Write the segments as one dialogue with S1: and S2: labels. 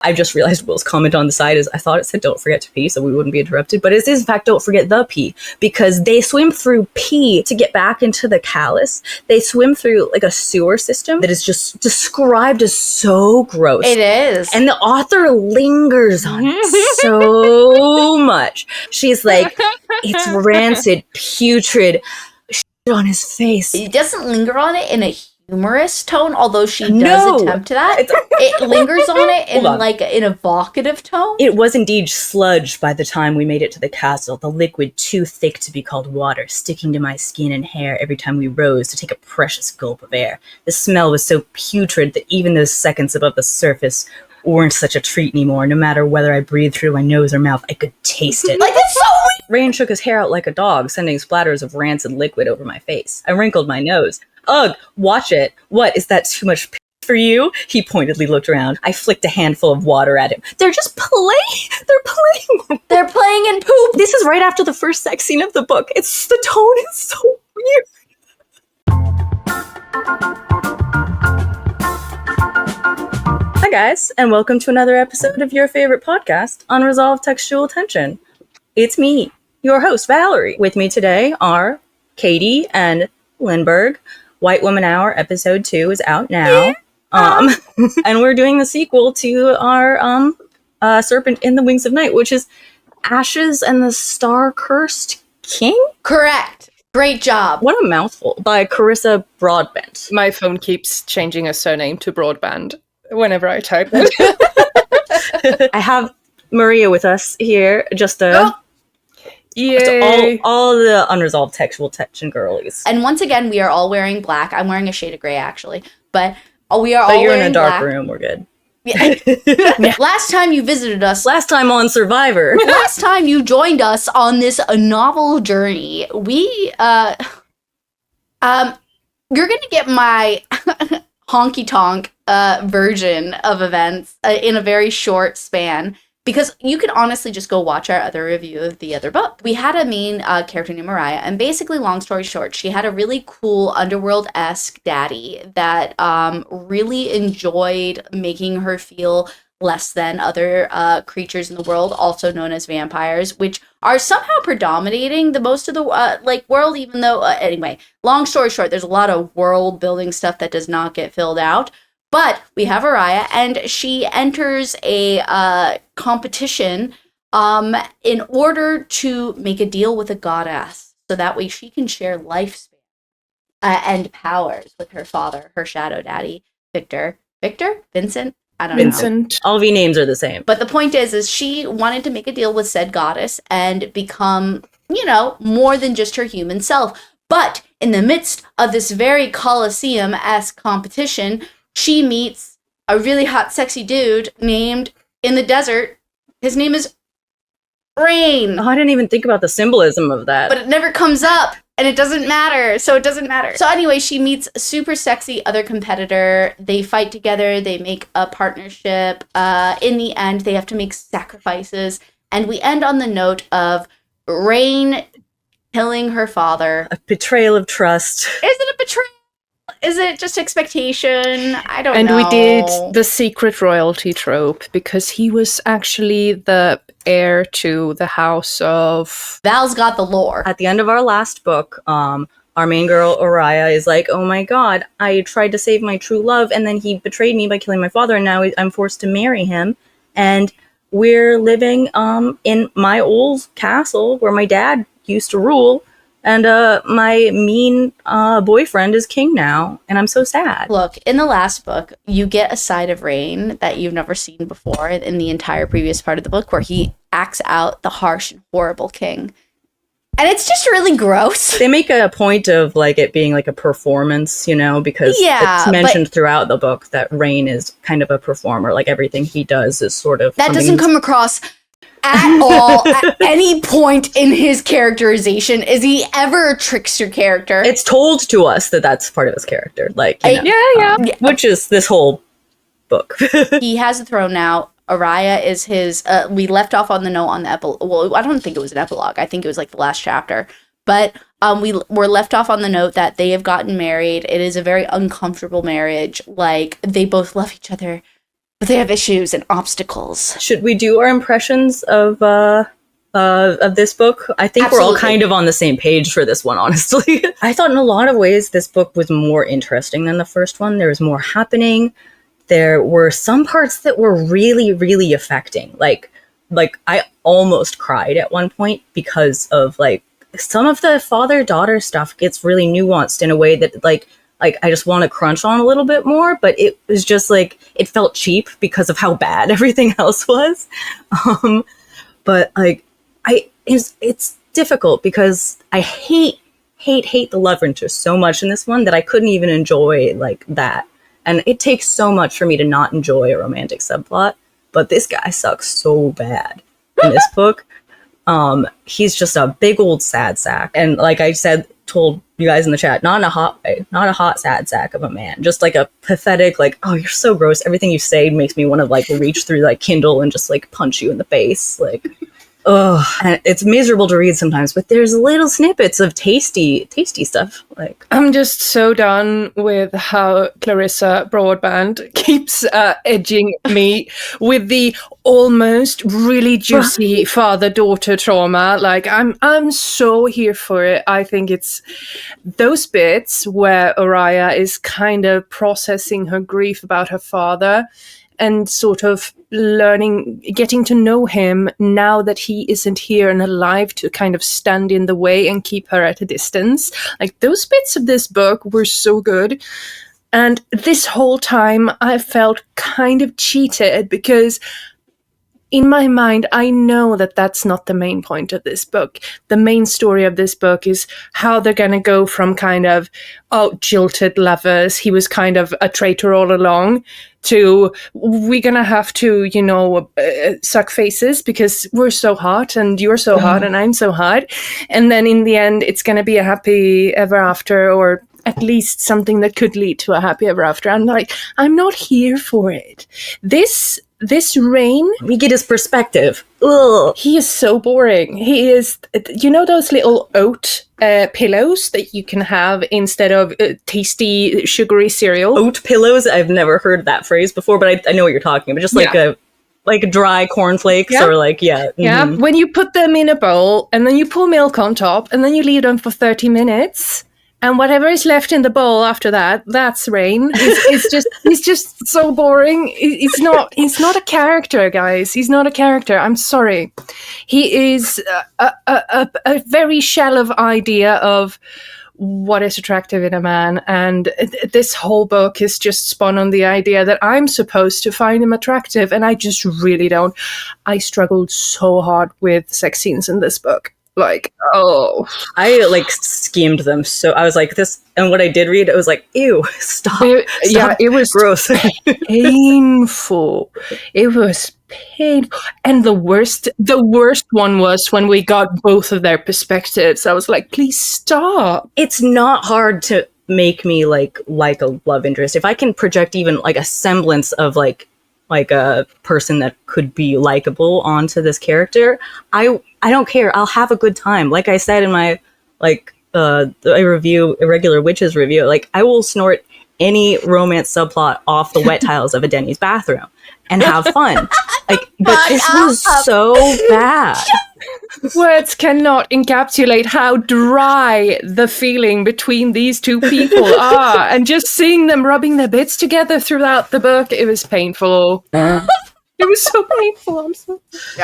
S1: I just realized Will's comment on the side is I thought it said don't forget to pee so we wouldn't be interrupted, but it is in fact don't forget the pee, because they swim through pee to get back into the callus. They swim through like a sewer system that is just described as so gross.
S2: It is.
S1: And the author lingers on it so much. She's like, it's rancid, putrid, shit on his face.
S2: It doesn't linger on it in a humorous tone, although she does attempt that. It lingers on it in like an evocative tone.
S1: It was indeed sludge by the time we made it to the castle, the liquid too thick to be called water, sticking to my skin and hair every time we rose to take a precious gulp of air. The smell was so putrid that even those seconds above the surface weren't such a treat anymore. No matter whether I breathed through my nose or mouth, I could taste it.
S2: Like, it's so weird!
S1: Rain shook his hair out like a dog, sending splatters of rancid liquid over my face. I wrinkled my nose. Ugh, watch it. What, is that too much for you? He pointedly looked around. I flicked a handful of water at him. They're just playing.
S2: They're playing in poop.
S1: This is right after the first sex scene of the book. The tone is so weird. Hi guys, and welcome to another episode of your favorite podcast, Unresolved Textual Tension. It's me, your host, Valerie. With me today are Katie and Lindbergh. White Woman Hour episode 2 is out now. And we're doing the sequel to our Serpent in the Wings of Night, which is Ashes and the Star-Cursed King?
S2: Correct. Great job.
S1: What a mouthful. By Carissa Broadbent.
S3: My phone keeps changing her surname to Broadband whenever I type it.
S1: I have Maria with us here, just
S3: Yay.
S1: all the Unresolved Textual Tension girlies.
S2: And once again, we are all wearing black. I'm wearing a shade of gray, actually. But we are all
S1: you're
S2: wearing
S1: in a dark
S2: black.
S1: room, we're good.
S2: Yeah. Last time you visited us.
S1: Last time on Survivor.
S2: Last time you joined us on this novel journey, we, you're gonna get my honky-tonk version of events in a very short span. Because you can honestly just go watch our other review of the other book. We had a main character named Aria, and basically, long story short, she had a really cool underworld-esque daddy that really enjoyed making her feel less than other creatures in the world, also known as vampires, which are somehow predominating the most of the world, even though, anyway, long story short, there's a lot of world-building stuff that does not get filled out. But we have Aria, and she enters a competition in order to make a deal with a goddess, so that way she can share lifespan and powers with her father, her shadow daddy, Victor, Vincent. I don't know.
S3: Vincent.
S1: All of you names are the same.
S2: But the point is she wanted to make a deal with said goddess and become, more than just her human self. But in the midst of this very Colosseum-esque competition, she meets a really hot, sexy dude named in the desert. His name is Rain.
S1: Oh, I didn't even think about the symbolism of that.
S2: But it never comes up, and it doesn't matter, so it doesn't matter. So anyway, she meets a super sexy other competitor. They fight together. They make a partnership. In the end, they have to make sacrifices. And we end on the note of Rain killing her father.
S1: A betrayal of trust.
S2: Is it a betrayal? Is it just expectation? I don't know.
S3: And we did the secret royalty trope because he was actually the heir to the house of...
S2: Val's got the lore.
S1: At the end of our last book, our main girl, Aria, is like, oh my god, I tried to save my true love, and then he betrayed me by killing my father, and now I'm forced to marry him. And we're living in my old castle where my dad used to rule. And my mean boyfriend is king now, and I'm so sad.
S2: Look, in the last book, you get a side of Rain that you've never seen before in the entire previous part of the book, where he acts out the harsh and horrible king. And it's just really gross.
S1: They make a point of it being like a performance, because it's mentioned throughout the book that Rain is kind of a performer. Like everything he does is sort of...
S2: That doesn't come across at all at any point in his characterization. Is he ever a trickster character?
S1: It's told to us that that's part of his character, which is this whole book.
S2: He has a throne now. Aria is his... we left off on the note on the epilogue. Well, I don't think it was an epilogue. I think it was the last chapter. But we were left off on the note that they have gotten married. It is a very uncomfortable marriage. They both love each other But they have issues and obstacles.
S1: Should we do our impressions of this book? I think
S2: Absolutely.
S1: we're all kind of on the same page for this one, honestly. I thought in a lot of ways this book was more interesting than the first one. There was more happening. There were some parts that were really, really affecting. Like I almost cried at one point because of like some of the father-daughter stuff gets really nuanced in a way that like I just want to crunch on a little bit more, but it was just like it felt cheap because of how bad everything else was. But like it's difficult because I hate the love interest so much in this one that I couldn't even enjoy like that. And it takes so much for me to not enjoy a romantic subplot, but this guy sucks so bad in this book. He's just a big old sad sack. And like I told you guys in the chat, not in a hot way, not a hot sad sack of a man, just like a pathetic, like, oh, you're so gross. Everything you say makes me want to like reach through like Kindle and just like punch you in the face. Like, ugh. And it's miserable to read sometimes, but there's little snippets of tasty stuff. Like,
S3: I'm just so done with how Carissa Broadbent keeps edging me with the almost really juicy father-daughter trauma. Like, I'm so here for it. I think it's those bits where Aria is kind of processing her grief about her father and sort of getting to know him now that he isn't here and alive to kind of stand in the way and keep her at a distance. Like, those bits of this book were so good. And this whole time I felt kind of cheated because in my mind, I know that that's not the main point of this book. The main story of this book is how they're going to go from kind of, jilted lovers, he was kind of a traitor all along, to we're going to have to, suck faces because we're so hot and you're so hot and I'm so hot. And then in the end, it's going to be a happy ever after, or at least something that could lead to a happy ever after. I'm like, I'm not here for it. This Rain,
S1: we get his perspective. Ugh.
S3: He is so boring. He is, those little oat pillows that you can have instead of tasty, sugary cereal?
S1: Oat pillows? I've never heard that phrase before, but I know what you're talking about. Just like a dry cornflakes or like, yeah. Mm-hmm.
S3: Yeah, when you put them in a bowl and then you pour milk on top and then you leave them for 30 minutes. And whatever is left in the bowl after that, that's Rain. He's just so boring. He's not a character, guys. He's not a character. I'm sorry. He is a very shallow idea of what is attractive in a man. And this whole book is just spun on the idea that I'm supposed to find him attractive. And I just really don't. I struggled so hard with sex scenes in this book. Like,
S1: I like skimmed them, so I was like this, and what I did read, it was like, ew, stop.
S3: Yeah, it was
S1: gross.
S3: Painful. It was painful. And the worst one was when we got both of their perspectives. I was like, please stop.
S1: It's not hard to make me like a love interest if I can project even like a semblance of like a person that could be likable onto this character. I don't care. I'll have a good time. Like I said in my Irregular Witches review, like I will snort any romance subplot off the wet tiles of a Denny's bathroom and have fun. Like, but this was so bad.
S3: Words cannot encapsulate how dry the feeling between these two people are. And just seeing them rubbing their bits together throughout the book, it was painful. It was so painful.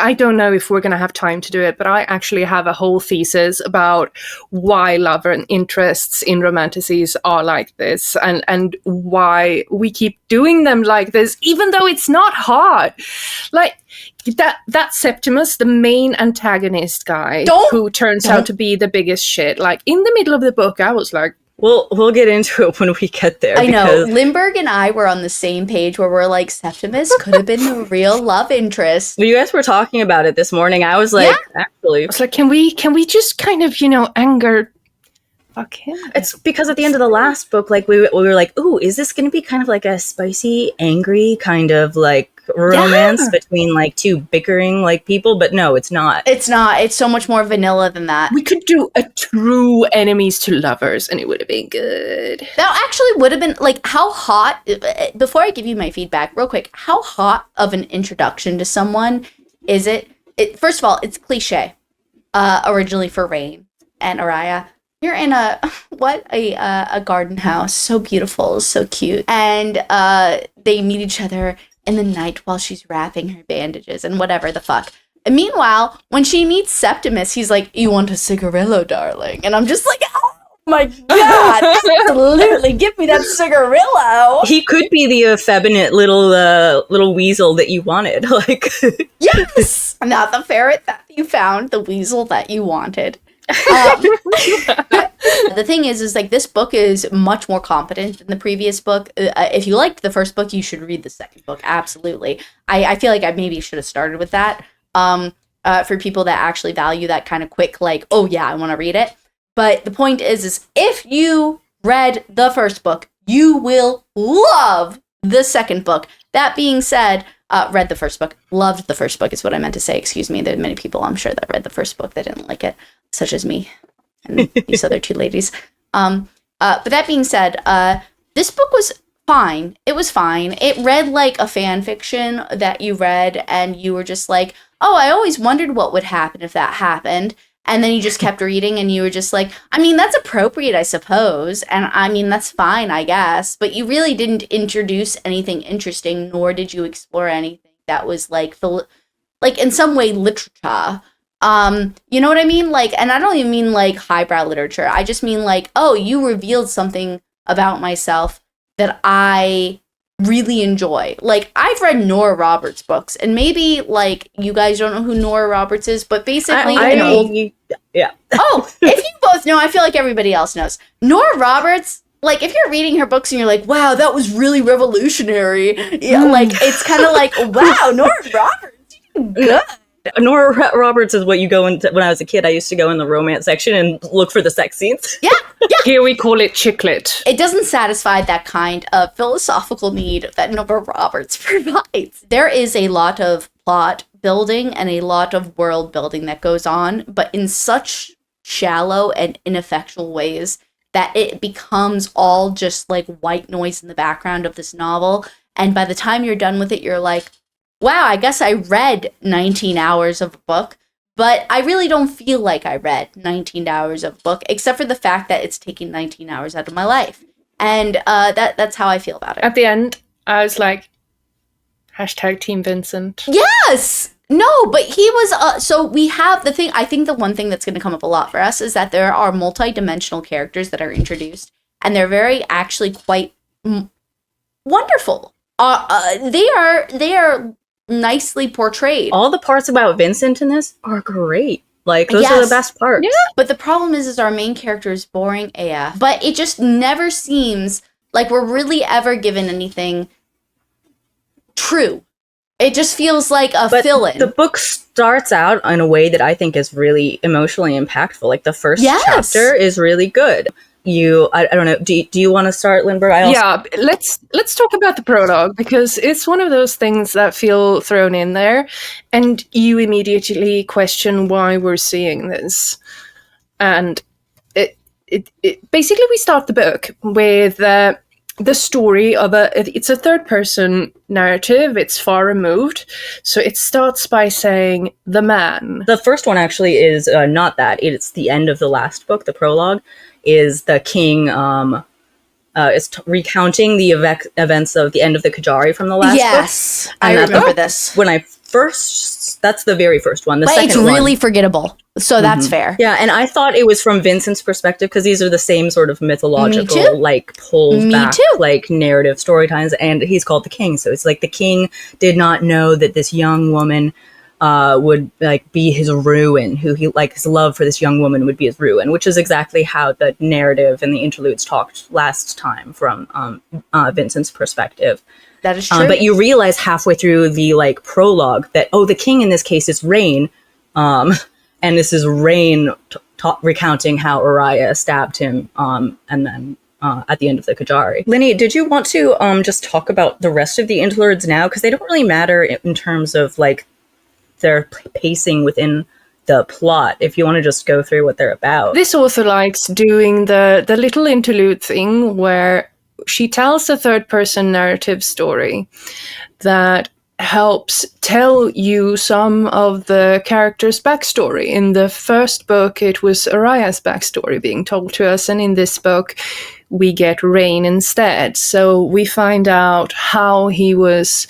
S3: I don't know if we're going to have time to do it, but I actually have a whole thesis about why love and interests in romanticities are like this and why we keep doing them like this, even though it's not hard. Like, that Septimus, the main antagonist guy, who turns out to be the biggest shit. Like, in the middle of the book, I was like,
S1: we'll get into it when we get there.
S2: I know. Lindbergh and I were on the same page where we're like, Septimus could have been the real love interest.
S1: When you guys were talking about it this morning, I was like, actually.
S3: I was like, can we just kind of, anger Fuck him.
S1: It's because at the end of the last book, like we were like, ooh, is this going to be kind of like a spicy, angry kind of like romance between like two bickering like people? But no, it's not.
S2: It's not. It's so much more vanilla than that.
S3: We could do a true enemies to lovers, and it would have been good.
S2: That actually would have been, like, how hot, before I give you my feedback, real quick, how hot of an introduction to someone is it? First of all, it's cliche, originally for Rain and Aria. You're in a garden house, so beautiful, so cute, and they meet each other in the night while she's wrapping her bandages and whatever the fuck. And meanwhile, when she meets Septimus, he's like, "You want a cigarillo, darling?" And I'm just like, oh my god, absolutely, give me that cigarillo.
S1: He could be the effeminate little weasel that you wanted. Like,
S2: yes, not the ferret that you found, the weasel that you wanted. The thing is like, this book is much more competent than the previous book. If you liked the first book, you should read the second book. Absolutely. I feel like I maybe should have started with that. For people that actually value that kind of quick, like, oh yeah, I want to read it. But the point is if you read the first book, you will love the second book. That being said, read the first book, loved the first book is what I meant to say. Excuse me. There are many people, I'm sure, that read the first book that didn't like it, such as me and these other two ladies. But that being said, this book was fine. It was fine. It read like a fan fiction that you read and you were just like, oh, I always wondered what would happen if that happened. And then you just kept reading and you were just like, I mean, that's appropriate, I suppose. And I mean, that's fine, I guess. But you really didn't introduce anything interesting, nor did you explore anything that was like in some way literature. You know what I mean? Like, and I don't even mean like highbrow literature. I just mean like, oh, you revealed something about myself that I really enjoy. Like, I've read Nora Roberts books, and maybe like you guys don't know who Nora Roberts is, but basically
S1: yeah.
S2: Oh, if you both know, I feel like everybody else knows. Nora Roberts, like, if you're reading her books and you're like, wow, that was really revolutionary, yeah, like, it's kind of like, wow, Nora Roberts, you did good.
S1: Nora Roberts is what you go into. When I was a kid, I used to go in the romance section and look for the sex scenes.
S2: Yeah.
S3: Here we call it chicklet.
S2: It doesn't satisfy that kind of philosophical need that Nora Roberts provides. There is a lot of plot building and a lot of world building that goes on, but in such shallow and ineffectual ways that it becomes all just like white noise in the background of this novel. And by the time you're done with it, you're like, wow, I guess I read 19 hours of a book, but I really don't feel like I read 19 hours of a book, except for the fact that it's taking 19 hours out of my life. And that's how I feel about it.
S3: At the end, I was like, hashtag Team Vincent.
S2: Yes! No, but he was, so we have the thing, I think the one thing that's going to come up a lot for us is that there are multi-dimensional characters that are introduced, and they're very, actually quite wonderful. They are nicely portrayed.
S1: All the parts about Vincent in this are great. Like, those are the best parts.
S2: Yeah. But the problem is our main character is boring AF. But it just never seems like we're really ever given anything true. It just feels like a fill-in.
S1: The book starts out in a way that I think is really emotionally impactful. Like, the first chapter is really good. I don't know. Do you want to start, Lindbergh?
S3: Yeah, let's talk about the prologue, because it's one of those things that feel thrown in there, and you immediately question why we're seeing this. And it basically, we start the book with the story of it's a third person narrative. It's far removed, so it starts by saying the man.
S1: The first one actually is not that. It's the end of the last book. The prologue is the king is recounting the events of the end of the Kajari from the last book.
S2: Yes, I remember this.
S1: When I first, that's the very first one. The second
S2: it's really forgettable, so that's fair.
S1: Yeah, and I thought it was from Vincent's perspective, because these are the same sort of mythological, like, pulled back, like, narrative story times, and he's called the king, so it's like the king did not know that this young woman would like be his ruin, who he like his love for this young woman would be his ruin, which is exactly how the narrative and the interludes talked last time from Vincent's perspective.
S2: That is true.
S1: But you realize halfway through the like prologue that the king in this case is Rain, and this is Rain recounting how Aria stabbed him, and then at the end of the Kajari. Linny, did you want to just talk about the rest of the interludes now? Because they don't really matter in terms of like their pacing within the plot, if you want to just go through what they're about.
S3: This author likes doing the little interlude thing where she tells a third-person narrative story that helps tell you some of the character's backstory. In the first book, it was Aria's backstory being told to us, and in this book, we get Rain instead. So we find out how he was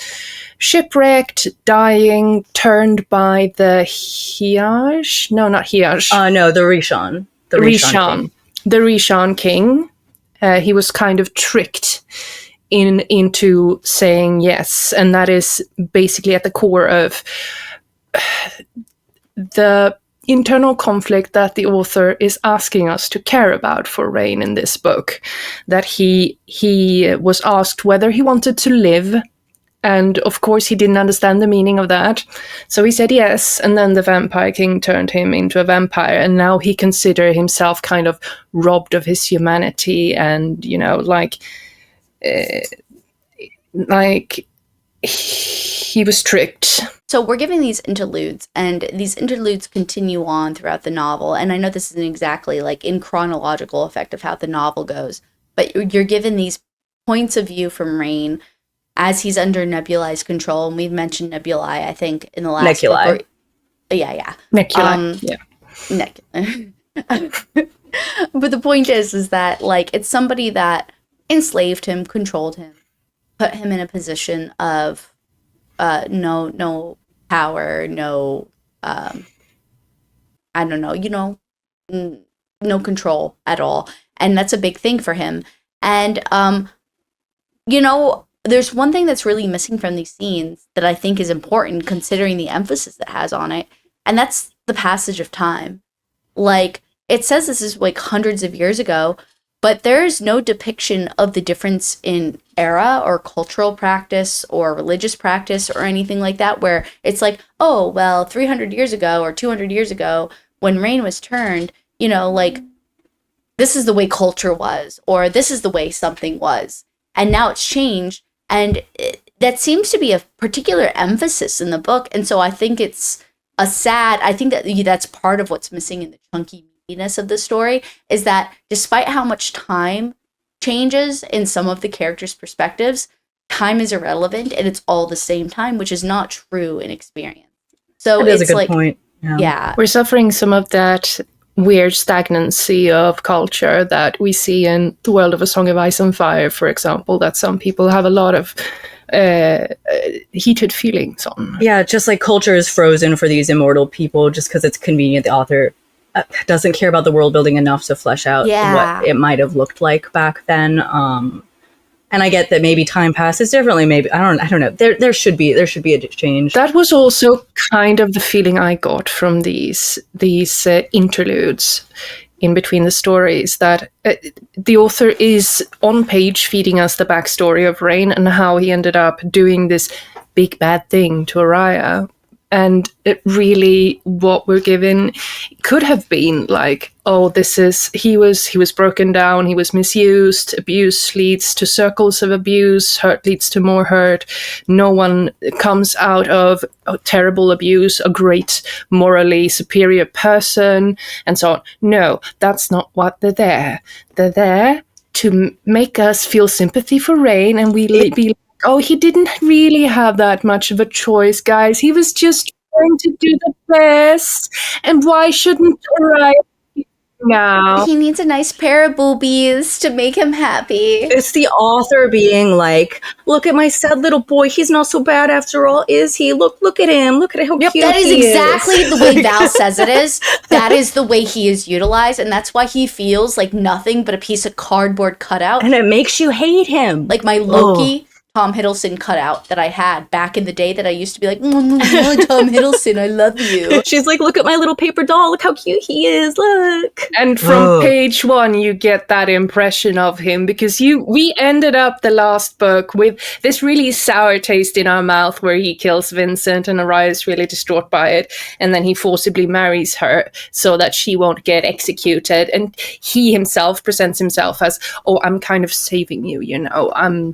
S3: shipwrecked, dying, turned by the Hiaj? No, not Hiaj.
S1: No, the Rishon. The
S3: Rishon king. He was kind of tricked into saying yes, and that is basically at the core of the internal conflict that the author is asking us to care about for Rain in this book. That he was asked whether he wanted to live, and of course he didn't understand the meaning of that. So he said yes, and then the Vampire King turned him into a vampire, and now he considered himself kind of robbed of his humanity, and, you know, like he was tricked.
S2: So we're giving these interludes, and these interludes continue on throughout the novel. And I know this isn't exactly like in chronological effect of how the novel goes, but you're given these points of view from Rain as he's under Nebula's control. And we've mentioned Nebulae, I think, in the last book. Yeah.
S3: Nebulae,
S2: But the point is that like it's somebody that enslaved him, controlled him, put him in a position of no power, no I don't know, you know, no control at all. And that's a big thing for him. And you know, there's one thing that's really missing from these scenes that I think is important considering the emphasis it has on it, and that's the passage of time. Like, it says this is like hundreds of years ago, but there's no depiction of the difference in era or cultural practice or religious practice or anything like that, where it's like, oh, well, 300 years ago or 200 years ago when Rain was turned, you know, like, this is the way culture was, or this is the way something was. And now it's changed. And that seems to be a particular emphasis in the book. And so I think it's I think that that's part of what's missing in the chunky meatiness of the story, is that despite how much time changes in some of the characters' perspectives, time is irrelevant and it's all the same time, which is not true in experience. So
S1: that is a good point.
S2: Yeah.
S3: We're suffering some of that weird stagnancy of culture that we see in the world of A Song of Ice and Fire, for example, that some people have a lot of heated feelings on.
S1: Yeah, just like culture is frozen for these immortal people just because it's convenient. The author doesn't care about the world building enough to flesh out what it might have looked like back then. And I get that maybe time passes differently. Maybe I don't know. There should be a change.
S3: That was also kind of the feeling I got from these interludes in between the stories, that the author is on page feeding us the backstory of Rain and how he ended up doing this big bad thing to Aria. And it really, what we're given could have been like, oh, he was broken down, he was misused, abuse leads to circles of abuse, hurt leads to more hurt. No one comes out of terrible abuse a great, morally superior person, and so on. No, that's not what they're there. They're there to make us feel sympathy for Rain, and we be like, oh, he didn't really have that much of a choice, guys. He was just trying to do the best. And why shouldn't Aria now?
S2: He needs a nice pair of boobies to make him happy.
S1: It's the author being like, look at my sad little boy. He's not so bad after all, is he? Look at him. Look at how cute he is.
S2: That is exactly the way Val says it is. That is the way he is utilized. And that's why he feels like nothing but a piece of cardboard cutout.
S1: And it makes you hate him.
S2: Like my Loki Tom Hiddleston cutout that I had back in the day that I used to be like, Tom Hiddleston, I love you.
S1: She's like, look at my little paper doll. Look how cute he is. Look.
S3: And from page 1, you get that impression of him because we ended up the last book with this really sour taste in our mouth where he kills Vincent and Aria is really distraught by it. And then he forcibly marries her so that she won't get executed. And he himself presents himself as, oh, I'm kind of saving you, you know, I'm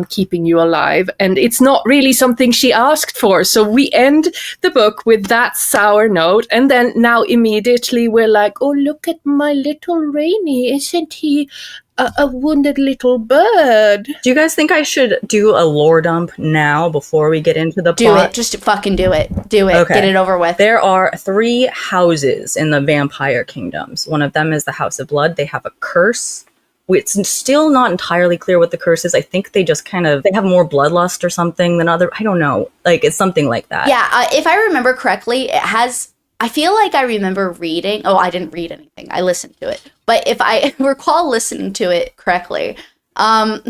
S3: keeping you alive. And it's not really something she asked for. So we end the book with that sour note. And then now immediately we're like, oh, look at my little Rainy. Isn't he a wounded little bird?
S1: Do you guys think I should do a lore dump now before we get into the plot?
S2: Do it. Just fucking do it. Do it.
S1: Okay.
S2: Get it over with.
S1: There are 3 houses in the vampire kingdoms. One of them is the House of Blood. They have a curse. It's still not entirely clear what the curse is. I think they just they have more bloodlust or something than other. I don't know. Like, it's something like that.
S2: Yeah, if I remember correctly, it has... I feel like I remember reading... Oh, I didn't read anything. I listened to it. But if I recall listening to it correctly, I'm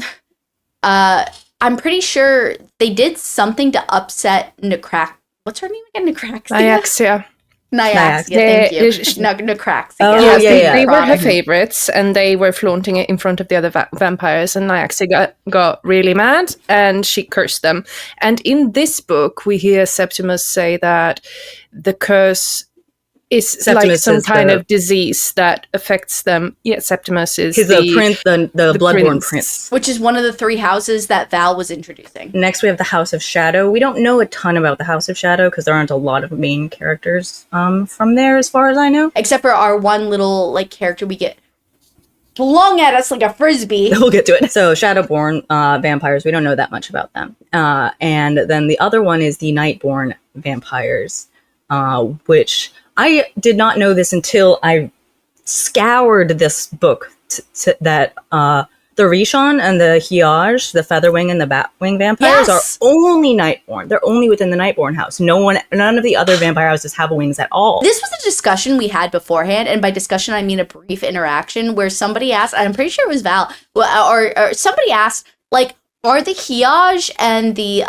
S2: pretty sure they did something to upset What's her name again?
S3: Nyaxia.
S2: Nyaxia, thank you. Necraxia.
S1: Oh,
S3: Yes,
S1: yeah.
S3: they were her favorites, and they were flaunting it in front of the other vampires, and Nyaxia got really mad, and she cursed them. And in this book, we hear Septimus say that the curse is
S1: Septimus
S3: like some
S1: is
S3: kind of disease that affects them. Yeah, Septimus is
S1: He's the prince, the Bloodborne prince.
S2: Which is one of the 3 houses that Val was introducing.
S1: Next, we have the House of Shadow. We don't know a ton about the House of Shadow because there aren't a lot of main characters from there, as far as I know.
S2: Except for our one little character we get flung at us like a frisbee.
S1: We'll get to it. So, Shadowborn vampires, we don't know that much about them. And then the other one is the Nightborn vampires, which I did not know this until I scoured this book that the Rishon and the Hiaj, the Featherwing and the Batwing vampires, are only Nightborn. They're only within the Nightborn house. None of the other vampire houses have wings at all.
S2: This was a discussion we had beforehand, and by discussion I mean a brief interaction where somebody asked, I'm pretty sure it was Val, or somebody asked, are the Hiaj and the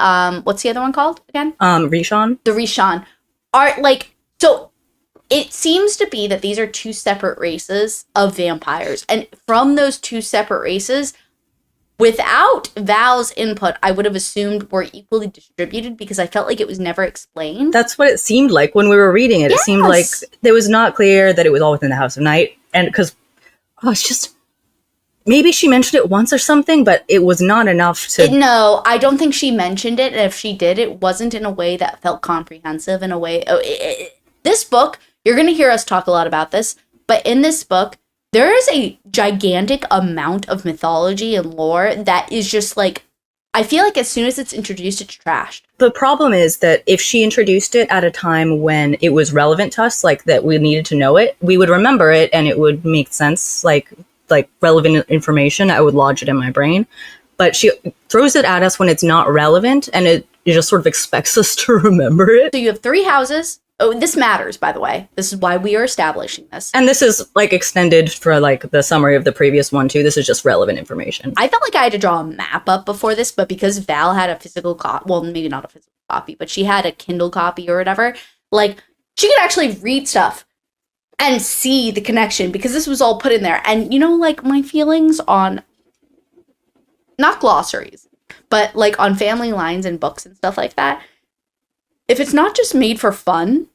S2: what's the other one called again?
S1: Rishon.
S2: The Rishon are so. It seems to be that these are 2 separate races of vampires. And from those 2 separate races, without Val's input, I would have assumed were equally distributed because I felt like it was never explained.
S1: That's what it seemed like when we were reading it. Yes. It seemed like it was not clear that it was all within the House of Night. And because, it's just... Maybe she mentioned it once or something, but it was not enough to...
S2: No, I don't think she mentioned it. And if she did, it wasn't in a way that felt comprehensive in a way... This book... You're going to hear us talk a lot about this, but in this book, there is a gigantic amount of mythology and lore that is just I feel like as soon as it's introduced, it's trashed.
S1: The problem is that if she introduced it at a time when it was relevant to us, that we needed to know it, we would remember it and it would make sense, like relevant information. I would lodge it in my brain. But she throws it at us when it's not relevant, and it just sort of expects us to remember it.
S2: So you have 3 houses. Oh, this matters, by the way. This is why we are establishing this.
S1: And this is extended for the summary of the previous one too. This is just relevant information.
S2: I felt like I had to draw a map up before this, but because Val had a physical copy, well, maybe not a physical copy, but she had a Kindle copy or whatever, she could actually read stuff and see the connection because this was all put in there. And my feelings on, not glossaries, but on family lines and books and stuff like that. If it's not just made for fun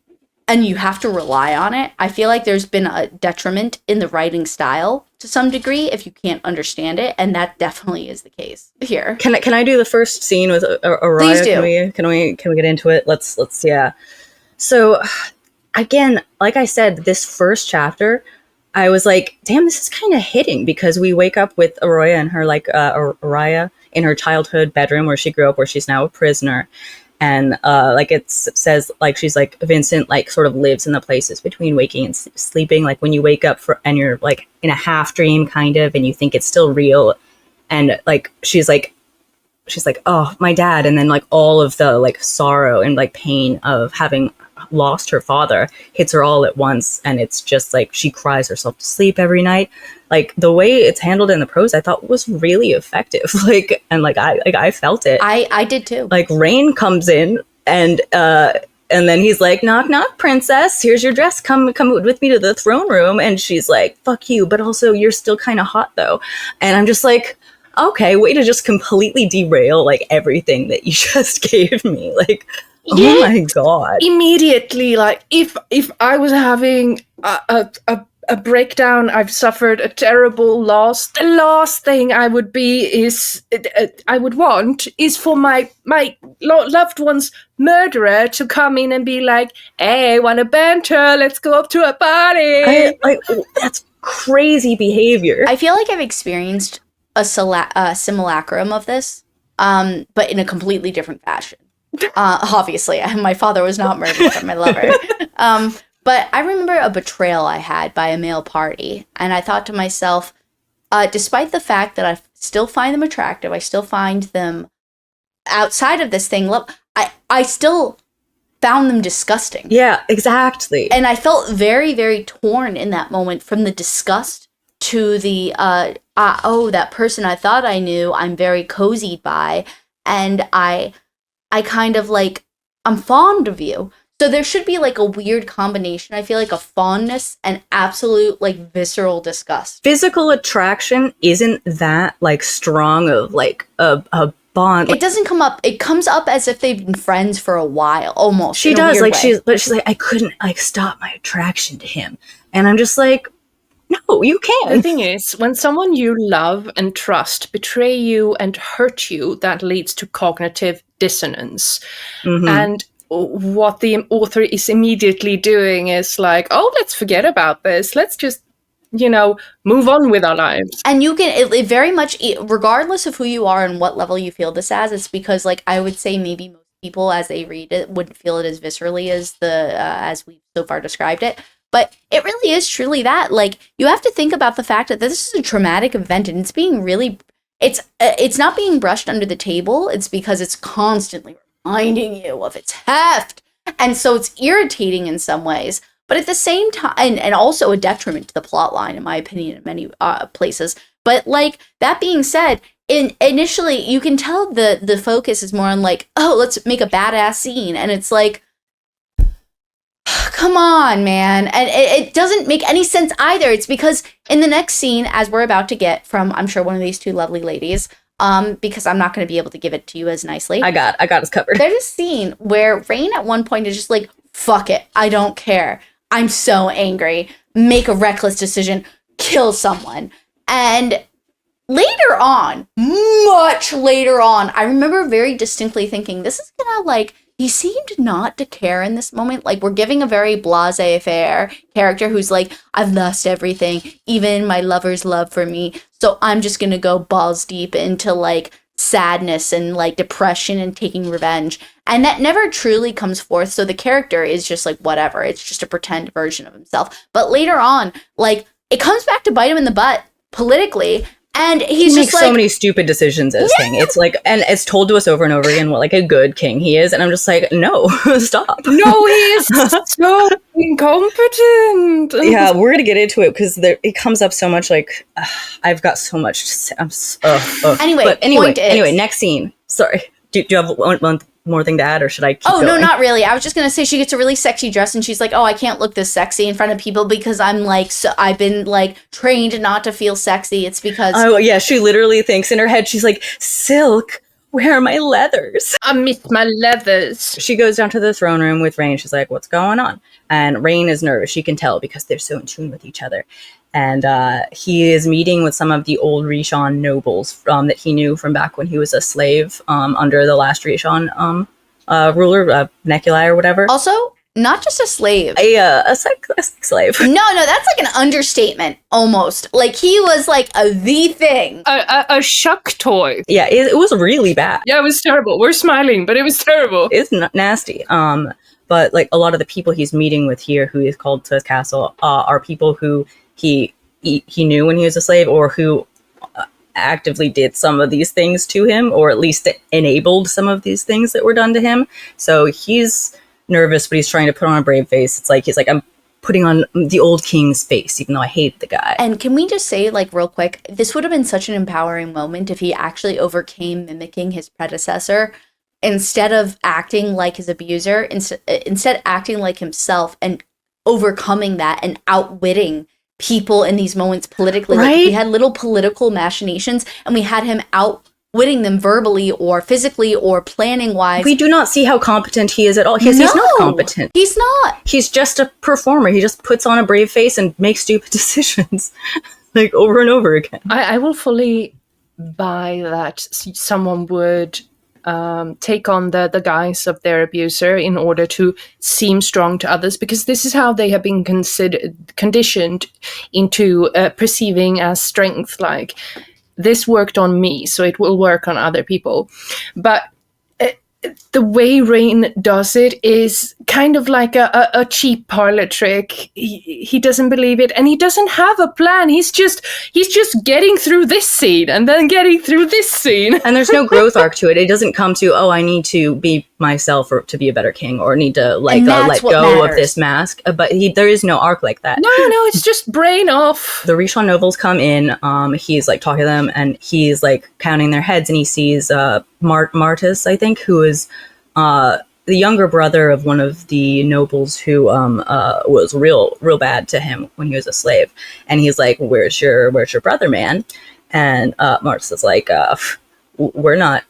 S2: and you have to rely on it, I feel like there's been a detriment in the writing style to some degree if you can't understand it, and that definitely is the case here.
S1: Can I do the first scene with Aria?
S2: Please do.
S1: Can we get into it? Let's yeah. So again, like I said, this first chapter, I was like, damn, this is kind of hitting because we wake up with Aria and her Aria in her childhood bedroom where she grew up, where she's now a prisoner. And it says she's Vincent sort of lives in the places between waking and sleeping. When you wake up and you're in a half dream kind of, and you think it's still real. And she's like, oh, my dad. And then all of the sorrow and pain of having lost her father hits her all at once, and it's just like she cries herself to sleep every night. Like the way it's handled in the prose, I thought was really effective. Like, and like I felt it.
S2: I did too.
S1: Like Rain comes in and then he's like, knock knock, princess, here's your dress, come with me to the throne room. And she's like, fuck you, but also you're still kind of hot though. And I'm just like, okay, way to just completely derail like everything that you just gave me. Like, oh my god.
S3: Immediately, like if I was having a breakdown, I've suffered a terrible loss, the last thing I would want is for my loved one's murderer to come in and be like, hey, wanna banter, let's go up to a party.
S1: That's crazy behavior.
S2: I feel like I've experienced a simulacrum of this, but in a completely different fashion. Obviously, my father was not murdered by my lover. But I remember a betrayal I had by a male party, and I thought to myself, despite the fact that I still find them attractive, I still find them outside of this thing, I still found them disgusting.
S1: Yeah, exactly.
S2: And I felt very, very torn in that moment, from the disgust to the, that person I thought I knew, I'm very cozied by, and I kind of like, I'm fond of you. So there should be like a weird combination, I feel like, of fondness and absolute like visceral disgust.
S1: Physical attraction isn't that like strong of like a bond.
S2: It doesn't come up. It comes up as if they've been friends for a while, almost.
S1: She does, like she's like, I couldn't like stop my attraction to him, and I'm just like, no, you can't.
S3: The thing is, when someone you love and trust betray you and hurt you, that leads to cognitive dissonance. Mm-hmm. And what the author is immediately doing is like, oh, let's forget about this. Let's just, move on with our lives.
S2: And you can, it very much, regardless of who you are and what level you feel this as, it's because, like, I would say maybe most people, as they read it, wouldn't feel it as viscerally as as we've so far described it. But it really is truly that. Like, you have to think about the fact that this is a traumatic event, and it's being really, it's not being brushed under the table. It's because it's constantly reminding you of its heft. And so it's irritating in some ways, but at the same time, and also a detriment to the plot line, in my opinion, in many places. But like, that being said, initially you can tell the focus is more on like, oh, let's make a badass scene. And it's like, come on, man. And it doesn't make any sense either. It's because in the next scene, as we're about to get from, I'm sure, one of these two lovely ladies, because I'm not going to be able to give it to you as nicely.
S1: I got us covered.
S2: There's a scene where Rain at one point is just like, fuck it, I don't care. I'm so angry. Make a reckless decision. Kill someone. And later on, much later on, I remember very distinctly thinking, this is gonna like, he seemed not to care in this moment. Like, we're giving a very blasé-faire character who's like, I've lost everything, even my lover's love for me. So I'm just gonna go balls deep into like sadness and like depression and taking revenge. And that never truly comes forth. So the character is just like, whatever. It's just a pretend version of himself. But later on, like, it comes back to bite him in the butt politically. And he
S1: makes so many stupid decisions as king. It's like, and it's told to us over and over again what like a good king he is, and I'm just like, no, stop.
S3: No, he is so incompetent.
S1: Yeah, we're gonna get into it because it comes up so much. Like, I've got so much to say. Anyway, next scene. Sorry, do you have one more thing to add, or should I keep going?
S2: No, not really. I was just gonna say she gets a really sexy dress, and she's like, oh, I can't look this sexy in front of people because I'm like, so I've been like trained not to feel sexy. It's because,
S1: oh yeah, she literally thinks in her head, she's like, Silk, where are my leathers?
S3: I miss my leathers.
S1: She goes down to the throne room with Rain. She's like, what's going on? And Rain is nervous. She can tell because they're so in tune with each other. And he is meeting with some of the old Rishon nobles that he knew from back when he was a slave under the last Rishon ruler, Neculi or whatever.
S2: Also, not just a slave.
S1: A sex slave.
S2: No, that's like an understatement, almost. Like, he was like the thing.
S3: A shuck toy.
S1: Yeah, it was really bad.
S3: Yeah, it was terrible. We're smiling, but it was terrible.
S1: It's nasty. But like a lot of the people he's meeting with here, who is called to his castle, are people who he knew when he was a slave, or who actively did some of these things to him, or at least enabled some of these things that were done to him. So he's nervous, but he's trying to put on a brave face. It's like he's like, I'm putting on the old king's face, even though I hate the guy.
S2: And can we just say, like, real quick, this would have been such an empowering moment if he actually overcame mimicking his predecessor instead of acting like his abuser, instead acting like himself and overcoming that and outwitting people in these moments politically.
S1: Right?
S2: Like, we had little political machinations and we had him outwitting them verbally or physically or planning wise.
S1: We do not see how competent he is at all. He's not competent.
S2: He's not.
S1: He's just a performer. He just puts on a brave face and makes stupid decisions, like, over and over again.
S3: I will fully buy that someone would take on the guise of their abuser in order to seem strong to others, because this is how they have been conditioned into perceiving as strength. Like, this worked on me, so it will work on other people. But the way Rain does it is kind of like a cheap parlor trick. He doesn't believe it, and he doesn't have a plan. He's just getting through this scene and then getting through this scene.
S1: And there's no growth arc to it. It doesn't come to, I need to be myself or to be a better king, or need to let go of this mask. But there is no arc like that.
S3: No, it's just brain off.
S1: The Richon nobles come in. He's like talking to them, and he's like counting their heads, and he sees Martis, I think, who is the younger brother of one of the nobles who was real bad to him when he was a slave. And he's like, where's your brother, man? And Martis is like, we're not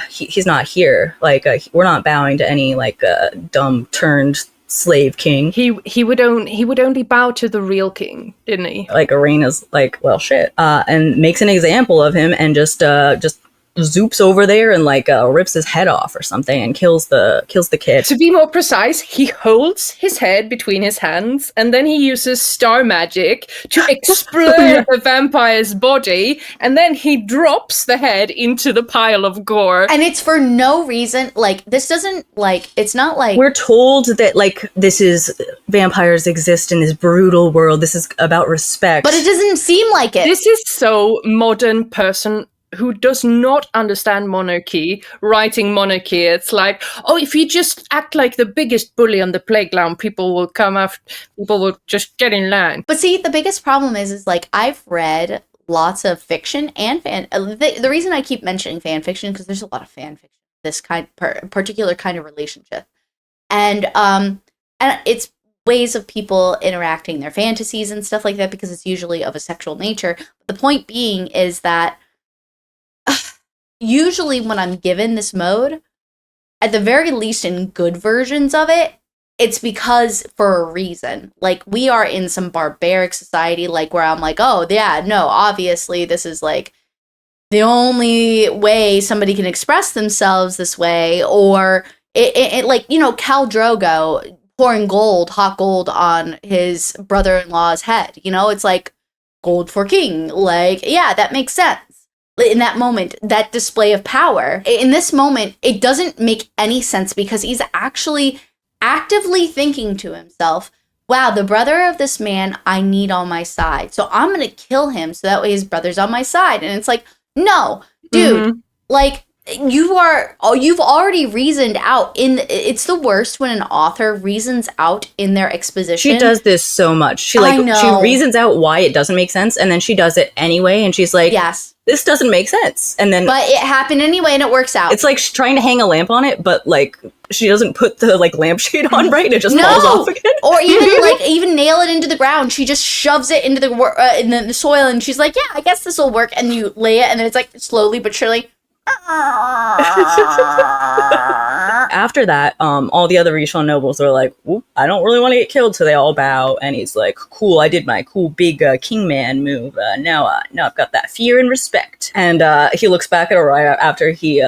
S1: he's not here. Like, we're not bowing to any like dumb turned slave king.
S3: He would only bow to the real king, didn't he?
S1: Like, Arena's like, well, shit, and makes an example of him and just zoops over there and like rips his head off or something and kills the kid.
S3: To be more precise, he holds his head between his hands and then he uses star magic to explode the vampire's body, and then he drops the head into the pile of gore.
S2: And it's for no reason. Like, this doesn't, like, it's not like...
S1: We're told that, like, this is... vampires exist in this brutal world. This is about respect.
S2: But it doesn't seem like it.
S3: This is so modern person who does not understand monarchy, writing monarchy. It's like, oh, if you just act like the biggest bully on the playground, people will come after, people will just get in line.
S2: But see, the biggest problem is like, I've read lots of fiction and fan. The reason I keep mentioning fan fiction, because there's a lot of fan fiction, this particular kind of relationship. And it's ways of people interacting their fantasies and stuff like that, because it's usually of a sexual nature. But the point being is that usually when I'm given this mode, at the very least in good versions of it, it's because for a reason. Like, we are in some barbaric society, like, where I'm like, oh, yeah, no, obviously this is like the only way somebody can express themselves this way. Or it like, you know, Khal Drogo pouring hot gold on his brother-in-law's head. You know, it's like gold for king. Like, yeah, that makes sense. In that moment, that display of power. In this moment, it doesn't make any sense, because he's actually actively thinking to himself, wow, the brother of this man I need on my side. So I'm going to kill him so that way his brother's on my side. And it's like, no, dude, like, you've already reasoned out it's the worst when an author reasons out in their exposition.
S1: She does this so much. She reasons out why it doesn't make sense, and then she does it anyway, and she's like, yes, this doesn't make sense. And then,
S2: but it happened anyway, and it works out.
S1: It's like she's trying to hang a lamp on it, but like she doesn't put the like lampshade on right, and it just falls off again.
S2: Or even nail it into the ground. She just shoves it into the soil, and she's like, yeah, I guess this will work. And you lay it, and then it's like slowly but surely.
S1: After that, all the other Richon nobles are like, I don't really want to get killed, so they all bow. And he's like, cool, I did my cool big king man move. Now I've got that fear and respect. And he looks back at Aria after he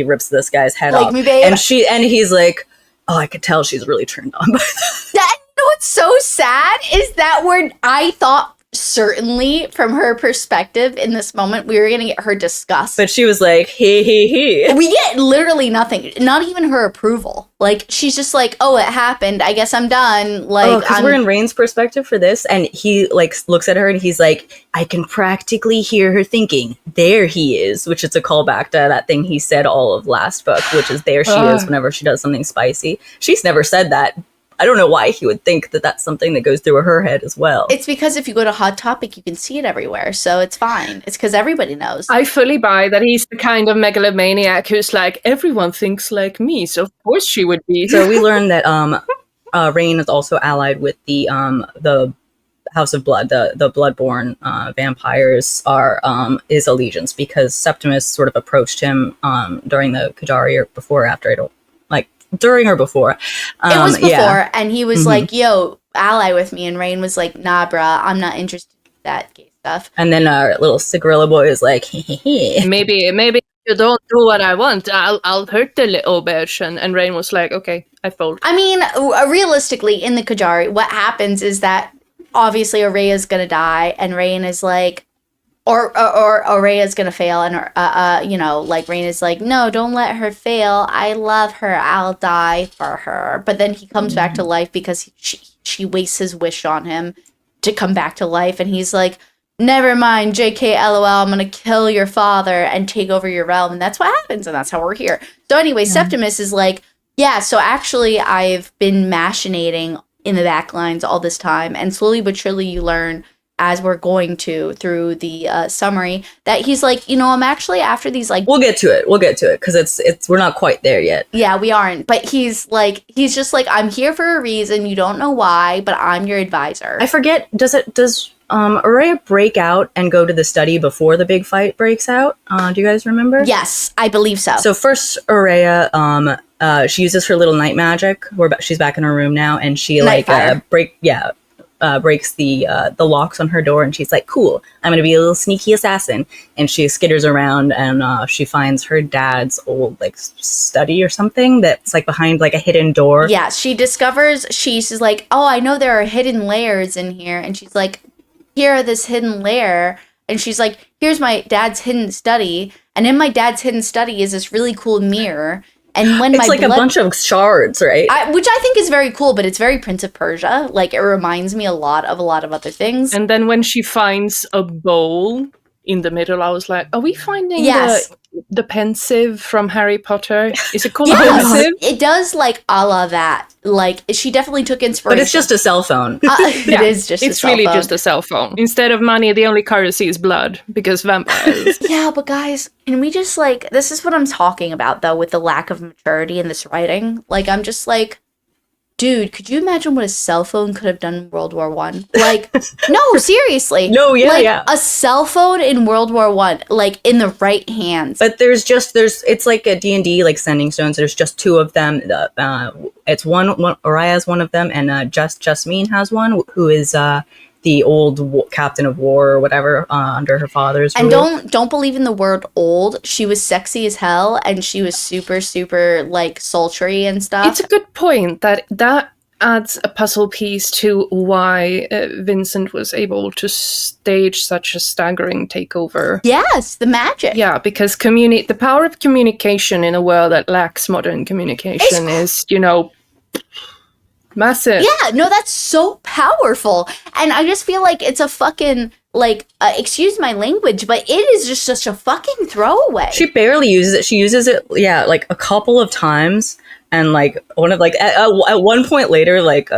S1: rips this guy's head off.
S2: Me, babe.
S1: And he's like, oh, I could tell she's really turned on by that.
S2: You know what's so sad is that I thought certainly from her perspective in this moment, we were going to get her disgust.
S1: But she was like, he.
S2: We get literally nothing, not even her approval. Like, she's just like, oh, it happened. I guess I'm done. Like,
S1: because we're in Rain's perspective for this, and he like looks at her and he's like, I can practically hear her thinking, there he is, which is a callback to that thing he said all of last book, which is there she is whenever she does something spicy. She's never said that. I don't know why he would think that that's something that goes through her head as well.
S2: It's because if you go to Hot Topic, you can see it everywhere, so it's fine. It's because everybody knows.
S3: I fully buy that he's the kind of megalomaniac who's like, everyone thinks like me, so of course she would be.
S1: So we learned that Rain is also allied with the House of Blood, the Bloodborne vampires are his allegiance, because Septimus sort of approached him during the Kajari or before or after, I don't like during or before.
S2: It was before, and he was like, yo, ally with me, and Rain was like, nah, bruh, I'm not interested in that gay stuff.
S1: And then our little Cigarilla boy is like, hee.
S3: Maybe you don't do what I want. I'll hurt the little bitch. And Rain was like, okay, I fold.
S2: I mean, realistically, in the Kajari, what happens is that obviously Aria's gonna die, and Rain is like, or Aria's gonna fail, and you know, like Rain is like, no, don't let her fail. I love her. I'll die for her. But then he comes back to life because she wastes his wish on him to come back to life, and he's like, never mind, JK, LOL, I'm gonna kill your father and take over your realm, and that's what happens, and that's how we're here. So anyway, Septimus is like, yeah, so actually I've been machinating in the backlines all this time, and slowly but surely you learn as we're going through the summary that he's like, you know, I'm actually after these, like,
S1: we'll get to it because it's we're not quite there yet.
S2: Yeah, we aren't, but he's just like, I'm here for a reason, you don't know why, but I'm your advisor.
S1: I forget, does Aria break out and go to the study before the big fight breaks out? Do you guys remember?
S2: Yes, I believe so.
S1: So first Aria she uses her little night magic. She's back in her room now, and she breaks the locks on her door, and she's like, cool, I'm gonna be a little sneaky assassin. And she skitters around, and she finds her dad's old like study or something that's like behind like a hidden door.
S2: Yeah, she discovers, she's like, oh, I know there are hidden layers in here, and she's like, here are this hidden layer, and she's like, here's my dad's hidden study, and in my dad's hidden study is this really cool mirror. And when
S1: it's like a bunch of shards, right?
S2: Which I think is very cool, but it's very Prince of Persia. Like, it reminds me a lot of other things.
S3: And then when she finds a bowl in the middle, I was like, are we finding the pensive from Harry Potter? Is it called pensive?
S2: It does, like, a la that. Like, she definitely took inspiration.
S1: But it's just a cell phone.
S2: It is just a cell phone.
S3: It's really just a cell phone. Instead of money, the only currency is blood, because vampires.
S2: Yeah, but guys, can we just, like, this is what I'm talking about, though, with the lack of maturity in this writing. Like, I'm just like, dude, could you imagine what a cell phone could have done in World War One? Like, no, seriously.
S1: No, yeah,
S2: like,
S1: yeah. A
S2: cell phone in World War One, like, in the right hands.
S1: But it's like a D&D, like, sending stones. There's just two of them. It's one Aria has one of them, and Jasmine has one, who is the old captain of war or whatever under her father's rule.
S2: And don't believe in the word old. She was sexy as hell, and she was super, super, like, sultry and stuff.
S3: It's a good point that adds a puzzle piece to why Vincent was able to stage such a staggering takeover.
S2: Yes, the magic.
S3: Yeah, because the power of communication in a world that lacks modern communication is, you know, massive.
S2: Yeah, no, that's so powerful. And I just feel like it's a fucking, like, excuse my language, but it is just such a fucking throwaway.
S1: She barely uses it. She uses it, like, a couple of times. And, like, one of, like, at one point later, like,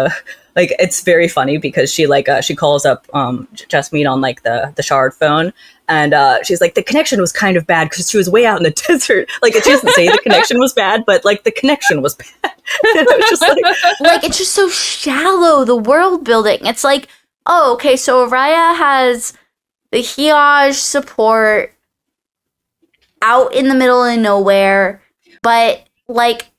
S1: it's very funny because she, like, she calls up Jasmine on, like, the shard phone. And she's like, the connection was kind of bad because she was way out in the desert. Like, she doesn't say the connection was bad, but, like, the connection was bad. And it was just
S2: like, it's just so shallow, the world building. It's like, oh, okay, so Aria has the Hiaj support out in the middle of nowhere, but, like,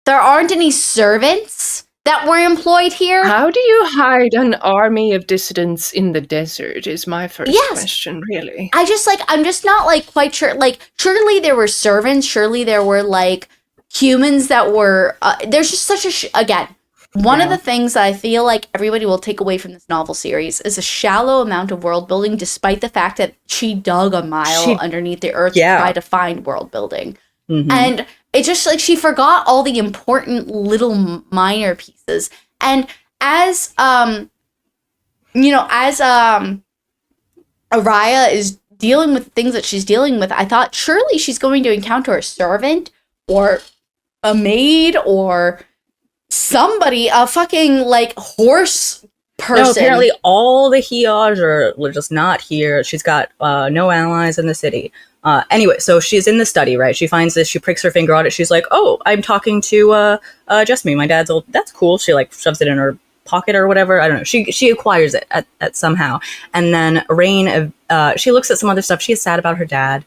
S2: there aren't any servants that were employed here.
S3: How do you hide an army of dissidents in the desert is my first question, really.
S2: I'm just not, like, quite sure. Like, surely there were servants. Surely there were, like, humans that were, there's just such again, One of the things that I feel like everybody will take away from this novel series is a shallow amount of world building, despite the fact that she dug a mile underneath the earth to try to find world building. Mm-hmm. And it's just like she forgot all the important little minor pieces. And as Aria is dealing with things that she's dealing with, I thought surely she's going to encounter a servant or a maid or somebody, a fucking like horse person.
S1: No, apparently all the Hiaj are just not here. She's got no allies in the city. Anyway, so she's in the study, right? She finds this, she pricks her finger on it. She's like, oh, I'm talking to Jessamine, my dad's old. That's cool. She like shoves it in her pocket or whatever. I don't know. She acquires it at somehow. And then Rain, she looks at some other stuff. She is sad about her dad.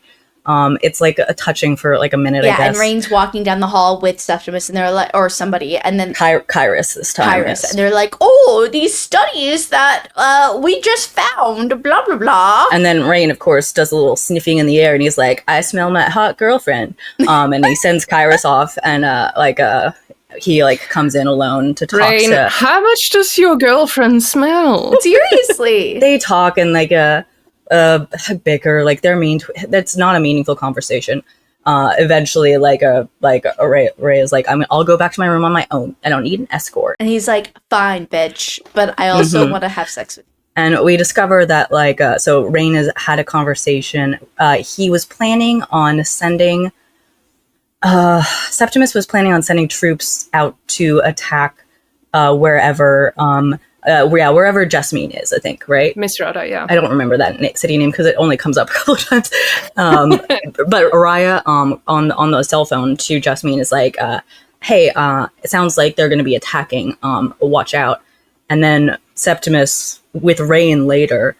S1: It's like a touching for like a minute, I guess.
S2: And Rain's walking down the hall with Septimus, and they're like, or somebody, and then
S1: Carissa this time.
S2: And they're like, oh, these studies that we just found, blah blah blah.
S1: And then Rain, of course, does a little sniffing in the air, and he's like, I smell my hot girlfriend. And he sends Carissa off, and he like comes in alone to talk
S3: Rain,
S1: to.
S3: How much does your girlfriend smell?
S2: Seriously,
S1: they talk and like bicker, like they're that's not a meaningful conversation. Eventually Ray is like, I'll go back to my room on my own. I don't need an escort.
S2: And he's like, fine, bitch, but I also want to have sex with you.
S1: And we discover that so Rain has had a conversation. He was planning on sending Septimus was planning on sending troops out to attack wherever wherever Jessamine is, I think, right?
S3: Misrata, yeah.
S1: I don't remember that city name because it only comes up a couple of times. But Aria on the cell phone to Jessamine is like, hey, it sounds like they're going to be attacking. Watch out. And then Septimus, with Rain later,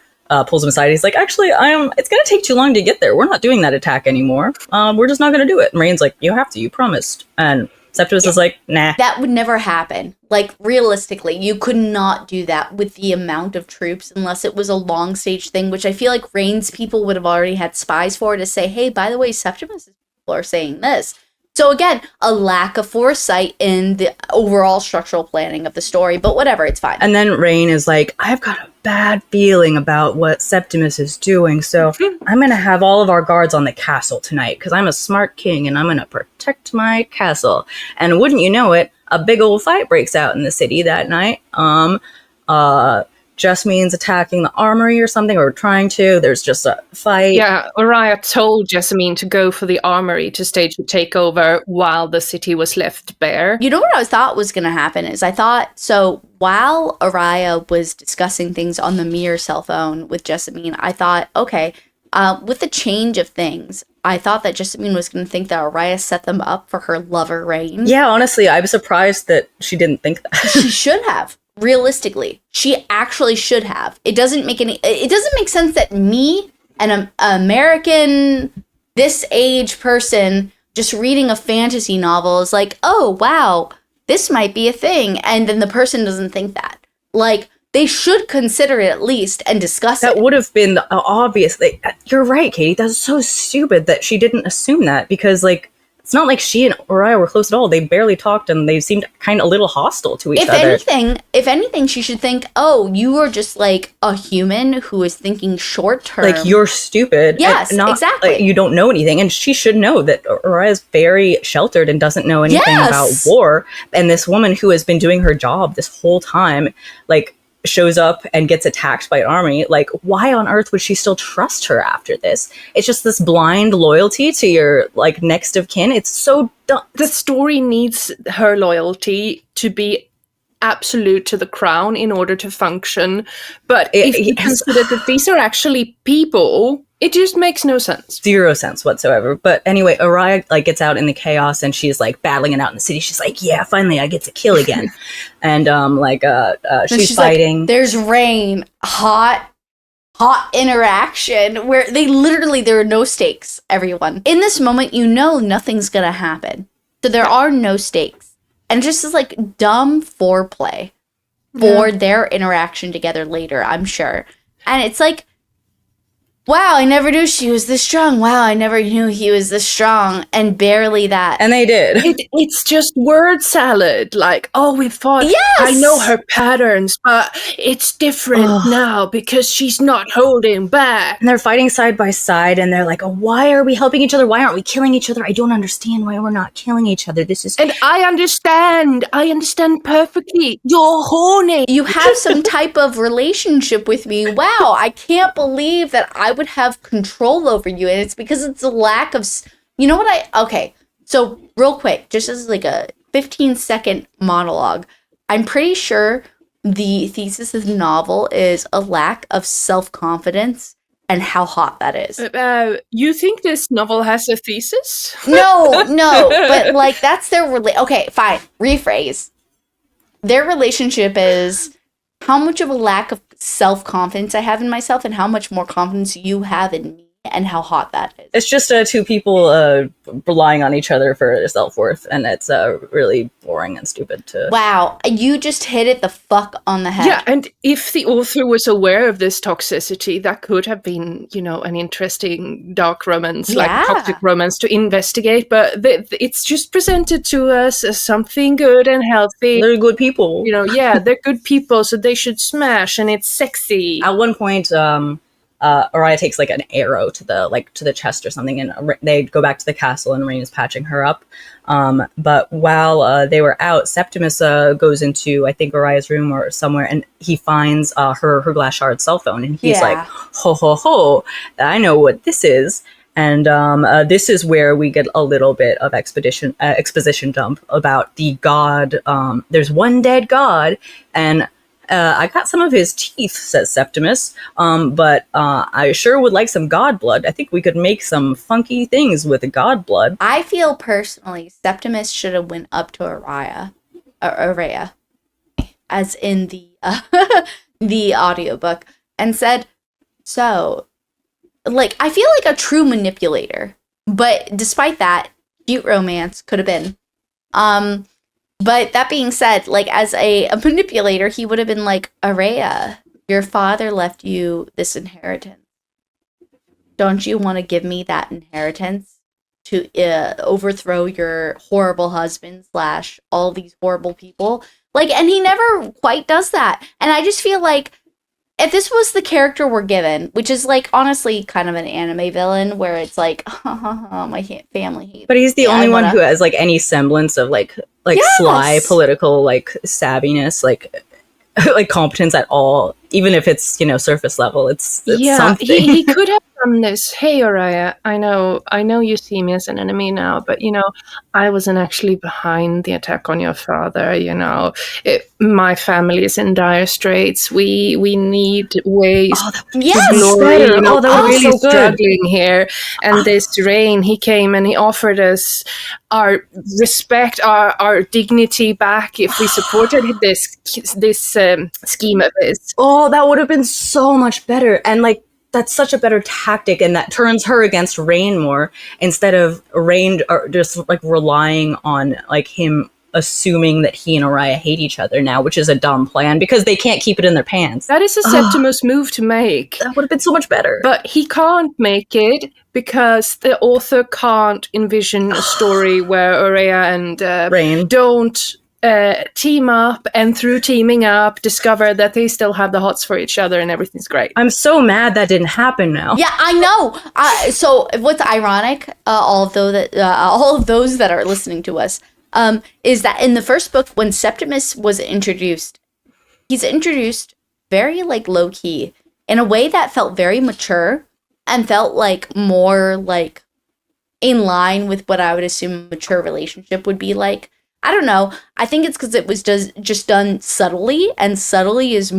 S1: pulls him aside. He's like, actually, it's going to take too long to get there. We're not doing that attack anymore. We're just not going to do it. And Rain's like, you have to. You promised. And Septimus is like, nah.
S2: That would never happen. Like, realistically, you could not do that with the amount of troops unless it was a long stage thing, which I feel like Rain's people would have already had spies for to say, hey, by the way, Septimus' people are saying this. So again, a lack of foresight in the overall structural planning of the story, but whatever, it's fine.
S1: And then Rain is like, I've got a bad feeling about what Septimus is doing, so I'm going to have all of our guards on the castle tonight, because I'm a smart king and I'm going to protect my castle. And wouldn't you know it, a big old fight breaks out in the city that night. Jessamines attacking the armory or something, or trying to. There's just a fight.
S3: Yeah, Aria told Jessamine to go for the armory to stage the takeover while the city was left bare.
S2: You know what I thought was going to happen is so while Aria was discussing things on the mirror cell phone with Jessamine, I thought, okay, with the change of things, I thought that Jessamine was going to think that Aria set them up for her lover Rain.
S1: Yeah, honestly, I was surprised that she didn't think that.
S2: She should have. Realistically, she actually should have. It doesn't make sense that me, an American, this age person, just reading a fantasy novel is like, oh, wow, this might be a thing. And then the person doesn't think that. Like, they should consider it at least and discuss it.
S1: That would have been obvious. You're right, Katie. That's so stupid that she didn't assume that, because, like, it's not like she and Aria were close at all. They barely talked, and they seemed kind of a little hostile to each other.
S2: If anything, she should think, oh, you are just like a human who is thinking short term.
S1: Like, you're stupid.
S2: Yes, exactly.
S1: Like, you don't know anything. And she should know that Aria is very sheltered and doesn't know anything about war. And this woman who has been doing her job this whole time, like, shows up and gets attacked by an army. Like, why on earth would she still trust her after this? It's just this blind loyalty to your, like, next of kin. It's so dumb.
S3: The story needs her loyalty to be absolute to the crown in order to function. But if you consider that these are actually people, it just makes no sense.
S1: 0 sense whatsoever. But anyway, Aria, like, gets out in the chaos, and she's, like, battling it out in the city. She's like, yeah, finally I get to kill again. And she's fighting.
S2: Like, there's Rain, hot interaction where there are no stakes, everyone. In this moment, you know nothing's gonna happen. So there are no stakes. And just is like dumb foreplay for their interaction together later, I'm sure. And it's like, wow, I never knew she was this strong. Wow, I never knew he was this strong. And barely that.
S1: And they did.
S3: It's just word salad. Like, oh, we fought.
S2: Yes!
S3: I know her patterns, but it's different
S1: Ugh.
S3: now because she's not holding back.
S1: And they're fighting side by side, and they're like, oh, why are we helping each other? Why aren't we killing each other? I don't understand why we're not killing each other. This is...
S3: And I understand perfectly. You're horny.
S2: You have some type of relationship with me. Wow, I can't believe that I would have control over you. And it's because it's a lack of... You know what okay, so real quick, just as like a 15-second monologue, I'm pretty sure the thesis of the novel is a lack of self-confidence and how hot that is.
S3: You think this novel has a thesis?
S2: No, but like that's their okay, fine, rephrase. Their relationship is how much of a lack of self-confidence I have in myself and how much more confidence you have in me and how hot that is.
S1: It's just two people relying on each other for self-worth, and it's really boring and stupid to...
S2: Wow, you just hit it the fuck on the head.
S3: Yeah, and if the author was aware of this toxicity, that could have been, an interesting dark romance, like toxic romance to investigate, but it's just presented to us as something good and healthy.
S1: They're good people.
S3: They're good people, so they should smash, and it's sexy.
S1: At one point, Aria takes like an arrow to the chest or something, and they go back to the castle, and Rain is patching her up. But while they were out, Septimus goes into, I think, Aria's room or somewhere, and he finds her glass shard cell phone, and he's like, ho ho ho, I know what this is. And this is where we get a little bit of exposition dump about the god. There's one dead god, and I got some of his teeth, says Septimus, but I sure would like some godblood. I think we could make some funky things with the godblood.
S2: I feel personally Septimus should have went up to Aria, as in the the audiobook, and said, so, like, I feel like a true manipulator, but despite that, cute romance could have been. But that being said, like, as a manipulator, he would have been like, Aria, your father left you this inheritance. Don't you want to give me that inheritance to overthrow your horrible husband / all these horrible people? Like, and he never quite does that. And I just feel like if this was the character we're given, which is like honestly kind of an anime villain where it's like, my family hates.
S1: But he's the only one who has like any semblance of like sly political like savviness, like competence at all, even if it's surface level. It's something.
S3: he could have done this. Hey, Aria, I know you see me as an enemy now, but I wasn't actually behind the attack on your father. My family is in dire straits. We need ways to glory.
S1: That
S3: we're
S1: was
S3: really
S1: so good.
S3: struggling here. And this Rain, he came and he offered us our respect, our dignity back if we supported this scheme of his.
S1: Oh, that would have been so much better. And like, that's such a better tactic, and that turns her against Rain more, instead of Rain just like relying on like him assuming that he and Aria hate each other now, which is a dumb plan because they can't keep it in their pants.
S3: That is a Septimus move to make.
S1: That would have been so much better.
S3: But he can't make it because the author can't envision a story where Aria and
S1: Rain
S3: don't team up, and through teaming up discover that they still have the hots for each other and everything's great.
S1: I'm so mad that didn't happen now.
S2: Yeah, I know. So what's ironic, all of those that are listening to us, is that in the first book, when Septimus was introduced, he's introduced very like low key in a way that felt very mature and felt like more like in line with what I would assume a mature relationship would be like. I don't know. I think it's because it was just done subtly, and subtly is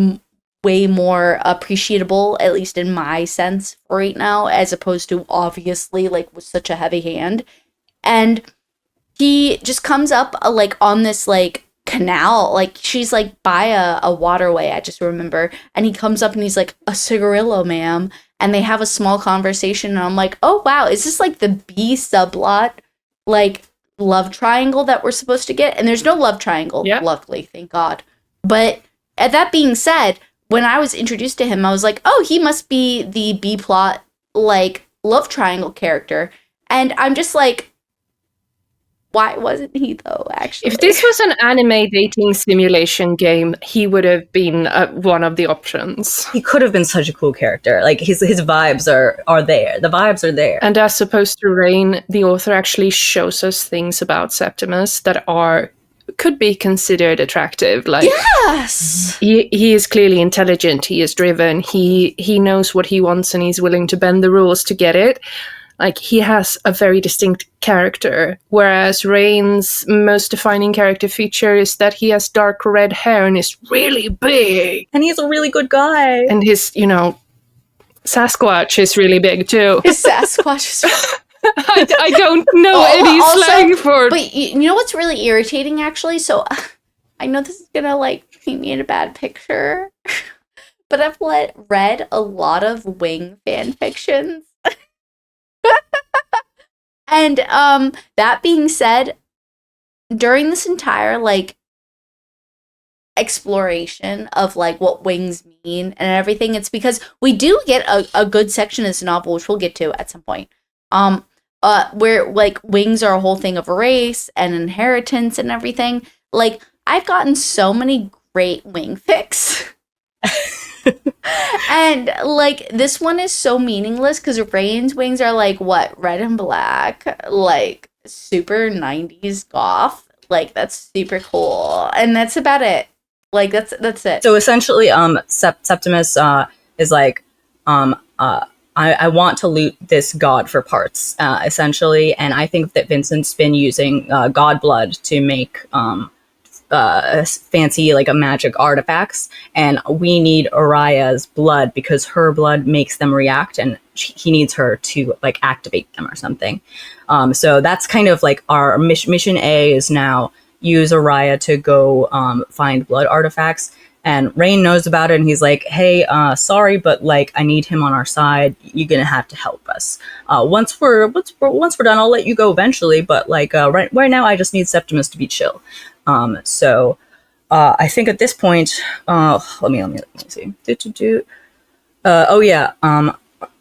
S2: way more appreciable, at least in my sense right now, as opposed to obviously like with such a heavy hand. And he just comes up like on this like canal, like she's like by a waterway, I just remember, and he comes up and he's like, a cigarillo, ma'am, and they have a small conversation, and I'm like, oh wow, is this like the B subplot, like love triangle that we're supposed to get? And there's no love triangle, luckily, thank God. But that being said, when I was introduced to him, I was like, oh, he must be the B plot like, love triangle character. And I'm just like, why wasn't he, though, actually?
S3: If this was an anime dating simulation game, he would have been one of the options.
S1: He could have been such a cool character. Like, his vibes are there. The vibes are there.
S3: And as opposed to Rain, the author actually shows us things about Septimus that could be considered attractive. Like,
S2: Yes!
S3: He is clearly intelligent, he is driven, he knows what he wants and he's willing to bend the rules to get it. Like, he has a very distinct character, whereas Rain's most defining character feature is that he has dark red hair and is really big.
S1: And he's a really good guy.
S3: And his, Sasquatch is really big too.
S2: His Sasquatch is...
S3: I don't know any slang for it.
S2: But you know what's really irritating, actually? So, I know this is gonna, like, paint me in a bad picture, but I've read a lot of Wing fan fictions. And that being said, during this entire like exploration of like what wings mean and everything, it's because we do get a good section of this novel, which we'll get to at some point. Where like wings are a whole thing of a race and inheritance and everything. Like, I've gotten so many great wing fics. And like, this one is so meaningless because Rain's wings are like what, red and black, like super 90s goth. Like, that's super cool, and that's about it. Like, that's it.
S1: So essentially, Septimus is like, I want to loot this god for parts, essentially, and I think that Vincent's been using godblood to make fancy like a magic artifacts, and we need Aria's blood because her blood makes them react, and he needs her to like activate them or something. So that's kind of like our mission A is now use Aria to go find blood artifacts. And Rain knows about it, and he's like, "Hey, sorry, but like, I need him on our side. You're gonna have to help us. Once we're done, I'll let you go eventually. But like, right now, I just need Septimus to be chill." So I think at this point, let me see.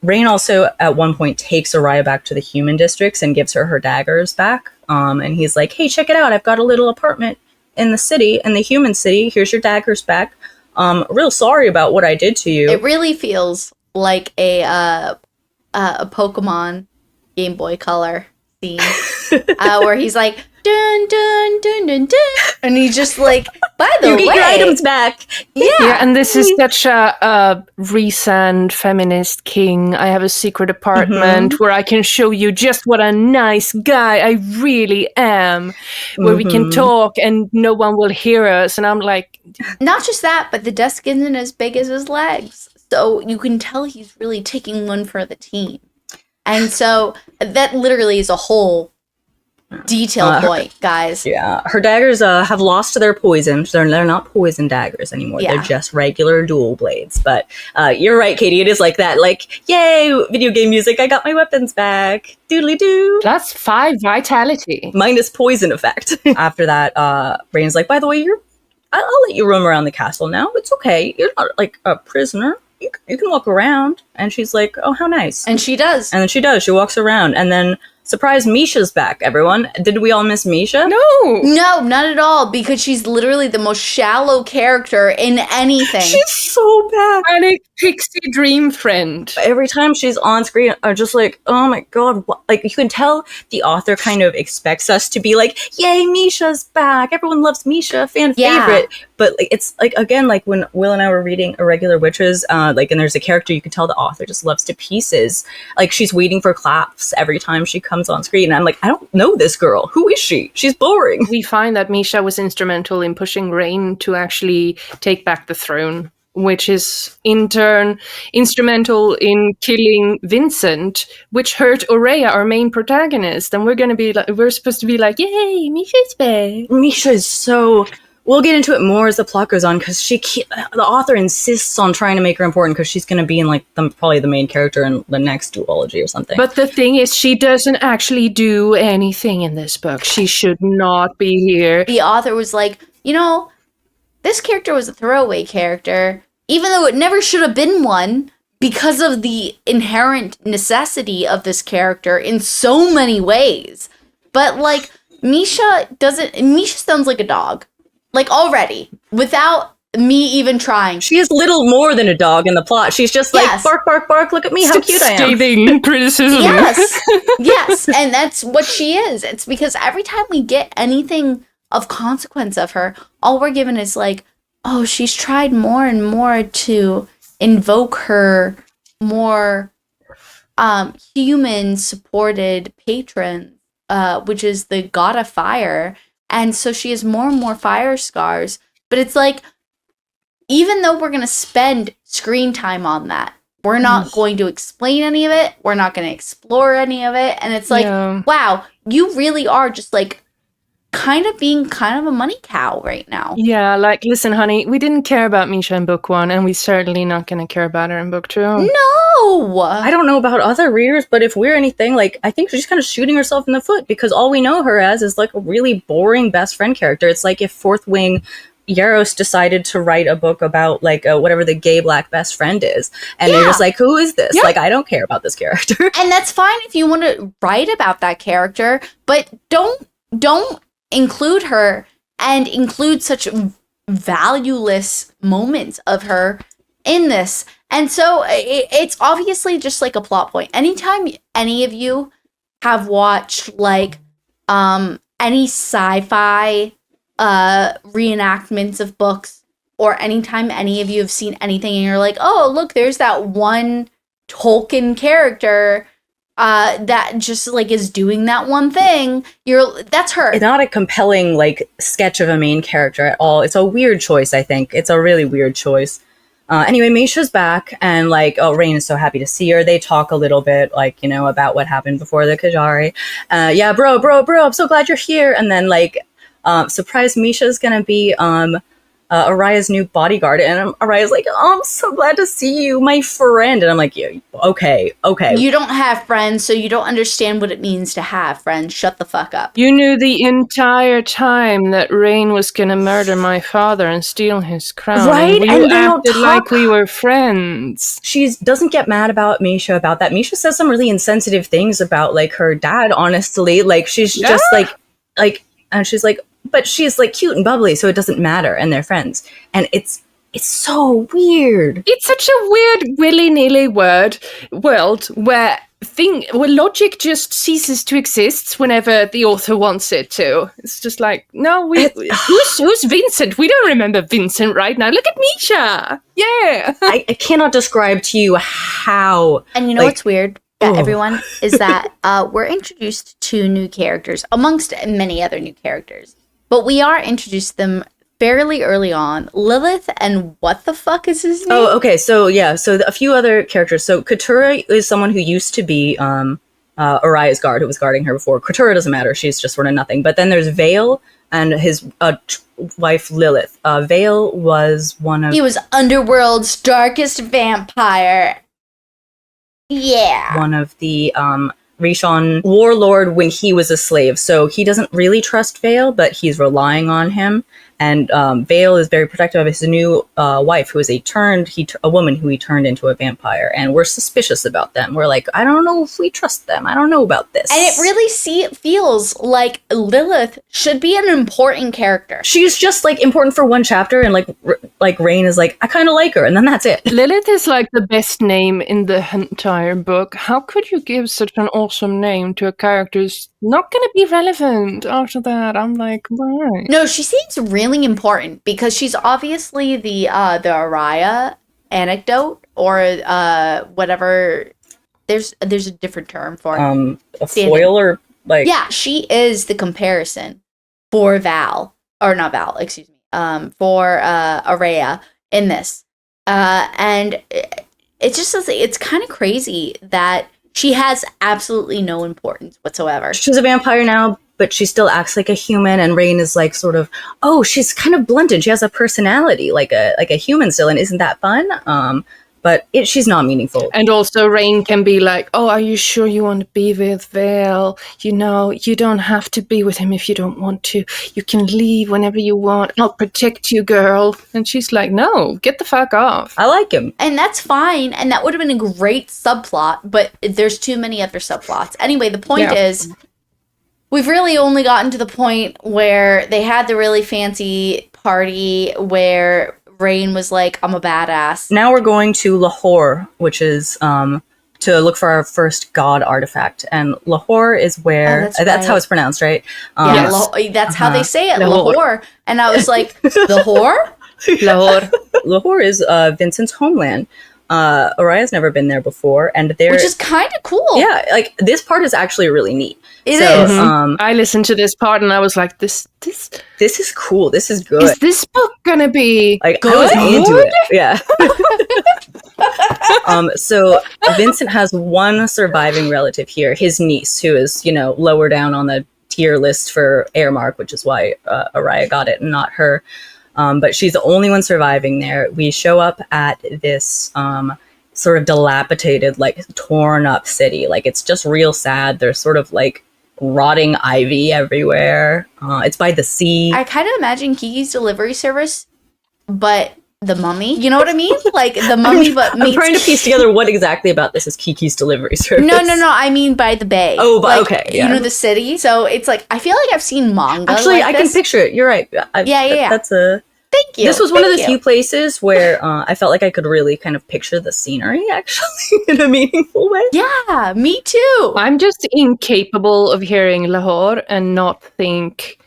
S1: Rain also at one point takes Aria back to the human districts and gives her daggers back. And he's like, "Hey, check it out! I've got a little apartment in the city, in the human city. Here's your daggers back. Real sorry about what I did to you."
S2: It really feels like a Pokemon Game Boy Color scene where he's like, dun dun dun dun dun, and he's just like, by the way,
S1: you get your items back.
S3: Yeah, and this is such a recent feminist king. I have a secret apartment where I can show you just what a nice guy I really am, where we can talk and no one will hear us. And I'm like,
S2: not just that, but the desk isn't as big as his legs, so you can tell he's really taking one for the team. And so that literally is a whole detail point, guys.
S1: Yeah, her daggers have lost their poison. They're not poison daggers anymore.
S2: Yeah.
S1: They're just regular dual blades. But you're right, Katie. It is like that. Like, yay, video game music. I got my weapons back. Doodly doo.
S3: +5 vitality.
S1: Minus poison effect. After that, Rain's like, by the way, I'll let you roam around the castle now. It's okay. You're not like a prisoner. You can walk around. And she's like, oh, how nice.
S2: And she does.
S1: And then she does. She walks around. And then, surprise, Misha's back, everyone. Did we all miss Misha?
S3: No,
S2: not at all, because she's literally the most shallow character in anything.
S1: She's so bad.
S3: panic pixie dream friend.
S1: Every time she's on screen, I'm just like, oh my god. Like, you can tell the author kind of expects us to be like, yay, Misha's back. Everyone loves Misha, fan favorite. But like, it's like, again, like when Will and I were reading Irregular Witches, like, and there's a character you can tell the author just loves to pieces. Like, she's waiting for claps every time she comes on screen. And I'm like, I don't know this girl. Who is she? She's boring.
S3: We find that Misha was instrumental in pushing Rain to actually take back the throne, which is in turn instrumental in killing Vincent, which hurt Aria, our main protagonist. And we're supposed to be like, yay, Misha's back.
S1: Misha is so... We'll get into it more as the plot goes on, because the author insists on trying to make her important because she's going to be in like probably the main character in the next duology or something.
S3: But the thing is, she doesn't actually do anything in this book. She should not be here.
S2: The author was like, this character was a throwaway character, even though it never should have been one. because of the inherent necessity of this character in so many ways. But like Misha sounds like a dog. Like already, without me even trying.
S1: She is little more than a dog in the plot. She's just like,
S2: Yes.
S1: bark, bark, bark, look at me, how cute I am.
S3: Scathing criticism.
S2: Yes, and that's what she is. It's because every time we get anything of consequence of her, all we're given is like, oh, she's tried more and more to invoke her more human supported patron, which is the god of fire, and so she has more and more fire scars. But it's like, even though we're going to spend screen time on that, we're not going to explain any of it. We're not going to explore any of it. And it's like, wow, you really are just like kind of being kind of a money cow right now.
S3: Yeah, like, listen, honey, we didn't care about Misha in book 1, and we're certainly not going to care about her in book 2.
S2: No!
S1: I don't know about other readers, but if we're anything, like, I think she's kind of shooting herself in the foot, because all we know her as is like a really boring best friend character. It's like if Fourth Wing Yaros decided to write a book about like whatever the gay black best friend is, and you're just like, who is this? Like, I don't care about this character.
S2: And that's fine if you want to write about that character, but don't include her and include such valueless moments of her in this. And so it's obviously just like a plot point. Anytime any of you have watched like any sci-fi reenactments of books, or anytime any of you have seen anything and you're like, oh, look, there's that one Tolkien character that just like is doing that one thing, that's her.
S1: It's not a compelling like sketch of a main character at all. It's a weird choice, I think. It's a really weird choice. Anyway, Misha's back, and like, oh, Rain is so happy to see her. They talk a little bit, like, you know, about what happened before the Kajari. Yeah, bro, I'm so glad you're here. And then like, surprise, Misha's gonna be Aria's new bodyguard, and Aria's like, oh, I'm so glad to see you, my friend. And I'm like, yeah, okay.
S2: You don't have friends, so you don't understand what it means to have friends. Shut the fuck up.
S3: You knew the entire time that Rain was gonna murder my father and steal his crown.
S1: Right?
S3: And
S1: And
S3: you
S1: they don't
S3: acted
S1: talk.
S3: like we were friends.
S1: She doesn't get mad about Misha about that. Misha says some really insensitive things about like her dad, honestly. Like, she's just like, and she's like, but she's like cute and bubbly, so it doesn't matter, and they're friends. And it's so weird.
S3: It's such a weird willy-nilly world where logic just ceases to exist whenever the author wants it to. It's just like, no, who's Vincent? We don't remember Vincent right now. Look at Misha. Yeah.
S1: I cannot describe to you how.
S2: And you know what's weird? Everyone, is that we're introduced to new characters amongst many other new characters, but we are introduced to them fairly early on. Lilith and what the fuck is his name?
S1: Oh, okay. So yeah, a few other characters. So Katura is someone who used to be Aria's guard, who was guarding her before. Katura doesn't matter; she's just sort of nothing. But then there's Vale and his wife Lilith. Vale was
S2: He was Underworld's darkest vampire. Yeah.
S1: one of the Rishon warlord when he was a slave. So he doesn't really trust Vale, but he's relying on him. And Vale is very protective of his new wife, who is a woman who he turned into a vampire. And we're suspicious about them. We're like, I don't know if we trust them. I don't know about this.
S2: And it really feels like Lilith should be an important character.
S1: She's just like important for one chapter, and like Rain is like, I kind of like her, and then that's it.
S3: Lilith is like the best name in the entire book. How could you give such an awesome name to a character who's not going to be relevant after that? I'm like, why?
S2: No, she seems really important because she's obviously the Aria anecdote, or whatever. There's a different term for it.
S1: A foil, or like,
S2: yeah, she is the comparison for for Aria in this, and it's just it's kind of crazy that she has absolutely no importance whatsoever.
S1: She's a vampire now, but she still acts like a human, and Rain is like sort of, oh, she's kind of blunted. She has a personality like a human still, and isn't that fun? but she's not meaningful.
S3: And also Rain can be like, oh, are you sure you want to be with Vale? You know, you don't have to be with him if you don't want to. You can leave whenever you want. I'll protect you, girl. And she's like, no, get the fuck off.
S1: I like him.
S2: And that's fine, and that would have been a great subplot, but there's too many other subplots. Anyway, the point is, we've really only gotten to the point where they had the really fancy party where Rain was like, I'm a badass.
S1: Now we're going to Lahore, which is to look for our first god artifact. And Lahore is where... that's how it's pronounced, right?
S2: Yes. That's how they say it, Lahore. And I was like, Lahore?
S3: Lahore.
S1: Lahore is Vincent's homeland. Aria's never been there before, and
S2: which is kind of cool.
S1: Yeah, like this part is actually really neat.
S2: It is.
S3: I listened to this part and I was like, this
S1: is cool. This is good.
S3: Is this book gonna be
S1: like
S3: good?
S1: I was into it. Yeah. So Vincent has one surviving relative here, his niece, who is, you know, lower down on the tier list for Airmark, which is why Aria got it and not her. But she's the only one surviving there. We show up at this sort of dilapidated, like torn up city. Like it's just real sad. There's sort of like rotting ivy everywhere. It's by the sea.
S2: I kind of imagine Kiki's Delivery Service, but the Mummy. You know what I mean? Like the Mummy, but
S1: I'm trying to piece together what exactly about this is Kiki's Delivery Service.
S2: No. I mean by the bay.
S1: Oh,
S2: like,
S1: okay. Yeah.
S2: You know, the city. So it's like, I feel like I've seen manga.
S1: Actually,
S2: like
S1: I
S2: this.
S1: can picture it. You're right.
S2: Yeah.
S1: That's a...
S2: Thank you.
S1: This was one of the few places where I felt like I could really kind of picture the scenery, actually, in a meaningful way.
S2: Yeah, me too.
S3: I'm just incapable of hearing Lahore and not think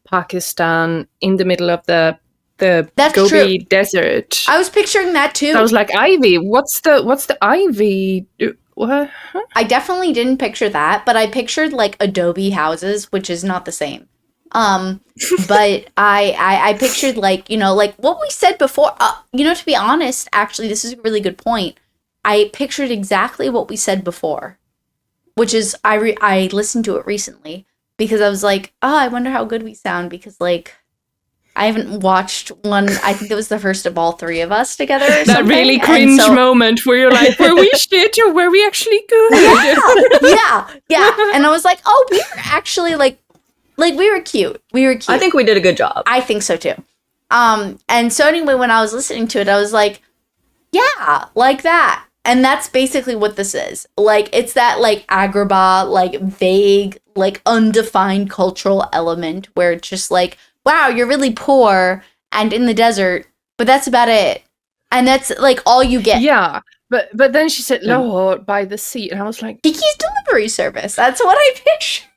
S3: Pakistan in the middle of the Gobi Desert.
S2: I was picturing that too.
S3: So I was like, ivy. What's the ivy? What?
S2: I definitely didn't picture that, but I pictured like adobe houses, which is not the same. But I pictured like, you know, like what we said before, you know, to be honest, actually, this is a really good point. I pictured exactly what we said before, which is I listened to it recently because I was like, oh, I wonder how good we sound because like I haven't watched one. I think it was the first of all three of us together. Or
S3: that
S2: something.
S3: really cringe moment where you're like, were we shit or were we actually good?
S2: Yeah. And I was like, oh, we were actually like we were cute.
S1: I think we did a good job.
S2: I think so too. And so anyway, when I was listening to it, I was like, yeah, like that. And that's basically what this is. Like, it's that like Agrabah, like vague, like undefined cultural element where it's just like, wow, you're really poor and in the desert, but that's about it. And that's like all you get.
S3: Yeah. But then she said Lahore by the sea, and I was like,
S2: Kiki's Delivery Service. That's what I pictured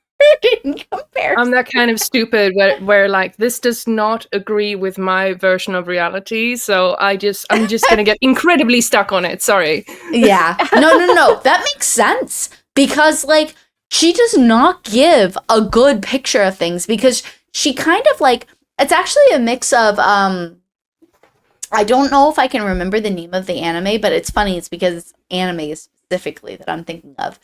S2: in comparison.
S3: I'm that kind of stupid where like this does not agree with my version of reality, so I'm just gonna get incredibly stuck on it. Sorry.
S2: Yeah. No. That makes sense because like she does not give a good picture of things because she kind of like it's actually a mix of I don't know if I can remember the name of the anime, but it's funny. It's because it's anime specifically that I'm thinking of.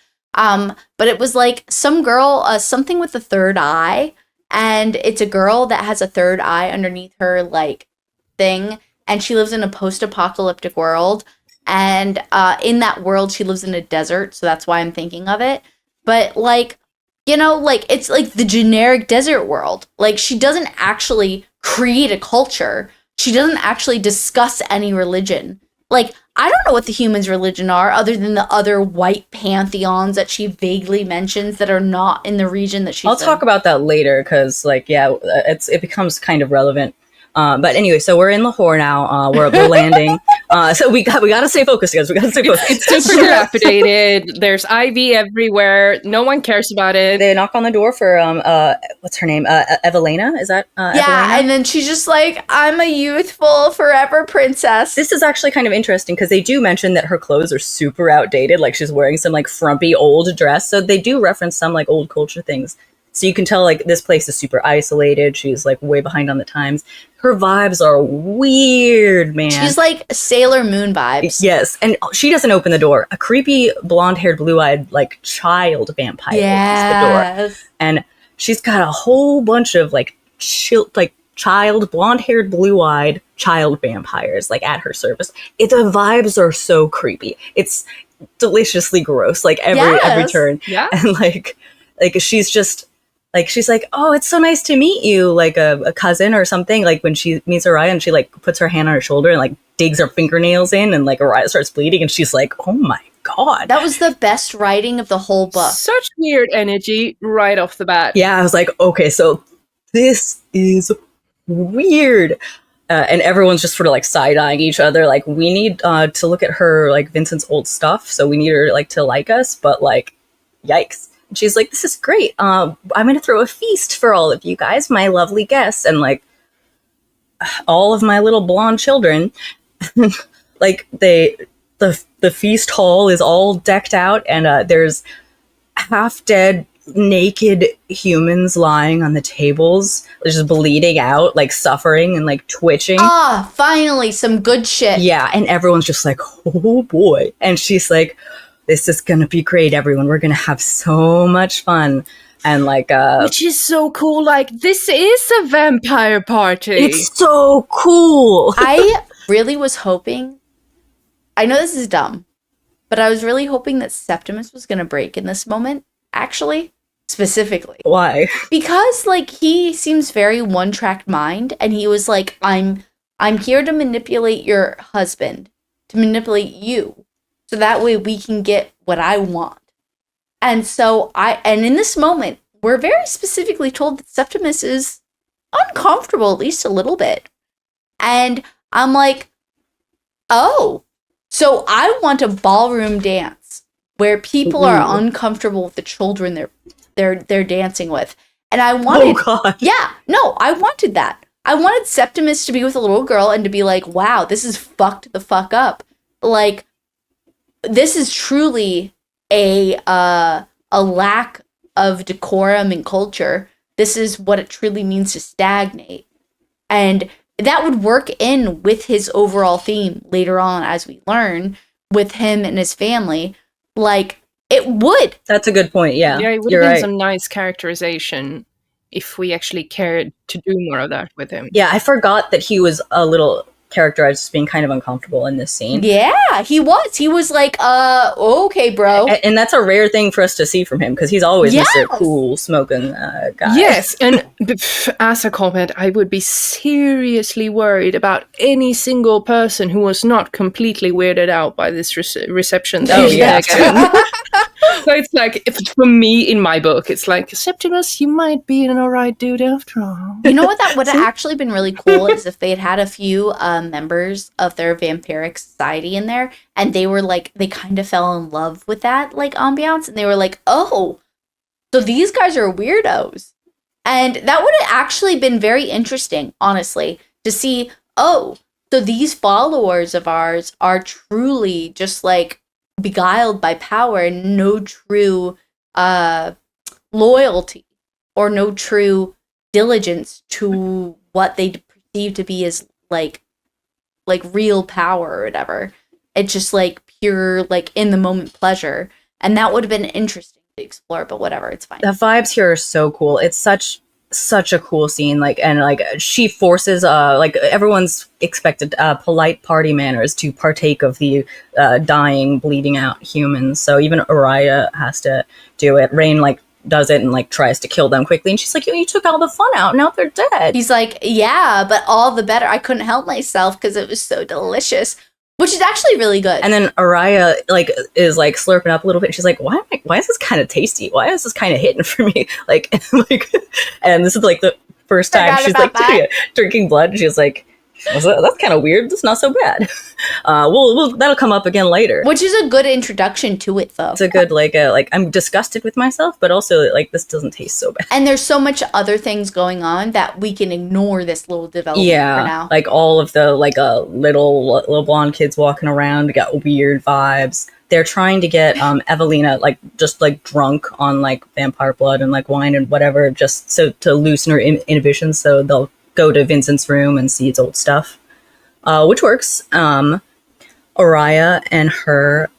S2: But it was like some girl, something with a third eye, and it's a girl that has a third eye underneath her like thing, and she lives in a post-apocalyptic world, and in that world she lives in a desert, so that's why I'm thinking of it. But like, you know, like it's like the generic desert world. Like she doesn't actually create a culture. She doesn't actually discuss any religion. Like, I don't know what the humans' religion are other than the other white pantheons that she vaguely mentions that are not in the region that she's
S1: I'll talk about that later because, like, yeah, it becomes kind of relevant. But anyway, so we're in Lahore now. We're landing. So we got to stay focused, guys. We got to stay focused.
S3: It's super dilapidated. There's ivy everywhere. No one cares about it.
S1: They knock on the door for what's her name? Evlina? Is that?
S2: Yeah,
S1: Evlina?
S2: and then she's just like, "I'm a youthful forever princess."
S1: This is actually kind of interesting because they do mention that her clothes are super outdated. Like she's wearing some like frumpy old dress. So they do reference some like old culture things. So you can tell like this place is super isolated. She's like way behind on the times. Her vibes are weird, man.
S2: She's like Sailor Moon vibes.
S1: Yes, and she doesn't open the door. A creepy blonde-haired, blue-eyed like child vampire opens the door. And she's got a whole bunch of like child, blonde-haired, blue-eyed child vampires, like, at her service. The vibes are so creepy. It's deliciously gross, like, every turn.
S3: Yeah.
S1: And, like, she's just, like, she's like, oh, it's so nice to meet you, like, a cousin or something, like, when she meets Aria, and she, like, puts her hand on her shoulder and, like, digs her fingernails in, and, like, Aria starts bleeding, and she's like, oh my god.
S2: That was the best writing of the whole book.
S3: Such weird energy right off the bat.
S1: Yeah, I was like, okay, so this is weird. And everyone's just sort of, like, side-eyeing each other, like, we need to look at her, like, Vincent's old stuff, so we need her, like, to like us, but, like, yikes. And she's like, this is great. I'm gonna throw a feast for all of you guys, my lovely guests, and, like, all of my little blonde children. Like, the feast hall is all decked out, and there's half-dead, naked humans lying on the tables, just bleeding out, like, suffering and, like, twitching.
S2: Ah, finally, some good shit.
S1: Yeah, and everyone's just like, oh boy. And she's like, this is gonna be great, everyone. We're gonna have so much fun. And, like,
S3: which is so cool. Like, this is a vampire party.
S1: It's so cool.
S2: I really was hoping, I know this is dumb, but I was really hoping that Septimus was going to break in this moment, actually, specifically.
S1: Why?
S2: Because, like, he seems very one-track mind, and he was like, I'm here to manipulate your husband, to manipulate you, so that way we can get what I want. And so and in this moment, we're very specifically told that Septimus is uncomfortable, at least a little bit. And I'm like, oh, so I want a ballroom dance where people are uncomfortable with the children they're dancing with. And I wanted,
S1: oh god,
S2: yeah, no, I wanted that. I wanted Septimus to be with a little girl and to be like, wow, this is fucked the fuck up. Like, this is truly a lack of decorum and culture. This is what it truly means to stagnate. And that would work in with his overall theme later on, as we learn, with him and his family. Like, it would.
S1: That's a good point, yeah.
S3: Yeah, it would have been some nice characterization if we actually cared to do more of that with him.
S1: Yeah, I forgot that he was a little characterized as being kind of uncomfortable in this scene.
S2: Yeah, he was. He was like, okay, bro.
S1: And that's a rare thing for us to see from him, because he's always Mr. Cool, smoking guy.
S3: Yes, and as a comment, I would be seriously worried about any single person who was not completely weirded out by this reception.
S1: Oh, yeah.
S3: So it's like, for me, in my book, it's like, Septimus, you might be an alright dude after all.
S2: You know what that would have actually been really cool is if they had had a few members of their vampiric society in there, and they were like, they kind of fell in love with that, like, ambiance, and they were like, oh, so these guys are weirdos. And that would have actually been very interesting, honestly, to see, oh, so these followers of ours are truly just, like, beguiled by power and no true loyalty or no true diligence to what they perceive to be as like real power or whatever. It's just like pure, like, in the moment pleasure. And that would have been interesting to explore, but whatever, it's fine.
S1: The vibes here are so cool. It's such a cool scene, like, and like she forces like, everyone's expected polite party manners to partake of the dying, bleeding out humans, so even Aria has to do it. Rain, like, does it and, like, tries to kill them quickly, and she's like, you took all the fun out, now they're dead.
S2: He's like, yeah, but all the better. I couldn't help myself because it was so delicious. Which is actually really good.
S1: And then Aria, like, is, like, slurping up a little bit. She's like, why is this kind of tasty? Why is this kind of hitting for me? Like, and this is, like, the first time she's, like, drinking blood. She's like, that's kind of weird. That's not so bad. That'll come up again later.
S2: Which is a good introduction to it, though.
S1: It's a good, like, I'm disgusted with myself, but also, like, this doesn't taste so bad.
S2: And there's so much other things going on that we can ignore this little development for now.
S1: Like, all of the, like, little blonde kids walking around got weird vibes. They're trying to get Evlina, like, just, like, drunk on, like, vampire blood and, like, wine and whatever, just so to loosen her inhibitions, so they'll go to Vincent's room and see his old stuff, which works. Aria and her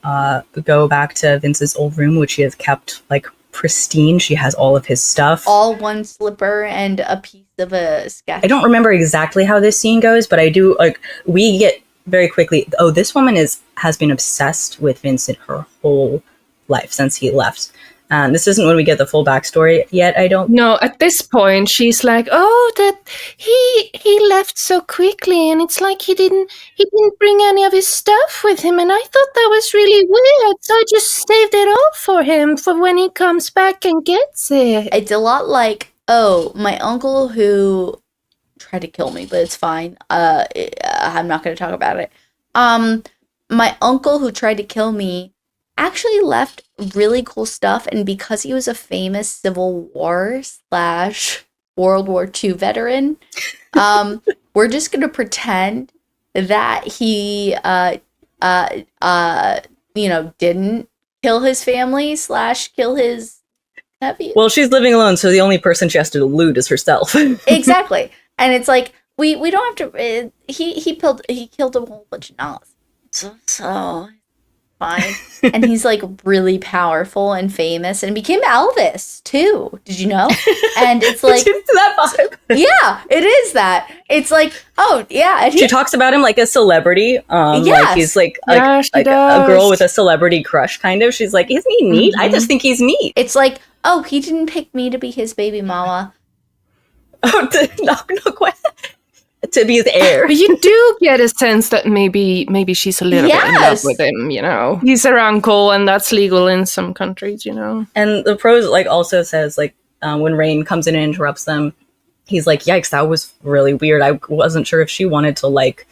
S1: go back to Vincent's old room, which she has kept, like, pristine. She has all of his stuff.
S2: All one slipper and a piece of a sketch.
S1: I don't remember exactly how this scene goes, but I do, like, we get very quickly, oh, this woman has been obsessed with Vincent her whole life since he left. And this isn't when we get the full backstory yet, I don't.
S3: No, at this point, she's like, "Oh, that he left so quickly, and it's like he didn't bring any of his stuff with him, and I thought that was really weird, so I just saved it all for him for when he comes back and gets it."
S2: It's a lot like, oh, my uncle who tried to kill me, but it's fine. I'm not going to talk about it. My uncle who tried to kill me actually left really cool stuff, and because he was a famous Civil War / World War II veteran, we're just gonna pretend that he didn't kill his family / kill his nephew.
S1: Well, she's living alone, so the only person she has to loot is herself.
S2: Exactly. And it's like we don't have to he killed a whole bunch of Nazis. So fine. And he's like really powerful and famous and became Elvis too. Did you know? And it's like
S1: It's that vibe.
S2: yeah, it is that. It's like, oh yeah. And
S1: She talks about him like a celebrity.
S2: Yes.
S1: Like he's like
S3: she
S1: a
S3: does.
S1: girl with a celebrity crush, kind of. She's like, isn't he neat? I just think he's neat.
S2: it's like, oh, he didn't pick me to be his baby mama.
S1: Oh, no, quite. To be his heir.
S3: But you do get a sense that maybe she's a little bit in love
S2: Yes.
S3: with him, you know. He's her uncle, and that's legal in some countries, you know.
S1: And the prose like also says like when Rain comes in and interrupts them, he's like, "Yikes, that was really weird. I wasn't sure if she wanted to like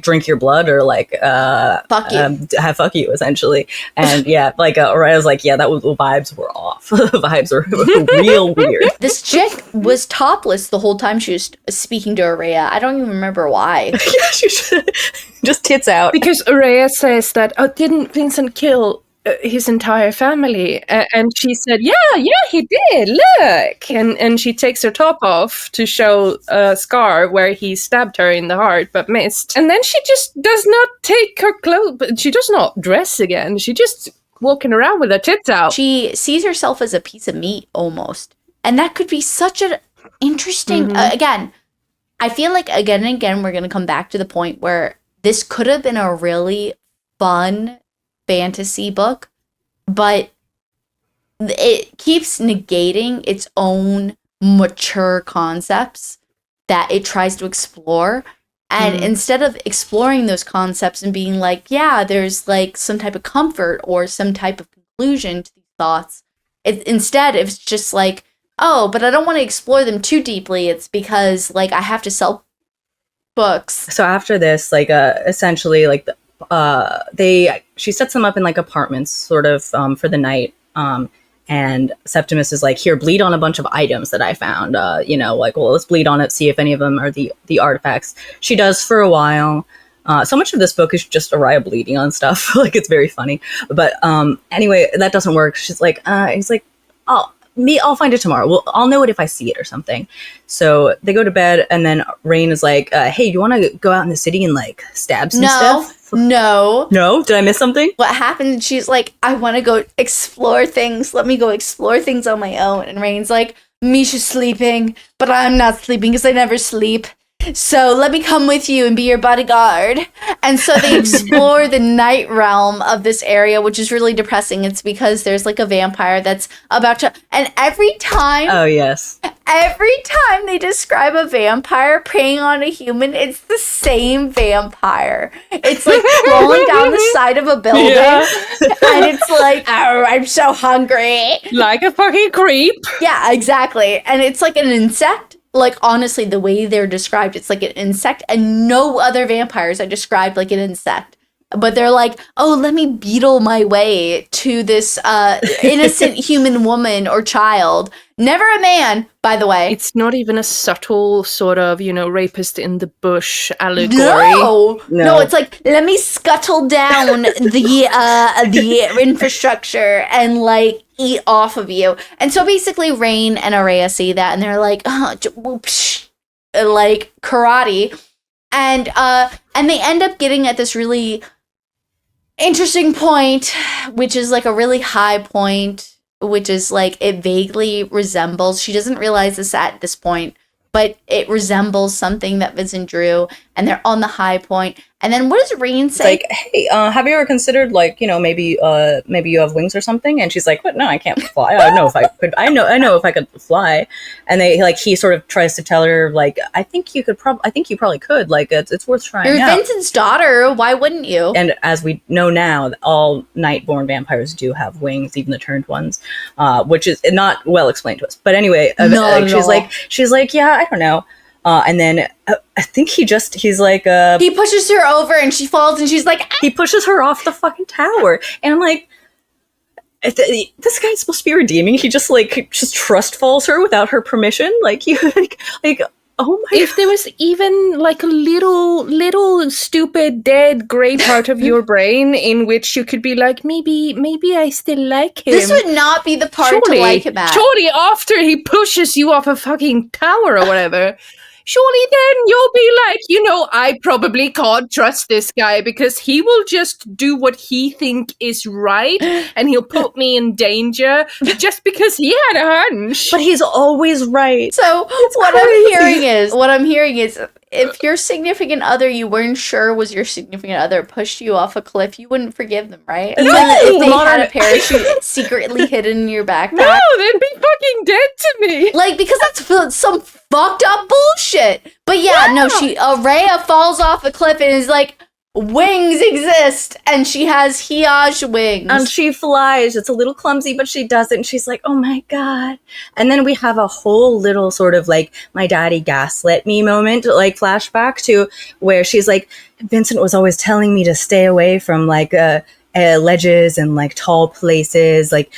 S1: drink your blood or like
S2: Fuck you.
S1: have fuck you essentially." And yeah, like Aria's like, "Yeah, that was the vibes were off. The vibes are real weird."
S2: This chick was topless the whole time she was speaking to Aria. I don't even remember why.
S1: Yeah, she should just tits out.
S3: Because Aria says that, "Oh, didn't Vincent kill his entire family?" And she said, yeah, he did, look. And she takes her top off to show a scar where he stabbed her in the heart but missed. And then she just does not take her clothes, she does not dress again. She just walking around with her tits out.
S2: She sees herself as a piece of meat almost. And that could be such an interesting, again, I feel like again and again we're going to come back to the point where this could have been a really fun fantasy book, but it keeps negating its own mature concepts that it tries to explore. And instead of exploring those concepts and being like, yeah, there's like some type of comfort or some type of conclusion to these thoughts, instead it's just like, oh, but I don't want to explore them too deeply. It's because like I have to sell books.
S1: So after this, like essentially like she sets them up in like apartments sort of for the night, and Septimus is like, here, bleed on a bunch of items that I found, like, well, let's bleed on it, see if any of them are the artifacts. She does for a while. So much of this book is just Aria bleeding on stuff. Like, it's very funny, but anyway, that doesn't work. She's like, he's like, I'll find it tomorrow. Well, I'll know it if I see it or something. So they go to bed, and then Rain is like, hey, you want to go out in the city and like stab some stuff?
S2: No.
S1: Did I miss something?
S2: What happened? She's like, I want to go explore things. Let me go explore things on my own. And Rain's like, Misha's sleeping, but I'm not sleeping because I never sleep. So let me come with you and be your bodyguard. And so they explore the night realm of this area, which is really depressing. It's because there's like a vampire that's about to, and every time they describe a vampire preying on a human, it's the same vampire. It's like crawling down the side of a building.
S3: Yeah.
S2: And it's like, oh, I'm so hungry.
S3: Like a fucking creep.
S2: Yeah, exactly. And it's like an insect. Like, honestly, the way they're described, it's like an insect, and no other vampires are described like an insect. But they're like, oh, let me beetle my way to this innocent human woman or child. Never a man, by the way.
S3: It's not even a subtle sort of, rapist in the bush allegory.
S2: No, it's like, let me scuttle down the infrastructure and like eat off of you. And so basically Rain and Aria see that and they're like, like karate. And they end up getting at this really interesting point, which is like a really high point, which is like it vaguely resembles, she doesn't realize this at this point, but it resembles something that Vincent drew, and they're on the high point. And then what does Rain say?
S1: Like, hey, have you ever considered, like, maybe you have wings or something? And she's like, what? No, I can't fly. I don't know if I could. I know if I could fly. And he sort of tries to tell her, like, I think you probably could. Like, it's worth trying.
S2: You're Vincent's daughter. Why wouldn't you?
S1: And as we know now, all Nightborn vampires do have wings, even the turned ones, which is not well explained to us. But anyway, she's like, yeah, I don't know. And then I think he's like,
S2: he pushes her over and she falls and she's like, ah!
S1: He pushes her off the fucking tower. And I'm like, this guy's supposed to be redeeming. He just trust falls her without her permission. Like, you like, oh my
S3: If there was even like a little stupid dead gray part of your brain in which you could be like, maybe I still like him.
S2: This would not be the part to like him at.
S3: Surely after he pushes you off a fucking tower or whatever, surely then you'll be like, I probably can't trust this guy because he will just do what he think is right and he'll put me in danger just because he had a hunch.
S1: But he's always right.
S2: So what I'm hearing is if your significant other you weren't sure was your significant other pushed you off a cliff, you wouldn't forgive them, right?
S3: No!
S2: If they had a parachute secretly hidden in your backpack.
S3: No, they'd be fucking dead to me.
S2: Like, because that's some fucked up bullshit. But no, Aria falls off a cliff and is like, wings exist, and she has Hiaj wings.
S1: And she flies. It's a little clumsy, but she does it, and she's like, oh my god. And then we have a whole little sort of like, my daddy gaslit me moment, like flashback to where she's like, Vincent was always telling me to stay away from like ledges and like tall places, like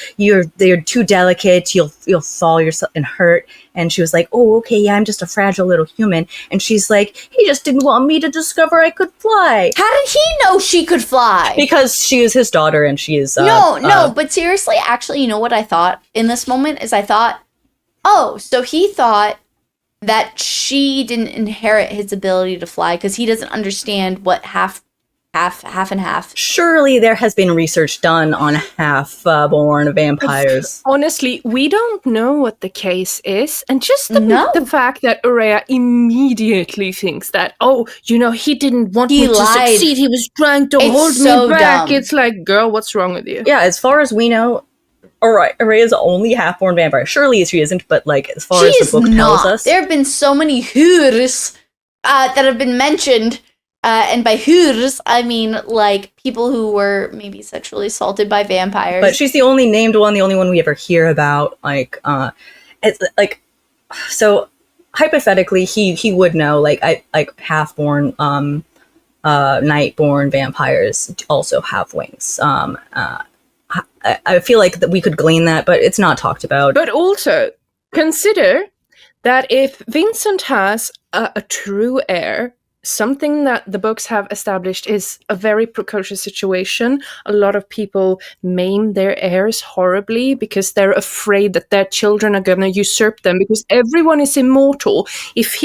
S1: they're too delicate, you'll fall yourself and hurt. And she was like, oh, okay, yeah, I'm just a fragile little human. And she's like, he just didn't want me to discover I could fly.
S2: How did he know she could fly?
S1: Because she is his daughter and she is
S2: no, but seriously, actually, you know what I thought in this moment is I thought, oh, so he thought that she didn't inherit his ability to fly because he doesn't understand what half and half.
S1: Surely there has been research done on half-born vampires.
S3: Honestly, we don't know what the case is. And just the fact that Aria immediately thinks that, he didn't want me to succeed. He was trying to hold me back. Dumb. It's like, girl, what's wrong with you?
S1: Yeah, as far as we know, Aria is the only half-born vampire. Surely she isn't, but like as far as the book tells us.
S2: There have been so many hurs that have been mentioned. And by hurs, I mean, like, people who were maybe sexually assaulted by vampires.
S1: But she's the only named one, the only one we ever hear about. Like, it's like, so hypothetically, he would know, like, half-born, Nightborn vampires also have wings. I feel like that we could glean that, but it's not talked about.
S3: But also, consider that if Vincent has a true heir, something that the books have established is a very precocious situation. A lot of people maim their heirs horribly because they're afraid that their children are going to usurp them because everyone is immortal. If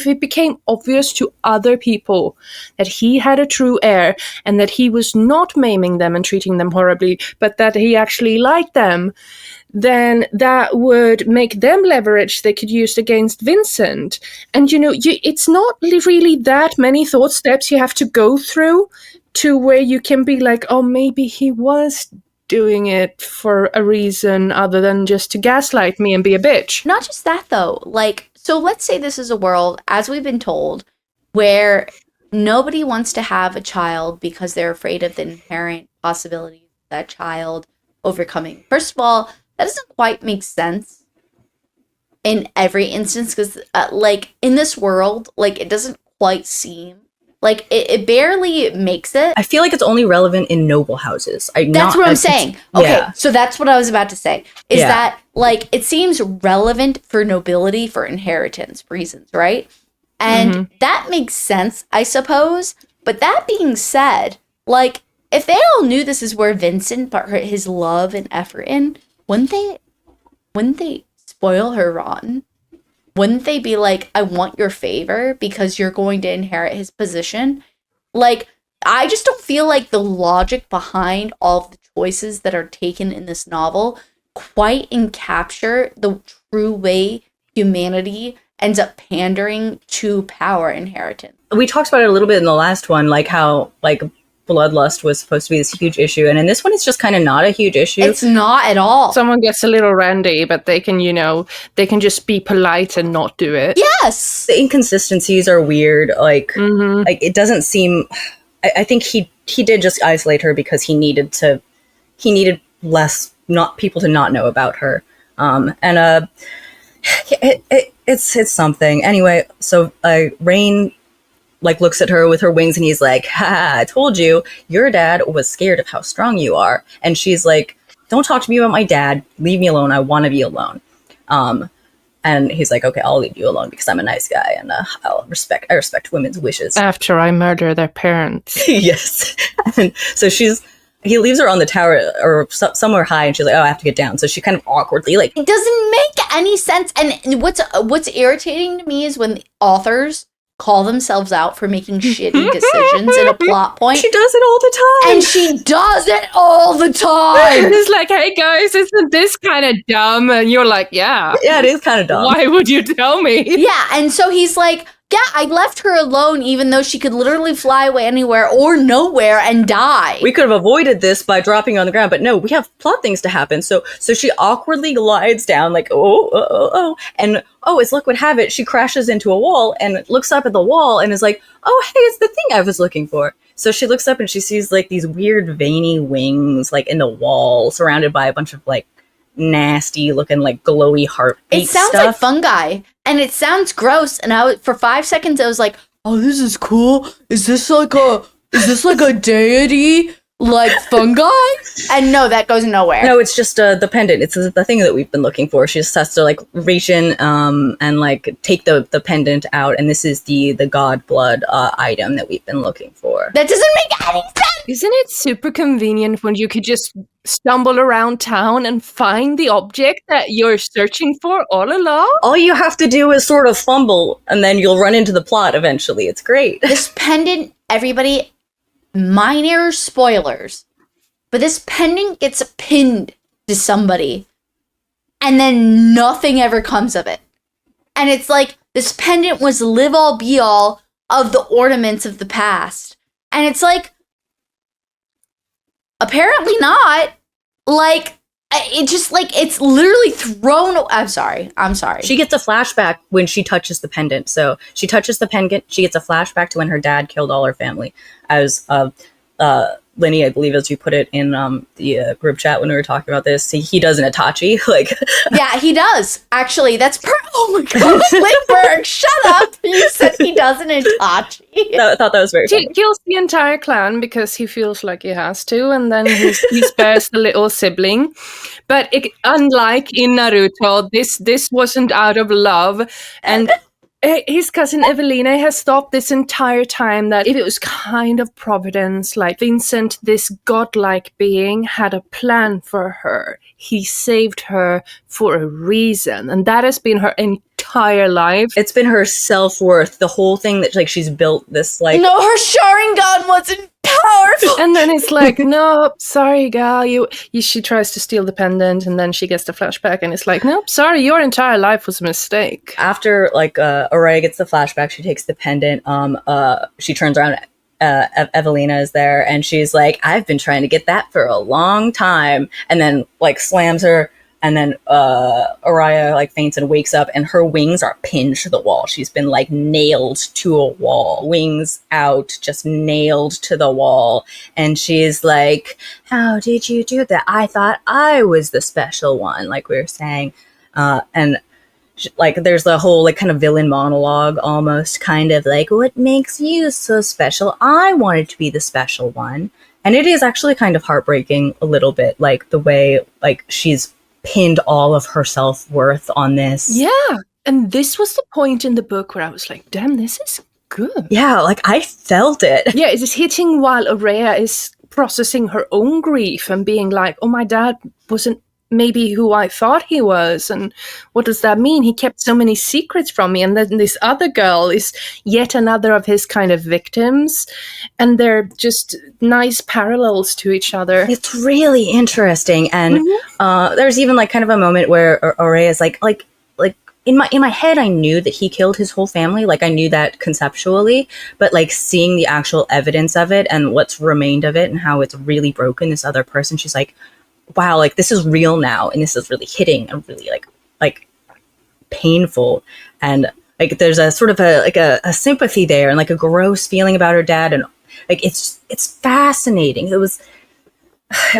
S3: it became obvious to other people that he had a true heir and that he was not maiming them and treating them horribly, but that he actually liked them, then that would make them leverage they could use against Vincent. And, it's not really that many thought steps you have to go through to where you can be like, oh, maybe he was doing it for a reason other than just to gaslight me and be a bitch.
S2: Not just that, though. Like, so let's say this is a world, as we've been told, where nobody wants to have a child because they're afraid of the inherent possibilities of that child overcoming. First of all, that doesn't quite make sense in every instance because, like, in this world, like, it doesn't quite seem like it barely makes it.
S1: I feel like it's only relevant in noble houses.
S2: That's what I'm saying. Okay, so that's what I was about to say. Is that, like, it seems relevant for nobility for inheritance reasons, right? And that makes sense, I suppose. But that being said, like, if they all knew this is where Vincent put his love and effort in, wouldn't they spoil her rotten? Wouldn't they be like, I want your favor because you're going to inherit his position? Like, I just don't feel like the logic behind all of the choices that are taken in this novel quite encapture the true way humanity ends up pandering to power inheritance.
S1: We talked about it a little bit in the last one, like how like bloodlust was supposed to be this huge issue, and in this one it's just kind of not a huge issue.
S2: It's not at all.
S3: Someone gets a little randy, but they can, they can just be polite and not do it.
S2: Yes!
S1: The inconsistencies are weird. Like it doesn't seem. I think he did just isolate her because he needed less not people to not know about her. It's something. Anyway, so Rain like looks at her with her wings and he's like, ha, I told you, your dad was scared of how strong you are. And she's like, don't talk to me about my dad. Leave me alone. I want to be alone. And he's like, okay, I'll leave you alone because I'm a nice guy and I respect women's wishes.
S3: After I murder their parents.
S1: Yes. And so he leaves her on the tower or somewhere high and she's like, oh, I have to get down. So she kind of awkwardly like...
S2: It doesn't make any sense. And what's irritating to me is when the authors call themselves out for making shitty decisions in a plot point.
S1: She does it all the time.
S2: And she does it all the time.
S3: It's like, hey guys, isn't this kind of dumb? And you're like, yeah.
S1: Yeah, it is kind of dumb.
S3: Why would you tell me?
S2: Yeah, and so he's like, yeah, I left her alone even though she could literally fly away anywhere or nowhere and die.
S1: We could have avoided this by dropping her on the ground, but no, we have plot things to happen. So she awkwardly glides down like, and as luck would have it, she crashes into a wall and looks up at the wall and is like, oh, hey, it's the thing I was looking for. So she looks up and she sees like these weird veiny wings like in the wall surrounded by a bunch of like nasty looking like glowy heartbeat
S2: It sounds
S1: stuff.
S2: like fungi and it sounds gross, and for 5 seconds I was like, oh, this is cool. Is this like a deity like fungi? And no, that goes nowhere.
S1: No, it's just the pendant. It's the thing that we've been looking for. She just has to like reach in and like take the pendant out, and this is the godblood item that we've been looking for.
S2: That doesn't make any sense.
S3: Isn't it super convenient when you could just stumble around town and find the object that you're searching for all along?
S1: All you have to do is sort of fumble, and then you'll run into the plot eventually. It's great.
S2: This pendant, everybody, minor spoilers, but this pendant gets pinned to somebody, and then nothing ever comes of it. And it's like, this pendant was live-all, be-all of the ornaments of the past. And it's like, apparently not. Like, it just, like, it's literally thrown... I'm sorry.
S1: She gets a flashback when she touches the pendant. So she touches the pendant, she gets a flashback to when her dad killed all her family. As Lenny, I believe, as you put it in the group chat when we were talking about this, he does an Itachi. Like,
S2: yeah, he does. Actually, that's oh my god, Lindbergh, shut up! You said he does an Itachi.
S1: I thought that was very funny.
S3: He kills the entire clan because he feels like he has to, and then he spares the little sibling. But unlike in Naruto, this wasn't out of love, and his cousin Evlina has thought this entire time that if it was kind of providence, like Vincent, this godlike being, had a plan for her. He saved her for a reason, and that has been her entire life.
S1: It's been her self-worth, the whole thing that like she's built this like...
S2: No, her Sharingan wasn't powerful!
S3: And then it's like, no, sorry, gal, she tries to steal the pendant, and then she gets the flashback, and it's like, nope, sorry, your entire life was a mistake.
S1: After like Aria gets the flashback, she takes the pendant, she turns around, Evlina is there, and she's like, I've been trying to get that for a long time, and then like slams her, and then Aria like faints and wakes up, and her wings are pinned to the wall. She's been like nailed to a wall, wings out, just nailed to the wall, and she's like, how did you do that? I thought I was the special one, like we were saying, and like there's the whole like kind of villain monologue, almost kind of like, what makes you so special? I wanted to be the special one. And it is actually kind of heartbreaking a little bit, like the way like she's pinned all of her self-worth on this.
S3: Yeah, and this was the point in the book where I was like, damn, this is good.
S1: Yeah, like I felt it.
S3: Yeah, it is hitting while Aria is processing her own grief and being like, oh, my dad wasn't maybe who I thought he was, and what does that mean? He kept so many secrets from me, and then this other girl is yet another of his kind of victims, and they're just nice parallels to each other.
S1: It's really interesting, and there's even like kind of a moment where Aria is like in my head, I knew that he killed his whole family. Like, I knew that conceptually, but like seeing the actual evidence of it and what's remained of it and how it's really broken this other person, she's like, wow, like this is real now, and this is really hitting and really like painful, and like there's a sort of a sympathy there and like a gross feeling about her dad, and like it's fascinating. It was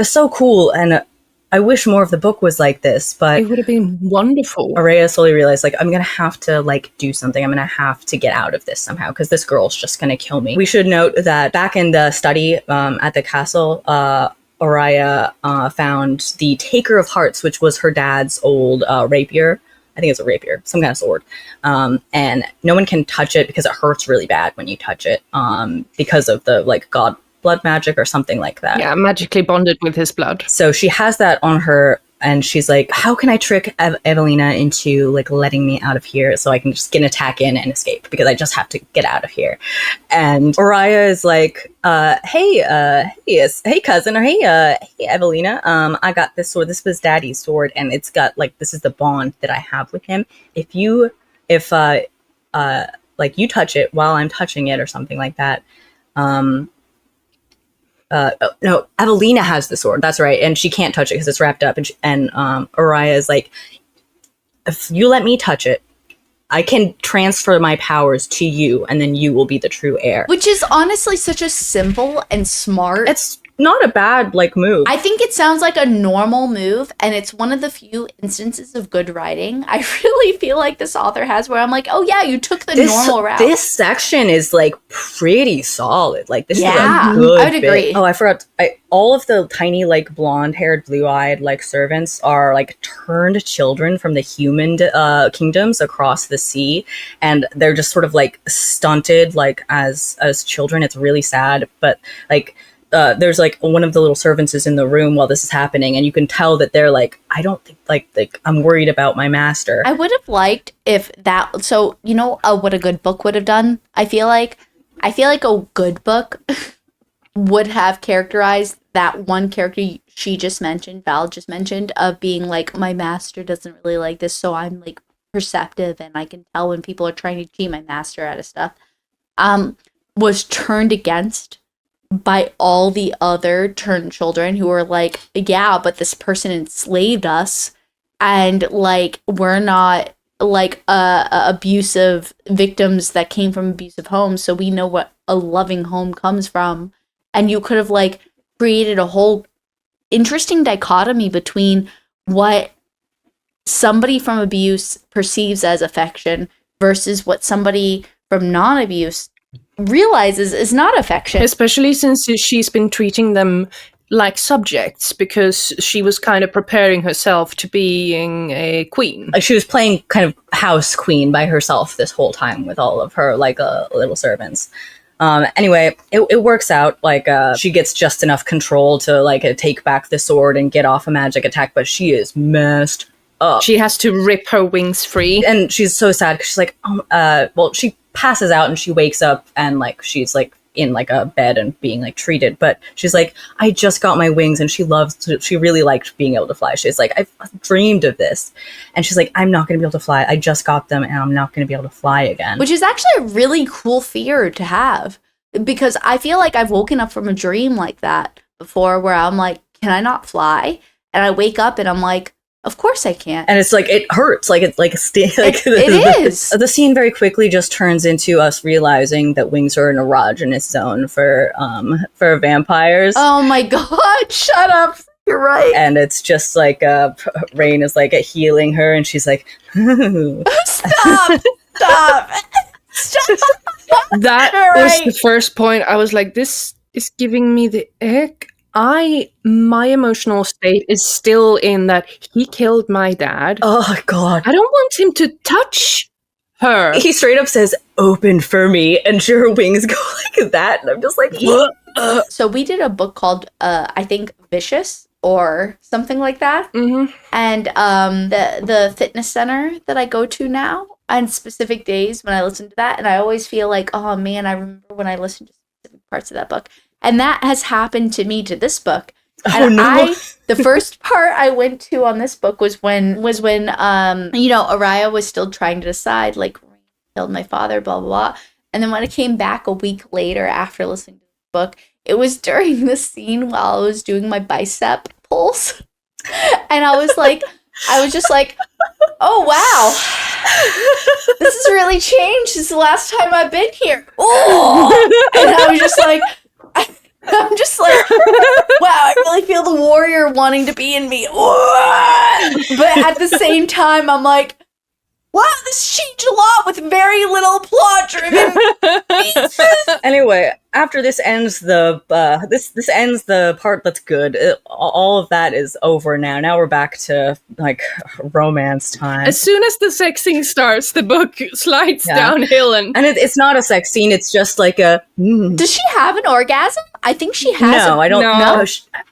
S1: so cool, and I wish more of the book was like this, but
S3: it would have been wonderful.
S1: Aria slowly realized, like, I'm gonna have to like do something. I'm gonna have to get out of this somehow because this girl's just gonna kill me. We should note that back in the study at the castle, Aria found the Taker of Hearts, which was her dad's old rapier. I think it's a rapier, some kind of sword. And no one can touch it because it hurts really bad when you touch it, because of the like god blood magic or something like that.
S3: Yeah, magically bonded with his blood.
S1: So she has that on her, and she's like, how can I trick Evlina into like letting me out of here so I can just get an attack in and escape, because I just have to get out of here. And Aria is like, hey cousin, or hey Evlina, I got this sword. This was Daddy's sword, and it's got like, this is the bond that I have with him. If like you touch it while I'm touching it or something like that, no, Evlina has the sword. That's right, and she can't touch it because it's wrapped up. And Aria is like, if you let me touch it, I can transfer my powers to you, and then you will be the true heir.
S2: Which is honestly such a simple and smart.
S1: It's not a bad like move.
S2: I think it sounds like a normal move, and it's one of the few instances of good writing I really feel like this author has, where I'm like, oh yeah, you took the normal route.
S1: This section is like pretty solid. Like, this is a good
S2: I would agree.
S1: Oh, I forgot. All of the tiny like blonde-haired, blue-eyed like servants are like turned children from the human kingdoms across the sea, and they're just sort of like stunted like as children. It's really sad, but like. There's like one of the little servants is in the room while this is happening, and you can tell that they're like, I don't think like I'm worried about my master.
S2: I would have liked if that. So you know what a good book would have done. I feel like a good book would have characterized that one character Val just mentioned, of being like, my master doesn't really like this, so I'm like perceptive and I can tell when people are trying to cheat my master out of stuff. Was turned against by all the other turned children who were like, yeah, but this person enslaved us, and like we're not like abusive victims that came from abusive homes, so we know what a loving home comes from. And you could have like created a whole interesting dichotomy between what somebody from abuse perceives as affection versus what somebody from non-abuse realizes is not affection.
S3: Especially since she's been treating them like subjects, because she was kind of preparing herself to being a queen.
S1: She was playing kind of house queen by herself this whole time with all of her like little servants. Anyway, it works out. Like, she gets just enough control to like take back the sword and get off a magic attack, but she is messed up.
S3: She has to rip her wings free,
S1: and she's so sad because she's like, well, she passes out and she wakes up and like she's like in like a bed and being like treated, but she's like, I just got my wings, and she really liked being able to fly. She's like, I've dreamed of this, and she's like, I'm not gonna be able to fly. I just got them and I'm not gonna be able to fly again.
S2: Which is actually a really cool fear to have, because I feel like I've woken up from a dream like that before, where I'm like, can I not fly? And I wake up and I'm like, of course I can't.
S1: And it's like, it hurts. Like, it's like,
S2: it is.
S1: The scene very quickly just turns into us realizing that wings are an erogenous zone for vampires.
S2: Oh my God, shut up. You're right.
S1: And it's just like, Rain is like healing her, and she's like,
S2: Stop.
S3: That was the first point. I was like, this is giving me the ick. My emotional state is still in that he killed my dad.
S1: Oh God.
S3: I don't want him to touch her.
S1: He straight up says, open for me, and her wings go like that, and I'm just like,
S2: So we did a book called, I think, Vicious, or something like that.
S3: Mm-hmm.
S2: And the fitness center that I go to now, on specific days when I listen to that, and I always feel like, oh man, I remember when I listened to specific parts of that book. And that has happened to me to this book. And
S1: no.
S2: the first part I went to on this book was when Aria was still trying to decide, like, killed my father, blah, blah, blah. And then when I came back a week later after listening to the book, it was during the scene while I was doing my bicep pulls. And I was just like, oh, wow. This has really changed since the last time I've been here. Oh! And I'm just like, wow, I really feel the warrior wanting to be in me. But at the same time, I'm like, wow, this changed a lot with very little plot driven pieces.
S1: Anyway, after this ends this ends the part that's good. All of that is over now. Now we're back to like romance time.
S3: As soon as the sex scene starts, the book slides downhill, and
S1: it's not a sex scene. It's just like a.
S2: Does she have an orgasm? I think she has.
S1: No, I don't. No,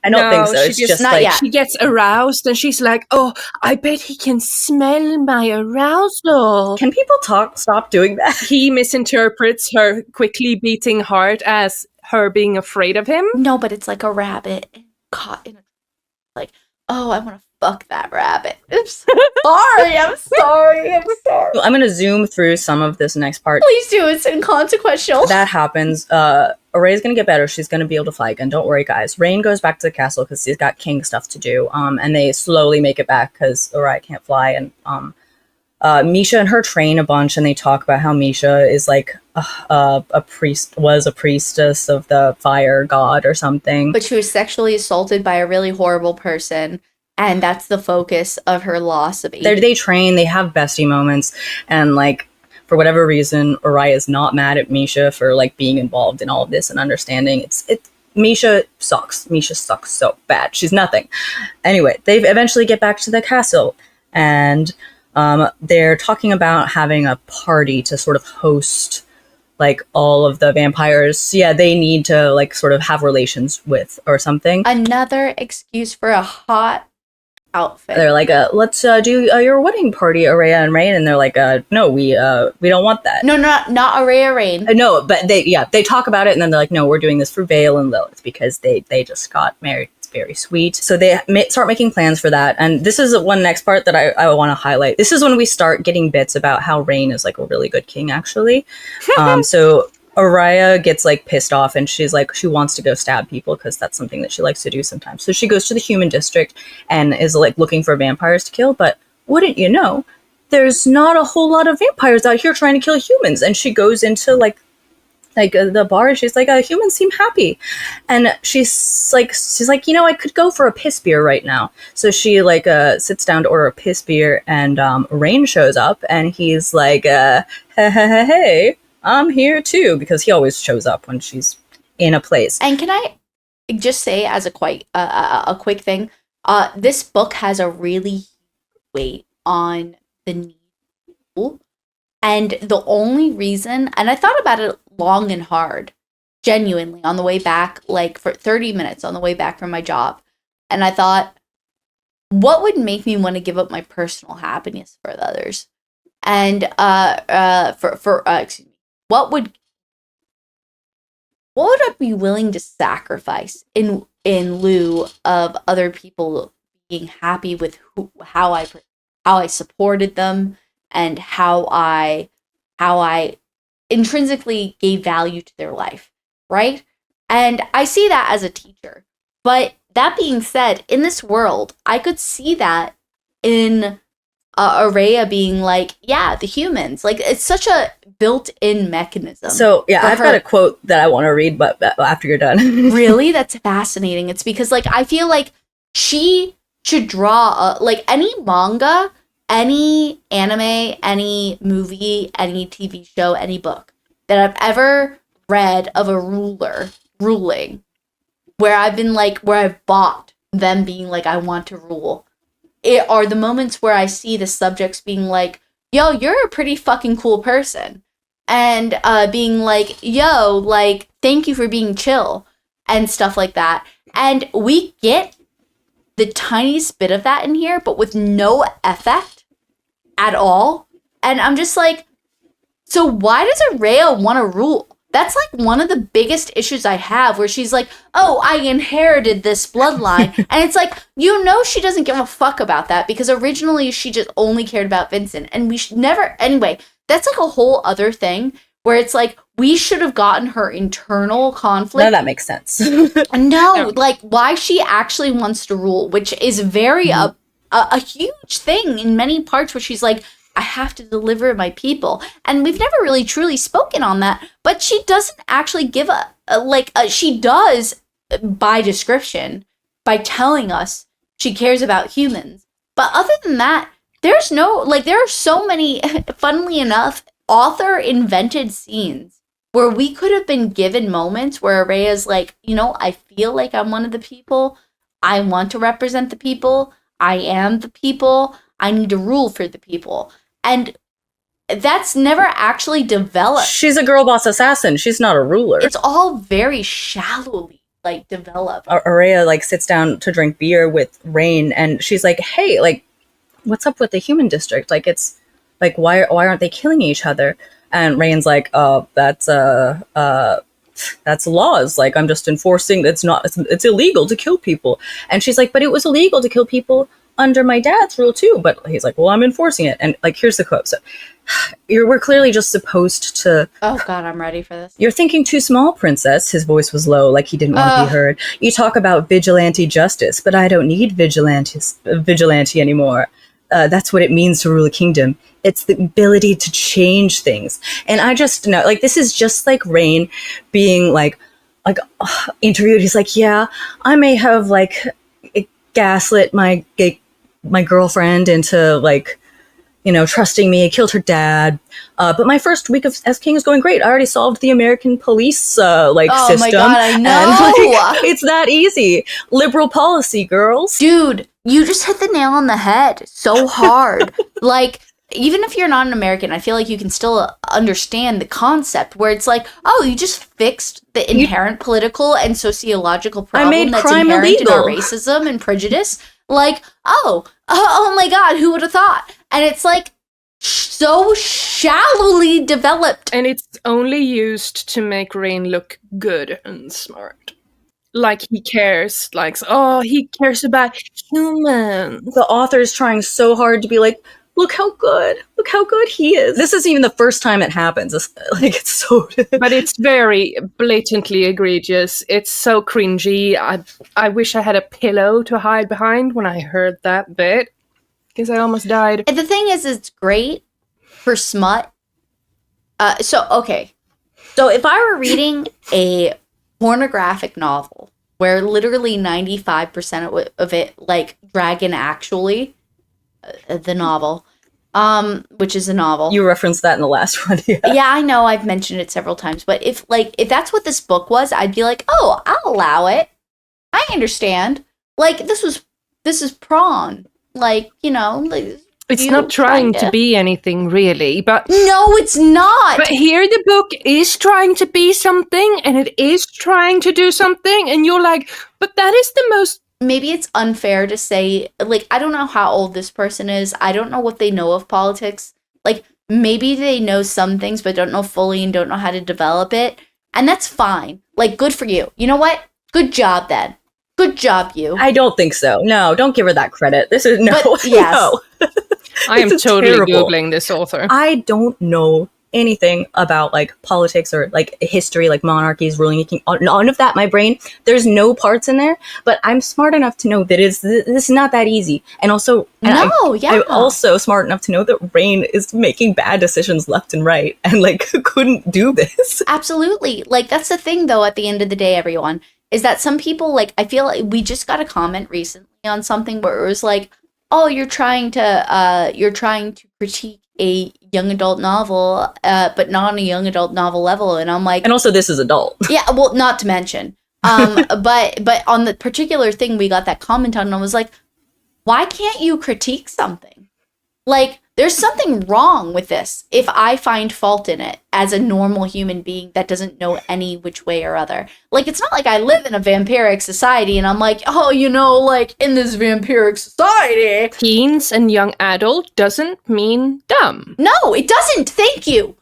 S1: I don't think so. It's just
S2: not
S1: like
S2: yet.
S3: She gets aroused, and she's like, "Oh, I bet he can smell my arousal."
S1: Can people stop doing that?
S3: He misinterprets her quickly beating heart as her being afraid of him.
S2: No, but it's like a rabbit caught in a, like, oh, I want to fuck that rabbit. I'm sorry.
S1: I'm going to zoom through some of this next part.
S2: Please do. It's inconsequential.
S1: That happens. Array's going to get better. She's going to be able to fly again. Don't worry, guys. Rain goes back to the castle because he's got king stuff to do. And they slowly make it back because Aria can't fly. And Misha and her train a bunch, and they talk about how Misha is like a priestess of the fire god or something.
S2: But she was sexually assaulted by a really horrible person, and that's the focus of her loss of age.
S1: They train, they have bestie moments, and like for whatever reason, Aria is not mad at Misha for like being involved in all of this and understanding. Misha sucks. Misha sucks so bad. She's nothing. Anyway, they eventually get back to the castle, and they're talking about having a party to sort of host like all of the vampires. Yeah, they need to like sort of have relations with or something.
S2: Another excuse for a hot outfit.
S1: They're like, let's do your wedding party, Aria and Rain. And they're like, no, we don't want that.
S2: No, not Aria Rain.
S1: No, but they talk about it, and then they're like, no, we're doing this for Vale and Lilith because they just got married. Very sweet. So they start making plans for that. And this is one next part that I want to highlight. This is when we start getting bits about how Rain is like a really good king, actually. So Aria gets like pissed off, and she's like, she wants to go stab people because that's something that she likes to do sometimes. So she goes to the human district and is like looking for vampires to kill. But wouldn't you know, there's not a whole lot of vampires out here trying to kill humans. And she goes into like the bar, and she's like, humans seem happy, and she's like, I could go for a piss beer right now. So she like sits down to order a piss beer, and Rain shows up, and he's like, hey, I'm here too, because he always shows up when she's in a place.
S2: And can I just say, as a quick thing, this book has a really weight on the need. And the only reason, and I thought about it long and hard, genuinely, on the way back, like for 30 minutes on the way back from my job. And I thought, what would make me want to give up my personal happiness for the others? And what would I be willing to sacrifice in lieu of other people being happy with how I supported them, and how I intrinsically gave value to their life, right? And I see that as a teacher. But that being said, in this world, I could see that in Aria being like, yeah, the humans. Like, it's such a built-in mechanism.
S1: So, yeah, I've got a quote that I want to read, but after you're done.
S2: Really? That's fascinating. It's because, like, I feel like she should draw, like, any manga, any anime, any movie, any TV show, any book that I've ever read of a ruler ruling, where I've bought them being like, I want to rule. It are the moments where I see the subjects being like, yo, you're a pretty fucking cool person. And being like, yo, like, thank you for being chill and stuff like that. And we get the tiniest bit of that in here, but with no effect at all. And I'm just like, so why does Aria want to rule? that's like one of the biggest issues I have, where she's like, oh, I inherited this bloodline. And it's like, she doesn't give a fuck about that, because originally she just only cared about Vincent. And we should never, anyway, that's like a whole other thing where it's like, we should have gotten her internal conflict.
S1: No, that makes sense.
S2: No, like why she actually wants to rule, which is very a huge thing in many parts, where she's like, I have to deliver my people. And we've never really truly spoken on that, but she doesn't actually give she does by description, by telling us she cares about humans. But other than that, there's no, there are so many, funnily enough, author invented scenes where we could have been given moments where Aria's like, I feel like I'm one of the people. I want to represent the people. I am the people. I need to rule for the people. And that's never actually developed.
S1: She's a girl boss assassin. She's not a ruler.
S2: It's all very shallowly developed.
S1: Aria sits down to drink beer with Rain, and she's like, hey, what's up with the human district? It's why aren't they killing each other? And Rain's like, that's laws. I'm just enforcing. It's illegal to kill people. And she's like, but it was illegal to kill people under my dad's rule too. But he's like, well, I'm enforcing it. And here's the quote. So we're clearly just supposed to.
S2: Oh God, I'm ready for this.
S1: You're thinking too small, princess. His voice was low, like he didn't want to be heard. You talk about vigilante justice, but I don't need vigilante anymore. That's what it means to rule a kingdom. It's the ability to change things. And I just know, this is just like Rain being interviewed. He's like, yeah, I may have gaslit my girlfriend into trusting me. I killed her dad. But my first week as king is going great. I already solved the American police system.
S2: Oh my God, I know.
S1: And, it's that easy. Liberal policy, girls.
S2: Dude, you just hit the nail on the head so hard. Even if you're not an American, I feel like you can still understand the concept where it's like, oh, you just fixed the inherent political and sociological problem that's inherent illegal. In our racism and prejudice. Oh my God, who would have thought? And it's so shallowly developed.
S3: And it's only used to make Rain look good and smart. He cares. He cares about humans.
S1: The author's trying so hard to be look how good he is. This isn't even the first time it happens. It's so...
S3: But it's very blatantly egregious. It's so cringy. I wish I had a pillow to hide behind when I heard that bit, because I almost died.
S2: And the thing is, it's great for smut. So if I were reading a pornographic novel where literally 95% of it, Dragon Actually, the novel, which is a novel.
S1: You referenced that in the last one. Yeah.
S2: Yeah, I know. I've mentioned it several times. But if that's what this book was, I'd be like, oh, I'll allow it. I understand. This is prawn.
S3: It's not trying to be anything, really, but...
S2: No, it's not!
S3: But here the book is trying to be something, and it is trying to do something, and you're like, but that is the most...
S2: Maybe it's unfair to say, I don't know how old this person is. I don't know what they know of politics. Maybe they know some things, but don't know fully and don't know how to develop it. And that's fine. Good for you. You know what? Good job, then. Good job, you.
S1: I don't think so. No, don't give her that credit. This is... No,
S2: but, yes.
S1: No.
S3: I am totally terrible. Googling this author.
S1: I don't know anything about politics or history, monarchies, ruling a king. None of that. My brain, there's no parts in there. But I'm smart enough to know that this is not that easy. And also, I'm also smart enough to know that Rain is making bad decisions left and right, and couldn't do this.
S2: Absolutely. That's the thing, though. At the end of the day, everyone, is that some people I feel like we just got a comment recently on something where it was oh, you're trying to critique a young adult novel, but not on a young adult novel level. And I'm like...
S1: And also this is adult.
S2: Yeah, well, not to mention. But on the particular thing we got that comment on, and I was like, why can't you critique something? There's something wrong with this if I find fault in it as a normal human being that doesn't know any which way or other. It's not like I live in a vampiric society and I'm in this vampiric society.
S3: Teens and young adult doesn't mean dumb.
S2: No, it doesn't. Thank you.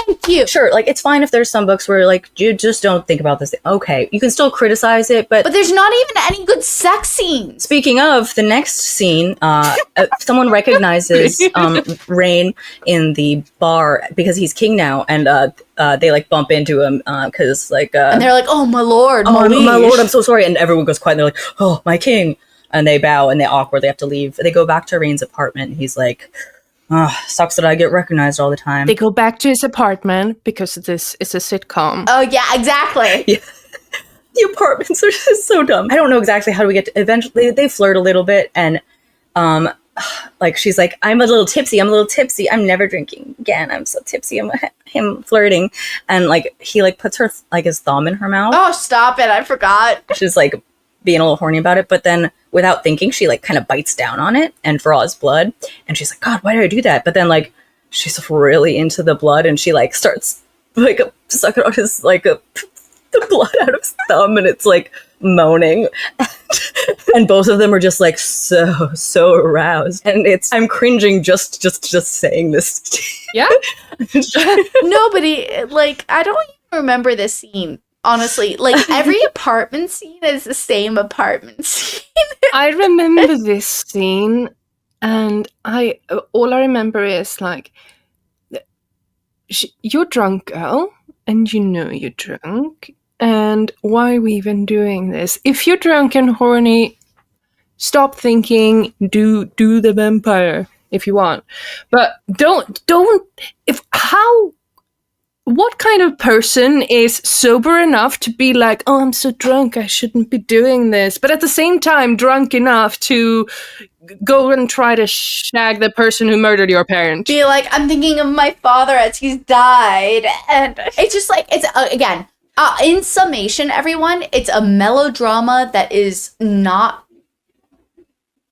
S2: Thank you.
S1: Sure, like, it's fine if there's some books where, like, you just don't think about this. Okay, you can still criticize it, but
S2: But there's not even any good sex scenes.
S1: speaking of, the next scene, someone recognizes Rain in the bar because he's king now, and they like bump into him because
S2: And they're like, "Oh my lord,
S1: oh
S2: my
S1: my
S2: liege."
S1: lord, I'm so sorry, and everyone goes quiet. And they're like, oh my king, and they bow and they awkwardly have to leave. They go back to Rain's apartment. And he's like, oh, sucks that I get recognized all the time.
S3: They go back to his apartment because this is a sitcom.
S2: Oh yeah, exactly.
S1: Yeah. The apartments are just so dumb. I don't know exactly how do we get to, eventually they flirt a little bit, and like she's like, I'm a little tipsy, I'm never drinking again, I'm so tipsy. I'm him flirting, and like he like puts her like his thumb in her mouth.
S2: Oh, stop it, I forgot.
S1: She's like being a little horny about it, but then without thinking she like kind of bites down on it and draws blood, and she's like, God, why did I do that? But then like she's really into the blood, and she like starts like sucking on his like the blood out of his thumb, and it's like moaning. And both of them are just like so aroused, and I'm cringing just saying this.
S3: Yeah.
S2: Nobody, like, I don't even remember this scene, honestly. Like, every apartment scene is the same apartment scene.
S3: I remember this scene, and all I remember is like, you're drunk, girl, and you know you're drunk, and why are we even doing this? If you're drunk and horny, stop thinking, do the vampire if you want, but don't what kind of person is sober enough to be like, oh, I'm so drunk, I shouldn't be doing this, but at the same time drunk enough to go and try to shag the person who murdered your parent?
S2: Be like, I'm thinking of my father as he's died, and it's just like, it's again, in summation, everyone, it's a melodrama that is not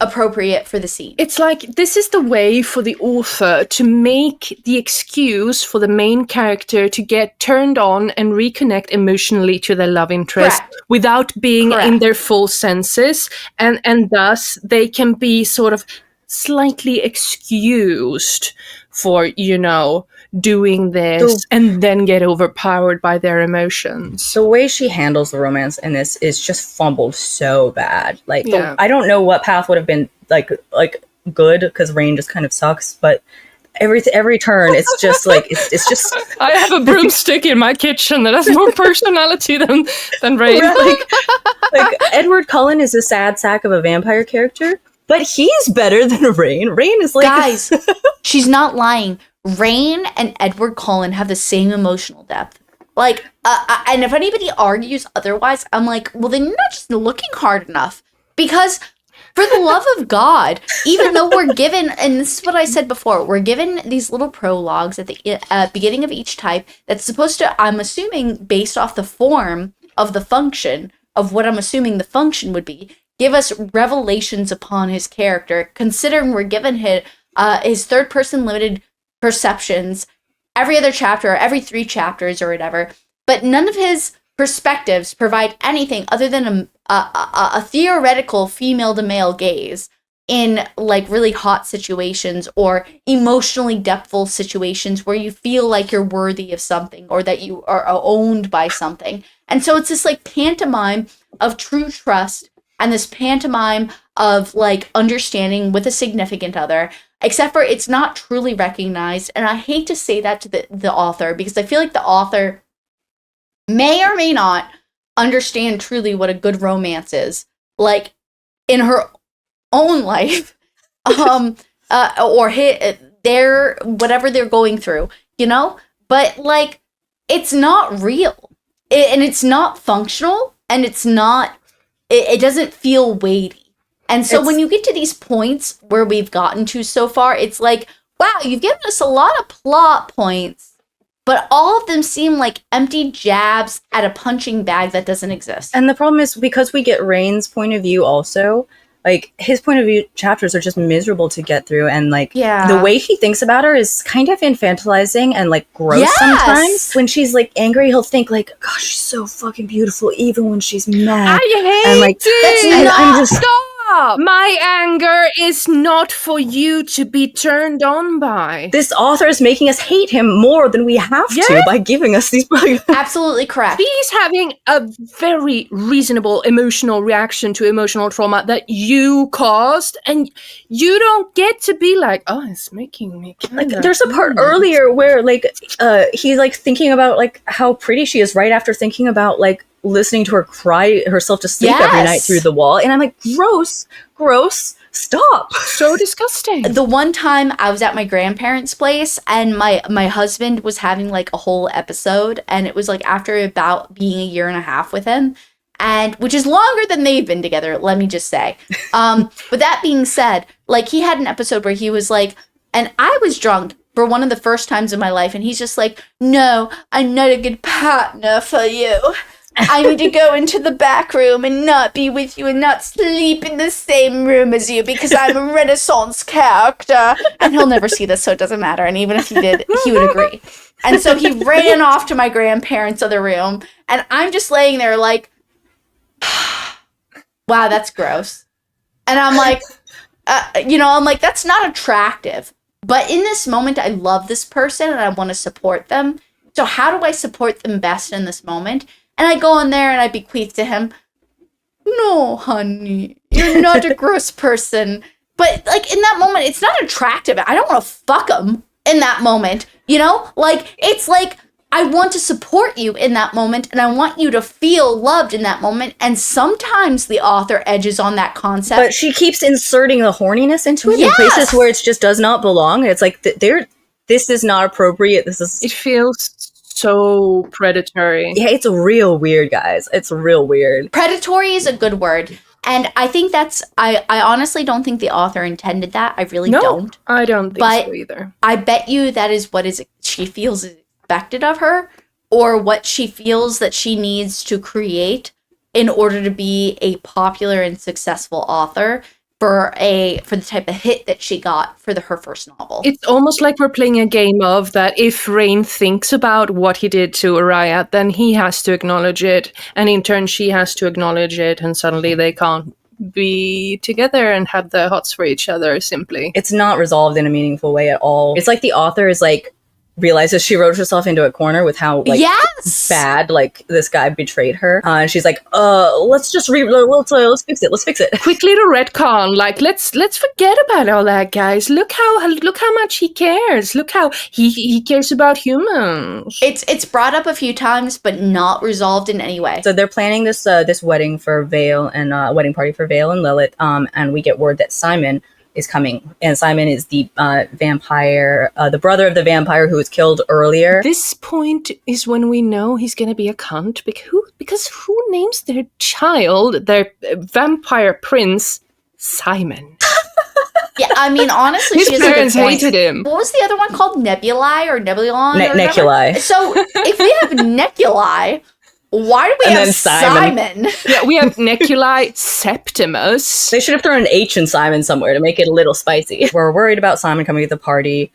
S2: appropriate for the scene.
S3: It's like, this is the way for the author to make the excuse for the main character to get turned on and reconnect emotionally to their love interest.
S2: Correct.
S3: Without being
S2: Correct.
S3: in their full senses, and thus they can be sort of slightly excused for, doing this, and then get overpowered by their emotions.
S1: The way she handles the romance in this is just fumbled so bad. Like,
S3: Yeah.
S1: I don't know what path would have been like good, because Rain just kind of sucks. But every turn, it's just like it's just.
S3: I have a broomstick in my kitchen that has more personality than Rain.
S1: Right, like Edward Cullen is a sad sack of a vampire character, but he's better than Rain. Rain is like,
S2: Guys, she's not lying. Rain and Edward Cullen have the same emotional depth. Like, and if anybody argues otherwise, I'm like, well, then you're not just looking hard enough. Because, for the love of God, even though we're given, and this is what I said before, we're given these little prologues at the beginning of each type that's supposed to, I'm assuming, based off the form of the function, of what I'm assuming the function would be, give us revelations upon his character, considering we're given his third-person limited perceptions every other chapter, or every 3 chapters or whatever, but none of his perspectives provide anything other than a theoretical female to male gaze in like really hot situations or emotionally depthful situations where you feel like you're worthy of something or that you are owned by something. And so it's this like pantomime of true trust and this pantomime of like understanding with a significant other, except for it's not truly recognized. And I hate to say that to the author, because I feel like the author may or may not understand truly what a good romance is, like in her own life, or their whatever they're going through, But like, it's not real, and it's not functional, and it's not. It doesn't feel weighty. And so when you get to these points where we've gotten to so far, it's like, wow, you've given us a lot of plot points, but all of them seem like empty jabs at a punching bag that doesn't exist.
S1: And the problem is, because we get Rain's point of view also, like, his point of view chapters are just miserable to get through, and like, the way he thinks about her is kind of infantilizing and like gross sometimes. When she's like angry, he'll think like, gosh, she's so fucking beautiful even when she's mad.
S3: I hate
S1: and like
S3: it!
S1: I'm just
S3: Stop! Stop! My anger is not for you to be turned on by.
S1: This author is making us hate him more than we have to by giving us these books.
S2: Absolutely correct.
S3: He's having a very reasonable emotional reaction to emotional trauma that you caused, and you don't get to be like, oh, it's making me
S1: like. There's a part earlier where like he's like thinking about like how pretty she is right after thinking about like listening to her cry herself to sleep every night through the wall, and I'm like, gross, stop.
S3: So disgusting.
S2: The one time I was at my grandparents' place and my husband was having like a whole episode, and it was like after about being a year and a half with him, and which is longer than they've been together, let me just say. But that being said, like he had an episode where he was like, and I was drunk for one of the first times in my life, and he's just like, no, I'm not a good partner for you. I need to go into the back room and not be with you and not sleep in the same room as you because I'm a Renaissance character. And he'll never see this, so it doesn't matter. And even if he did, he would agree. And so he ran off to my grandparents' other room, and I'm just laying there like, wow, that's gross. And I'm like, that's not attractive. But in this moment, I love this person and I want to support them. So how do I support them best in this moment? And I go in there and I bequeath to him, no, honey, you're not a gross person. But, like, in that moment, it's not attractive. I don't want to fuck him in that moment, you know? Like, it's like, I want to support you in that moment, and I want you to feel loved in that moment. And sometimes the author edges on that concept.
S1: But she keeps inserting the horniness into it in places where it just does not belong. It's like, this is not appropriate. It
S3: feels so predatory.
S1: Yeah, it's real weird, guys. It's real weird.
S2: Predatory is a good word. And I think I honestly don't think the author intended that. I really don't.
S3: I don't think so either.
S2: I bet you that is what she feels is expected of her, or what she feels that she needs to create in order to be a popular and successful author for the type of hit that she got for her first novel.
S3: It's almost like we're playing a game of that if Rain thinks about what he did to Aria, then he has to acknowledge it, and in turn she has to acknowledge it, and suddenly they can't be together and have the hots for each other, simply.
S1: It's not resolved in a meaningful way at all. It's like the author is like, realizes she wrote herself into a corner with how like bad like this guy betrayed her, and she's like, let's fix it.
S3: Quick little retcon, like let's forget about all that, guys. Look how much he cares. Look how he cares about humans.
S2: It's brought up a few times, but not resolved in any way.
S1: So they're planning this wedding for Vale and wedding party for Vale and Lilith, and we get word that Simon is coming, and Simon is the vampire, the brother of the vampire who was killed earlier.
S3: This point is when we know he's going to be a cunt, because who names their child, their vampire prince, Simon?
S2: Yeah, I mean, honestly,
S3: his parents hated him.
S2: What was the other one called? Nebulae or Nebulon?
S1: Neculi.
S2: So if we have Neculi, why do we have Simon?
S3: Yeah, we have Neculi, Septimus.
S1: They should have thrown an H in Simon somewhere to make it a little spicy. We're worried about Simon coming to the party.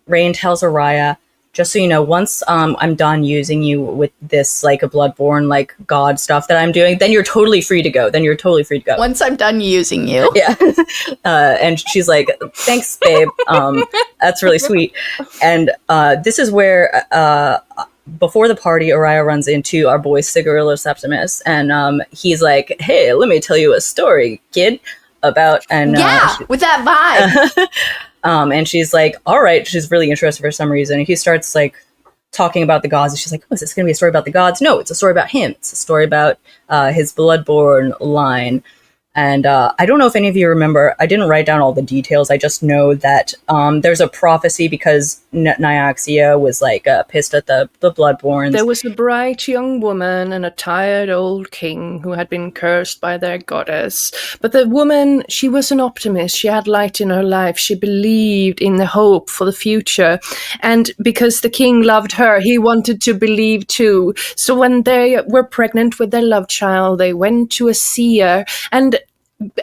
S1: Rain tells Aria, just so you know, once I'm done using you with this like a Bloodborne like god stuff that I'm doing, then you're totally free to go.
S2: Once I'm done using you.
S1: Yeah. And she's like, thanks, babe. That's really sweet. And this is where before the party, Aria runs into our boy Cigarillo Septimus, and he's like, hey, let me tell you a story, kid, about... and
S2: with that vibe.
S1: And she's like, all right. She's really interested for some reason. And he starts like talking about the gods, and she's like, oh, is this going to be a story about the gods? No, it's a story about him. It's a story about his Bloodborne line. And I don't know if any of you remember, I didn't write down all the details. I just know that there's a prophecy because Nyaxia was like pissed at the Bloodborns.
S3: There was a bright young woman and a tired old king who had been cursed by their goddess. But the woman, she was an optimist. She had light in her life. She believed in the hope for the future. And because the king loved her, he wanted to believe too. So when they were pregnant with their love child, they went to a seer, and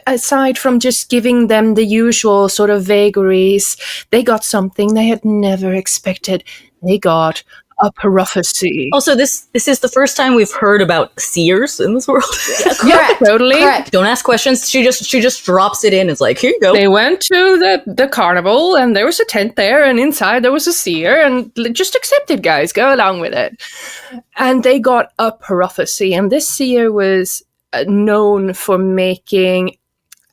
S3: aside from just giving them the usual sort of vagaries, they got something they had never expected. They got a prophecy.
S1: Also, this is the first time we've heard about seers in this world.
S2: Correct.
S3: Yeah, totally.
S2: Correct.
S1: Don't ask questions. She just drops it in. It's like, here you go.
S3: They went to the carnival, and there was a tent there, and inside there was a seer, and just accept it, guys. Go along with it. And they got a prophecy, and this seer was known for making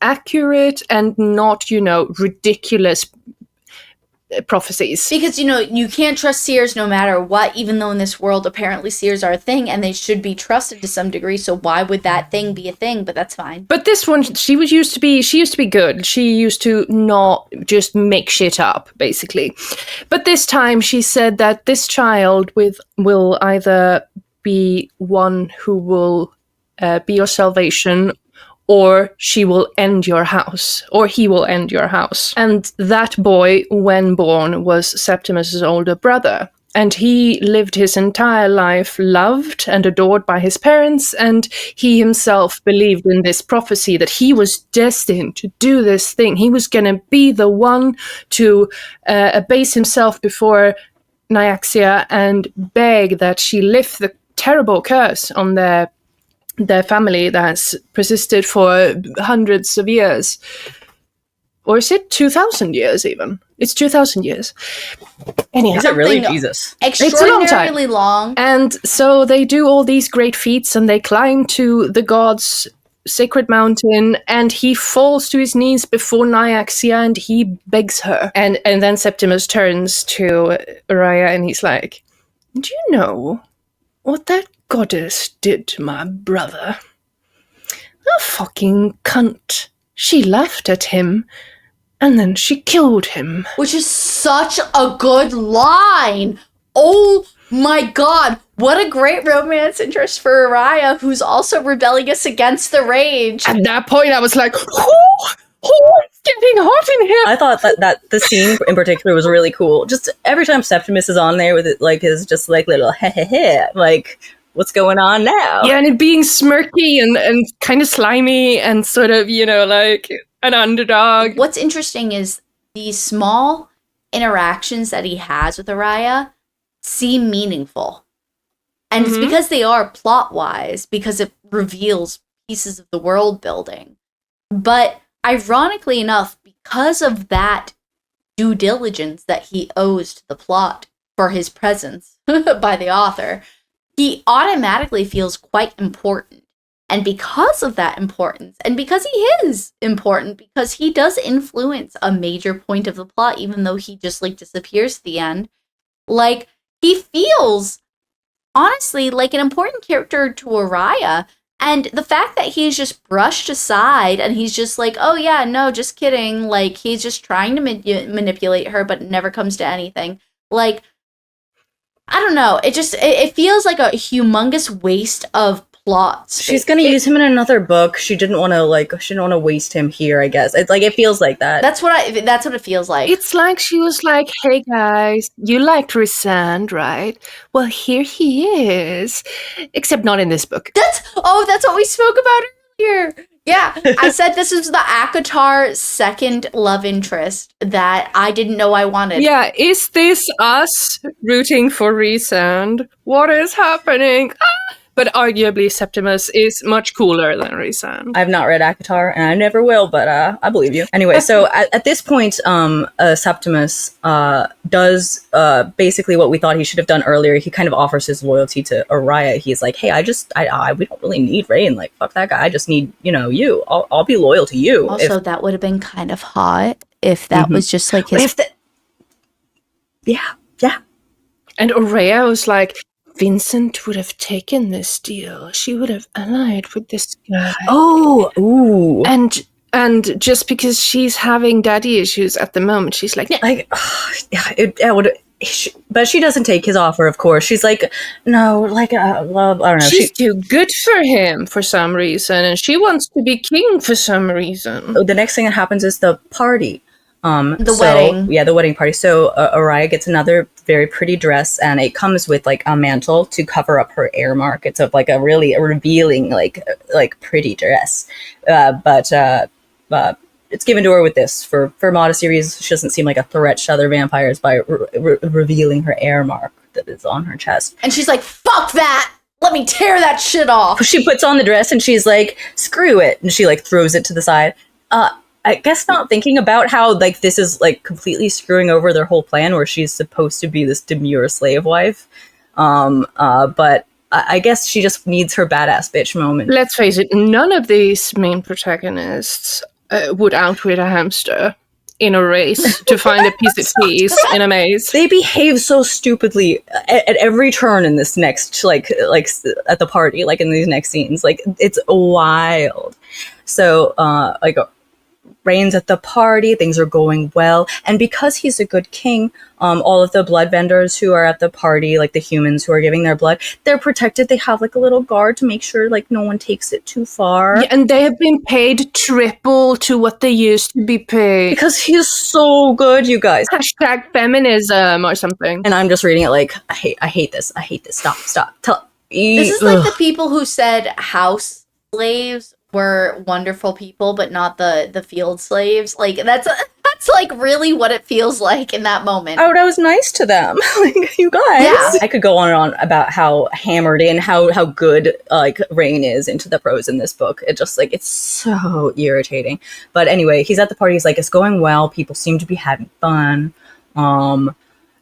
S3: accurate and not, ridiculous prophecies.
S2: Because, you can't trust seers no matter what, even though in this world apparently seers are a thing and they should be trusted to some degree, so why would that thing be a thing? But that's fine.
S3: But this one, she used to be good. She used to not just make shit up, basically. But this time she said that this child will either be one who will be your salvation, or she will end your house, or he will end your house. And that boy, when born, was Septimus's older brother. And he lived his entire life loved and adored by his parents, and he himself believed in this prophecy that he was destined to do this thing. He was going to be the one to abase himself before Nyaxia and beg that she lift the terrible curse on their family that's persisted for hundreds of years. Or is it 2,000 years even? It's 2,000 years. Anyhow.
S1: Is it really? Jesus.
S2: Extraordinarily long.
S3: And so they do all these great feats, and they climb to the god's sacred mountain, and he falls to his knees before Nyaxia, and he begs her. And then Septimus turns to Aria, and he's like, do you know what that goddess did to my brother? A fucking cunt. She laughed at him, and then she killed him.
S2: Which is such a good line. Oh my god, what a great romance interest for Aria, who's also rebellious against the rage.
S3: At that point, I was like, it's getting hot in here.
S1: I thought that the scene in particular was really cool. Just every time Septimus is on there with it, like his just like little heh, like, what's going on now?
S3: Yeah, and it being smirky and kind of slimy and sort of, like an underdog.
S2: What's interesting is these small interactions that he has with Aria seem meaningful. And it's because they are plot-wise, because it reveals pieces of the world building. But ironically enough, because of that due diligence that he owes to the plot for his presence by the author, he automatically feels quite important. And because of that importance, and because he is important, because he does influence a major point of the plot, even though he just disappears at the end, he feels honestly like an important character to Aria. And the fact that he's just brushed aside and he's just like, oh yeah, no, just kidding. He's just trying to manipulate her, but it never comes to anything. I don't know. It feels like a humongous waste of plot space.
S1: She's gonna use him in another book. She didn't want to waste him here, I guess. It's it feels like that.
S2: That's what it feels like.
S3: It's like she was like, hey guys, you liked Rysand, right? Well, here he is. Except not in this book.
S2: That's what we spoke about earlier. Yeah, I said this is the Akatar's second love interest that I didn't know I wanted.
S3: Yeah, is this us rooting for Rysand? What is happening? But arguably, Septimus is much cooler than Rysand.
S1: I've not read Akatar, and I never will, but I believe you. Anyway, so at this point, Septimus does basically what we thought he should have done earlier. He kind of offers his loyalty to Aria. He's like, hey, we don't really need Rain. Like, fuck that guy. I just need, you. I'll be loyal to you.
S2: Also, that would have been kind of hot if that was just like his...
S1: Yeah.
S3: And Aria was like, Vincent would have taken this deal. She would have allied with this guy.
S1: Oh, ooh.
S3: And just because she's having daddy issues at the moment, she's like,
S1: but she doesn't take his offer, of course. She's like, no, love, I don't know.
S3: She's too good for him for some reason, and she wants to be king for some reason.
S1: The next thing that happens is the party.
S2: Wedding.
S1: Yeah, the wedding party. So Aria gets another very pretty dress, and it comes with a mantle to cover up her air mark. It's a really revealing pretty dress. But it's given to her with this for modesty reasons. She doesn't seem like a threat to other vampires by revealing her air mark. that is on her chest.
S2: And she's like, fuck that! Let me tear that shit off!
S1: She puts on the dress and she's like, screw it. And she like throws it to the side. I guess not thinking about how like this is like completely screwing over their whole plan where she's supposed to be this demure slave wife. But I guess she just needs her badass bitch moment.
S3: Let's face it, none of these main protagonists would outwit a hamster in a race to find a piece of cheese in a maze.
S1: They behave so stupidly at every turn in this next, like at the party, like in these next scenes. Like, it's wild. So, Rain's at the party, things are going well, and because he's a good king, all of the blood vendors who are at the party, like the humans who are giving their blood, they're protected. They have like a little guard to make sure like no one takes it too far.
S3: Yeah, and they have been paid triple to what they used to be paid.
S1: Because he's so good, you guys.
S3: Hashtag feminism or something.
S1: And I'm just reading it like, I hate this. Stop.
S2: This is like the people who said house slaves were wonderful people, but not the field slaves. Like, that's like really what it feels like in that moment.
S1: Oh, I was nice to them. Like, you guys.
S2: Yeah.
S1: I could go on and on about how hammered in, how good, like, Rain is into the prose in this book. It just, like, it's so irritating. But anyway, he's at the party. He's like, it's going well. People seem to be having fun. And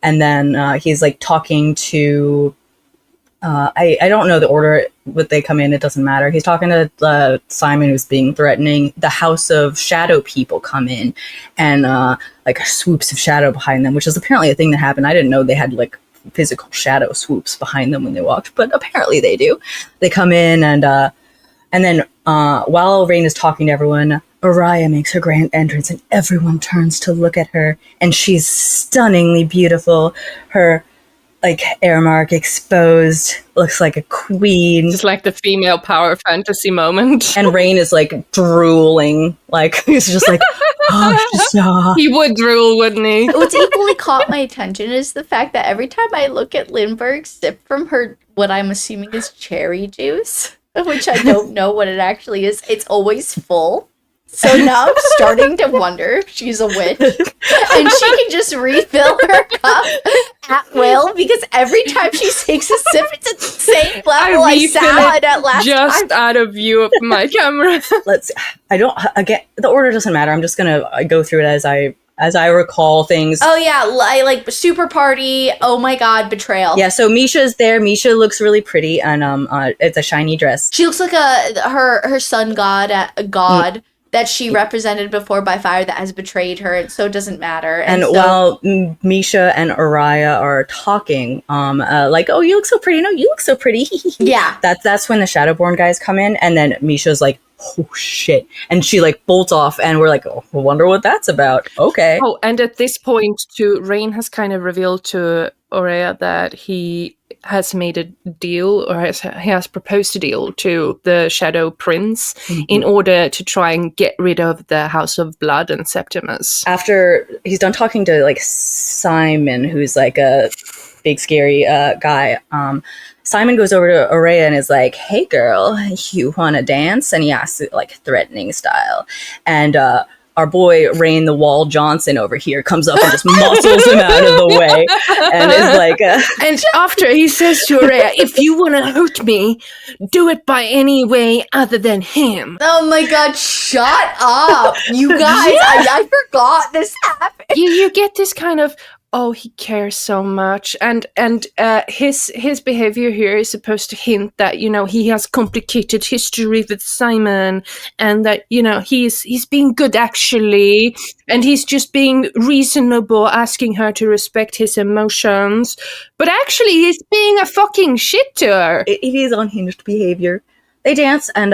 S1: then he's, like, talking to... I don't know the order that they come in. It doesn't matter. He's talking to Simon, who's being threatening. The House of Shadow people come in, and like swoops of shadow behind them, which is apparently a thing that happened. I didn't know they had like physical shadow swoops behind them when they walked, but apparently they do. They come in, and then while Rain is talking to everyone, Aria makes her grand entrance, and everyone turns to look at her, and she's stunningly beautiful. Her like air mark exposed, looks like a queen.
S3: It's like the female power fantasy moment.
S1: And Rain is like drooling, like he's just like, oh, stop.
S3: He would drool, wouldn't he?
S2: What's equally caught my attention is the fact that every time I look at Lindbergh sip from her, what I'm assuming is cherry juice, which I don't know what it actually is, it's always full. So now I'm starting to wonder if she's a witch. And she can just refill her cup at will, because every time she takes a sip, it's at the same level like salad at last
S3: just
S2: time.
S3: out of view of my camera.
S1: The order doesn't matter. I'm just gonna go through it as I recall things.
S2: Oh yeah, like super party. Oh my god, betrayal.
S1: Yeah, so Misha's there. Misha looks really pretty, and it's a shiny dress.
S2: She looks like her sun god, that she represented before by fire that has betrayed her, and so it doesn't matter.
S1: And so, while Misha and Aria are talking, like, oh, you look so pretty. No, you look so pretty.
S2: Yeah.
S1: That's when the Shadowborn guys come in, and then Misha's like, oh shit. And she like bolts off, and we're like, oh, I wonder what that's about. Okay.
S3: Oh, and at this point too, Rain has kind of revealed to Aria that he has made a deal, or he has proposed a deal to the Shadow Prince in order to try and get rid of the House of Blood and Septimus.
S1: After he's done talking to like Simon, who's like a big scary guy, Simon goes over to Aria and is like, hey girl, you wanna dance? And he asks it like threatening style. And our boy Rain the Wall Johnson over here comes up and just muscles him out of the way, and is like,
S3: and after he says to Aria, if you want to hurt me, do it by any way other than him.
S2: Oh my god, shut up, you guys! I forgot this happened.
S3: You get this kind of, oh, he cares so much, and his behavior here is supposed to hint that, you know, he has complicated history with Simon, and that, you know, he's being good actually, and he's just being reasonable, asking her to respect his emotions, but actually he's being a fucking shit to her.
S1: It is unhinged behavior. They dance, and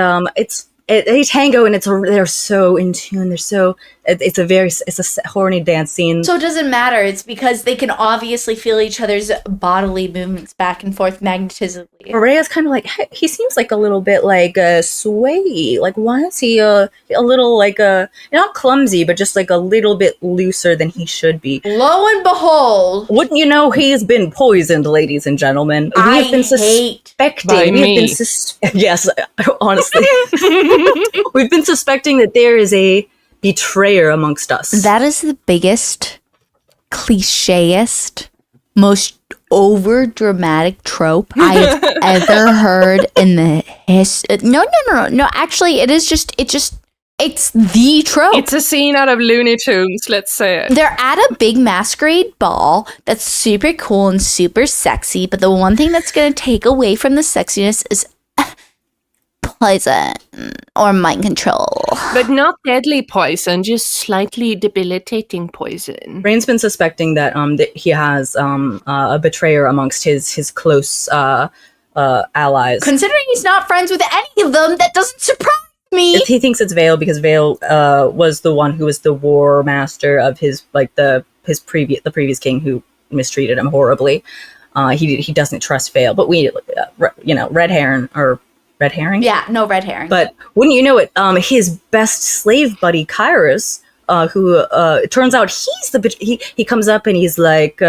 S1: they tango, and they're so in tune. It's a horny dance scene.
S2: So it doesn't matter. It's because they can obviously feel each other's bodily movements back and forth magnetismically.
S1: Maria's kind of like, hey, he seems like a little bit like sway. Like, why is he a little like not clumsy, but just like a little bit looser than he should be?
S2: Lo and behold,
S1: wouldn't you know, he's been poisoned, ladies and gentlemen.
S2: Yes,
S1: honestly. We've been suspecting that there is a betrayer amongst us.
S2: That is the biggest, clichéest most over dramatic trope I have ever heard in the No. Actually, it's the trope.
S3: It's a scene out of Looney Tunes, let's say it.
S2: They're at a big masquerade ball that's super cool and super sexy, but the one thing that's going to take away from the sexiness is poison or mind control.
S3: But not deadly poison, just slightly debilitating poison.
S1: Rain's been suspecting that that he has a betrayer amongst his close allies.
S2: Considering he's not friends with any of them, that doesn't surprise me.
S1: He thinks it's Vale because Vale was the one who was the war master of the previous king who mistreated him horribly. He doesn't trust Vale, but red herring.
S2: Yeah, no red herring.
S1: But wouldn't you know it? His best slave buddy Kairos, who it turns out he comes up and he's like,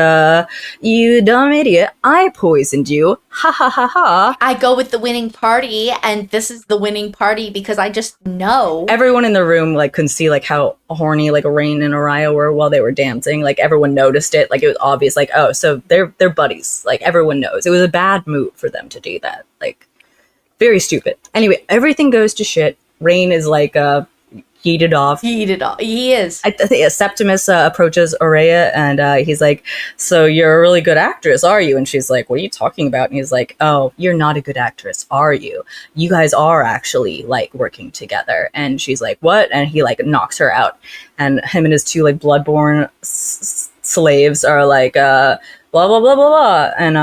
S1: "You dumb idiot! I poisoned you! Ha ha ha ha!"
S2: I go with the winning party, and this is the winning party because I just know.
S1: Everyone in the room couldn't see how horny Rain and Aria were while they were dancing. Everyone noticed it. It was obvious. Oh, so they're buddies. Everyone knows it was a bad move for them to do that. Very stupid. Anyway, everything goes to shit. Rain is yeeted off.
S2: He is.
S1: I think Septimus approaches Aria and he's like, "So you're a really good actress, are you?" And she's like, "What are you talking about?" And he's like, "Oh, you're not a good actress, are you? You guys are actually working together." And she's like, "What?" And he knocks her out. And him and his two Bloodborne slaves are blah blah blah blah blah, and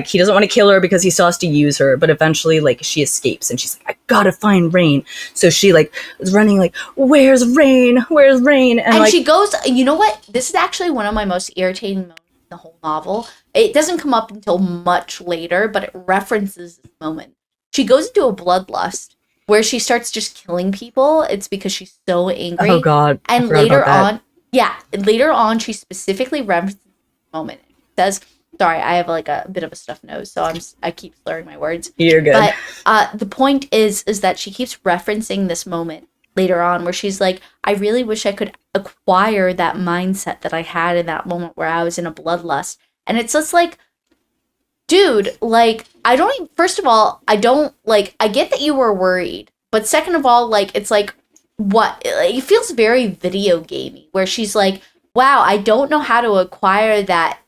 S1: he doesn't want to kill her because he still has to use her, but eventually she escapes and she's like, "I gotta find Rain." So she is running "Where's Rain? Where's Rain?"
S2: And she goes, you know what? This is actually one of my most irritating moments in the whole novel. It doesn't come up until much later, but it references this moment. She goes into a bloodlust where she starts just killing people. It's because she's so angry.
S1: Oh God!
S2: And later on, she specifically references this moment. Says, sorry, I have a bit of a stuffed nose, so I keep slurring my words.
S1: You're good.
S2: But the point is that she keeps referencing this moment later on where she's like, "I really wish I could acquire that mindset that I had in that moment where I was in a bloodlust." And it's just dude, I don't even, first of all, I don't I get that you were worried, but second of all, it's what it feels very video gamey where she's like, "Wow, I don't know how to acquire that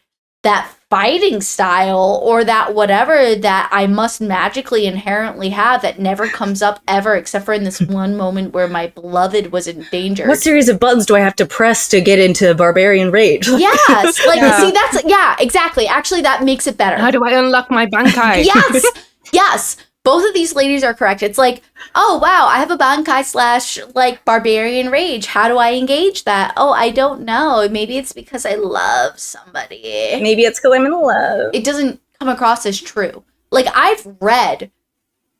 S2: fighting style or that whatever that I must magically inherently have that never comes up ever except for in this one moment where my beloved was in danger."
S1: What series of buttons do I have to press to get into barbarian rage?
S2: Yes, see, that's exactly. Actually, that makes it better.
S3: How do I unlock my bankai?
S2: Yes. Both of these ladies are correct. It's oh wow, I have a bankai / barbarian rage. How do I engage that? Oh, I don't know. Maybe it's because I love somebody.
S1: Maybe it's because I'm in love.
S2: It doesn't come across as true. I've read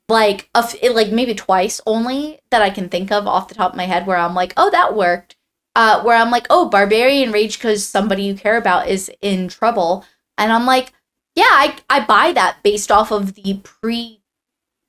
S2: maybe twice only that I can think of off the top of my head where I'm oh, that worked. Where I'm oh, barbarian rage because somebody you care about is in trouble. And I'm yeah, I buy that based off of the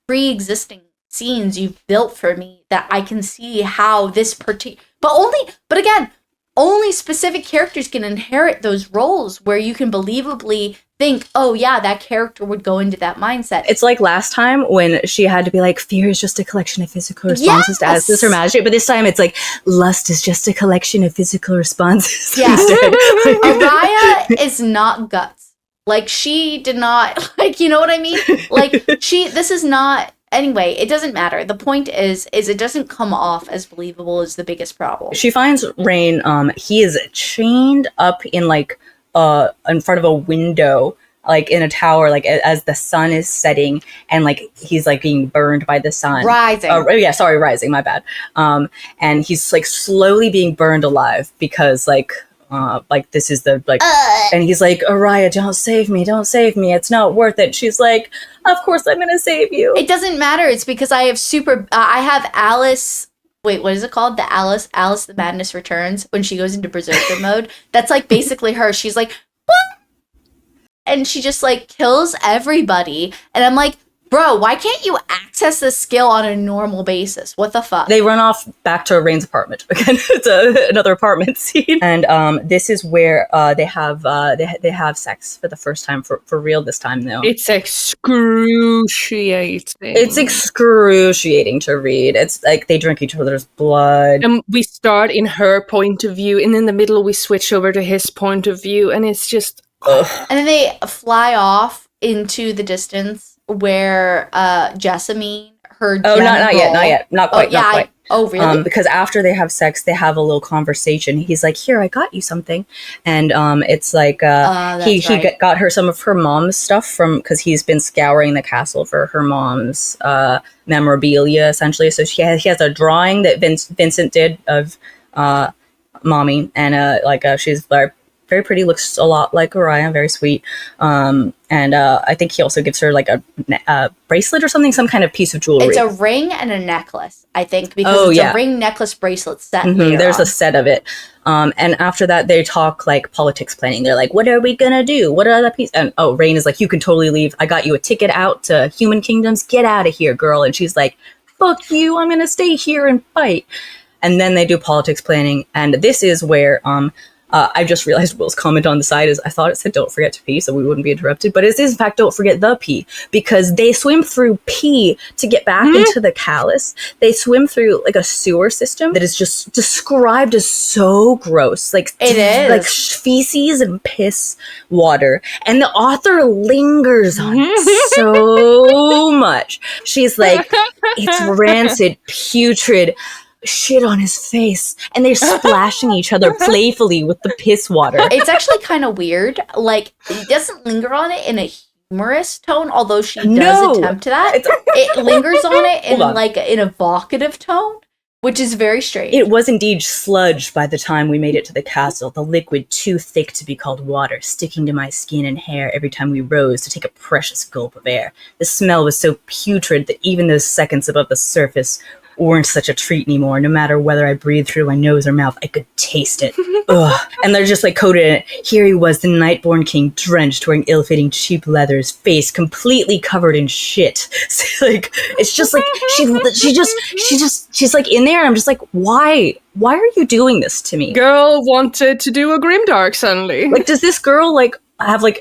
S2: pre-existing scenes you've built for me that I can see how this but again, only specific characters can inherit those roles where you can believably think, oh yeah, that character would go into that mindset.
S1: It's like last time when she had to be fear is just a collection of physical responses to Asis or magic, but this time it's lust is just a collection of physical responses.
S2: Yeah. Aria is not guts. She did not, you know what I mean? This is not, anyway, it doesn't matter. The point is it doesn't come off as believable is the biggest problem.
S1: She finds Rain, he is chained up in in front of a window, in a tower, as the sun is setting and he's being burned by the sun.
S2: Rising.
S1: Rising, my bad. And he's slowly being burned alive because this is the and he's Aria, don't save me, it's not worth it. She's of course I'm gonna save you.
S2: It doesn't matter. It's because I have I have Alice. Wait, what is it called? The Alice the Madness Returns, when she goes into berserker mode. That's basically her. She's what? And she just kills everybody. And I'm bro, why can't you access this skill on a normal basis? What the fuck?
S1: They run off back to Rain's apartment. Again, it's another apartment scene. And this is where they have sex for the first time, for real this time, though.
S3: It's excruciating.
S1: It's excruciating to read. It's like they drink each other's blood.
S3: And we start in her point of view, and in the middle we switch over to his point of view, and it's just...
S1: Ugh.
S2: And then they fly off into the distance where Jessamine, her
S1: not yet. Not quite.
S2: Oh, really?
S1: Because after they have sex, they have a little conversation. He's like, "Here, I got you something," and it's like he got her some of her mom's stuff because he's been scouring the castle for her mom's memorabilia, essentially. So he has a drawing that Vincent did of mommy, and she's very pretty, looks a lot like Aria, very sweet. And I think he also gives her like a bracelet or something, some kind of piece of jewelry.
S2: It's a ring and a necklace, I think, because a ring, necklace, bracelet set.
S1: There's a set of it. And after that, they talk like politics planning. They're like, what are we going to do? What are the pieces? And Rain is like, you can totally leave. I got you a ticket out to Human Kingdoms. Get out of here, girl. And she's like, fuck you. I'm going to stay here and fight. And then they do politics planning. And this is where... I just realized Will's comment on the side is I thought it said don't forget to pee so we wouldn't be interrupted, but it is in fact don't forget the pee, because they swim through pee to get back into the Callus. They swim through like a sewer system that is just described as so gross, like
S2: it is
S1: like feces and piss water, and the author lingers on it so much. She's like, it's rancid, putrid, shit on his face, and they're splashing each other playfully with the piss water.
S2: It's actually kind of weird. Like, it doesn't linger on it in a humorous tone, although she does attempt that. It lingers on it in like an evocative tone, which is very strange.
S1: It was indeed sludge by the time we made it to the castle, the liquid too thick to be called water, sticking to my skin and hair every time we rose to take a precious gulp of air. The smell was so putrid that even those seconds above the surface weren't such a treat anymore. No matter whether I breathed through my nose or mouth, I could taste it. Ugh. And they're just like coded in it. Here he was, the Nightborn King, drenched, wearing ill-fitting cheap leather, his face completely covered in shit. So, like, it's just like she's like in there, and I'm just like, why are you doing this to me?
S3: Girl wanted to do a grimdark suddenly.
S1: Like, does this girl like have like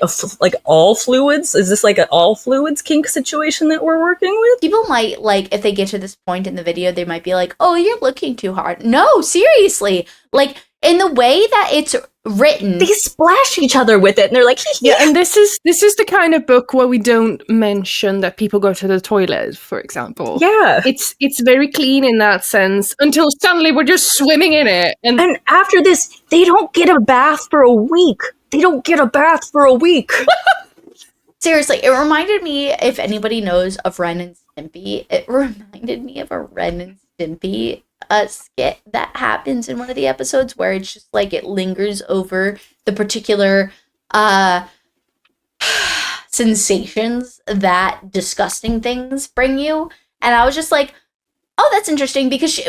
S1: all fluids? Is this like an all fluids kink situation that we're working with?
S2: People might, like, if they get to this point in the video, they might be like, oh, you're looking too hard. No, seriously. Like, in the way that it's written,
S1: they splash each other with it, and they're like,
S3: yeah. And this is the kind of book where we don't mention that people go to the toilet, for example.
S1: Yeah,
S3: it's very clean in that sense until suddenly we're just swimming in it, and
S1: after this, they don't get a bath for a week.
S2: Seriously, it reminded me, if anybody knows of Ren and Stimpy, it reminded me of a Ren and Stimpy skit that happens in one of the episodes where it's just like it lingers over the particular sensations that disgusting things bring you. And I was just like, oh, that's interesting, because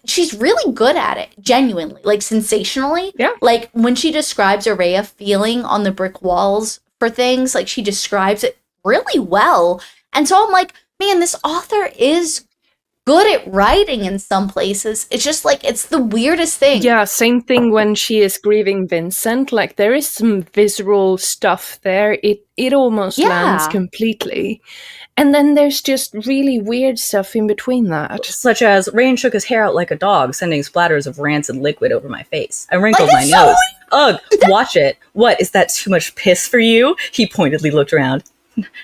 S2: she's really good at it, genuinely, like sensationally.
S3: Yeah.
S2: Like when she describes Aria feeling on the brick walls for things, like she describes it really well. And so I'm like, man, this author is good at writing in some places. It's just like, it's the weirdest thing.
S3: Yeah, same thing when she is grieving Vincent. Like, there is some visceral stuff there. It almost lands completely. And then there's just really weird stuff in between that.
S1: Such as, Rain shook his hair out like a dog, sending splatters of rancid liquid over my face. I wrinkled my nose. Ugh, watch it. What, is that too much piss for you? He pointedly looked around.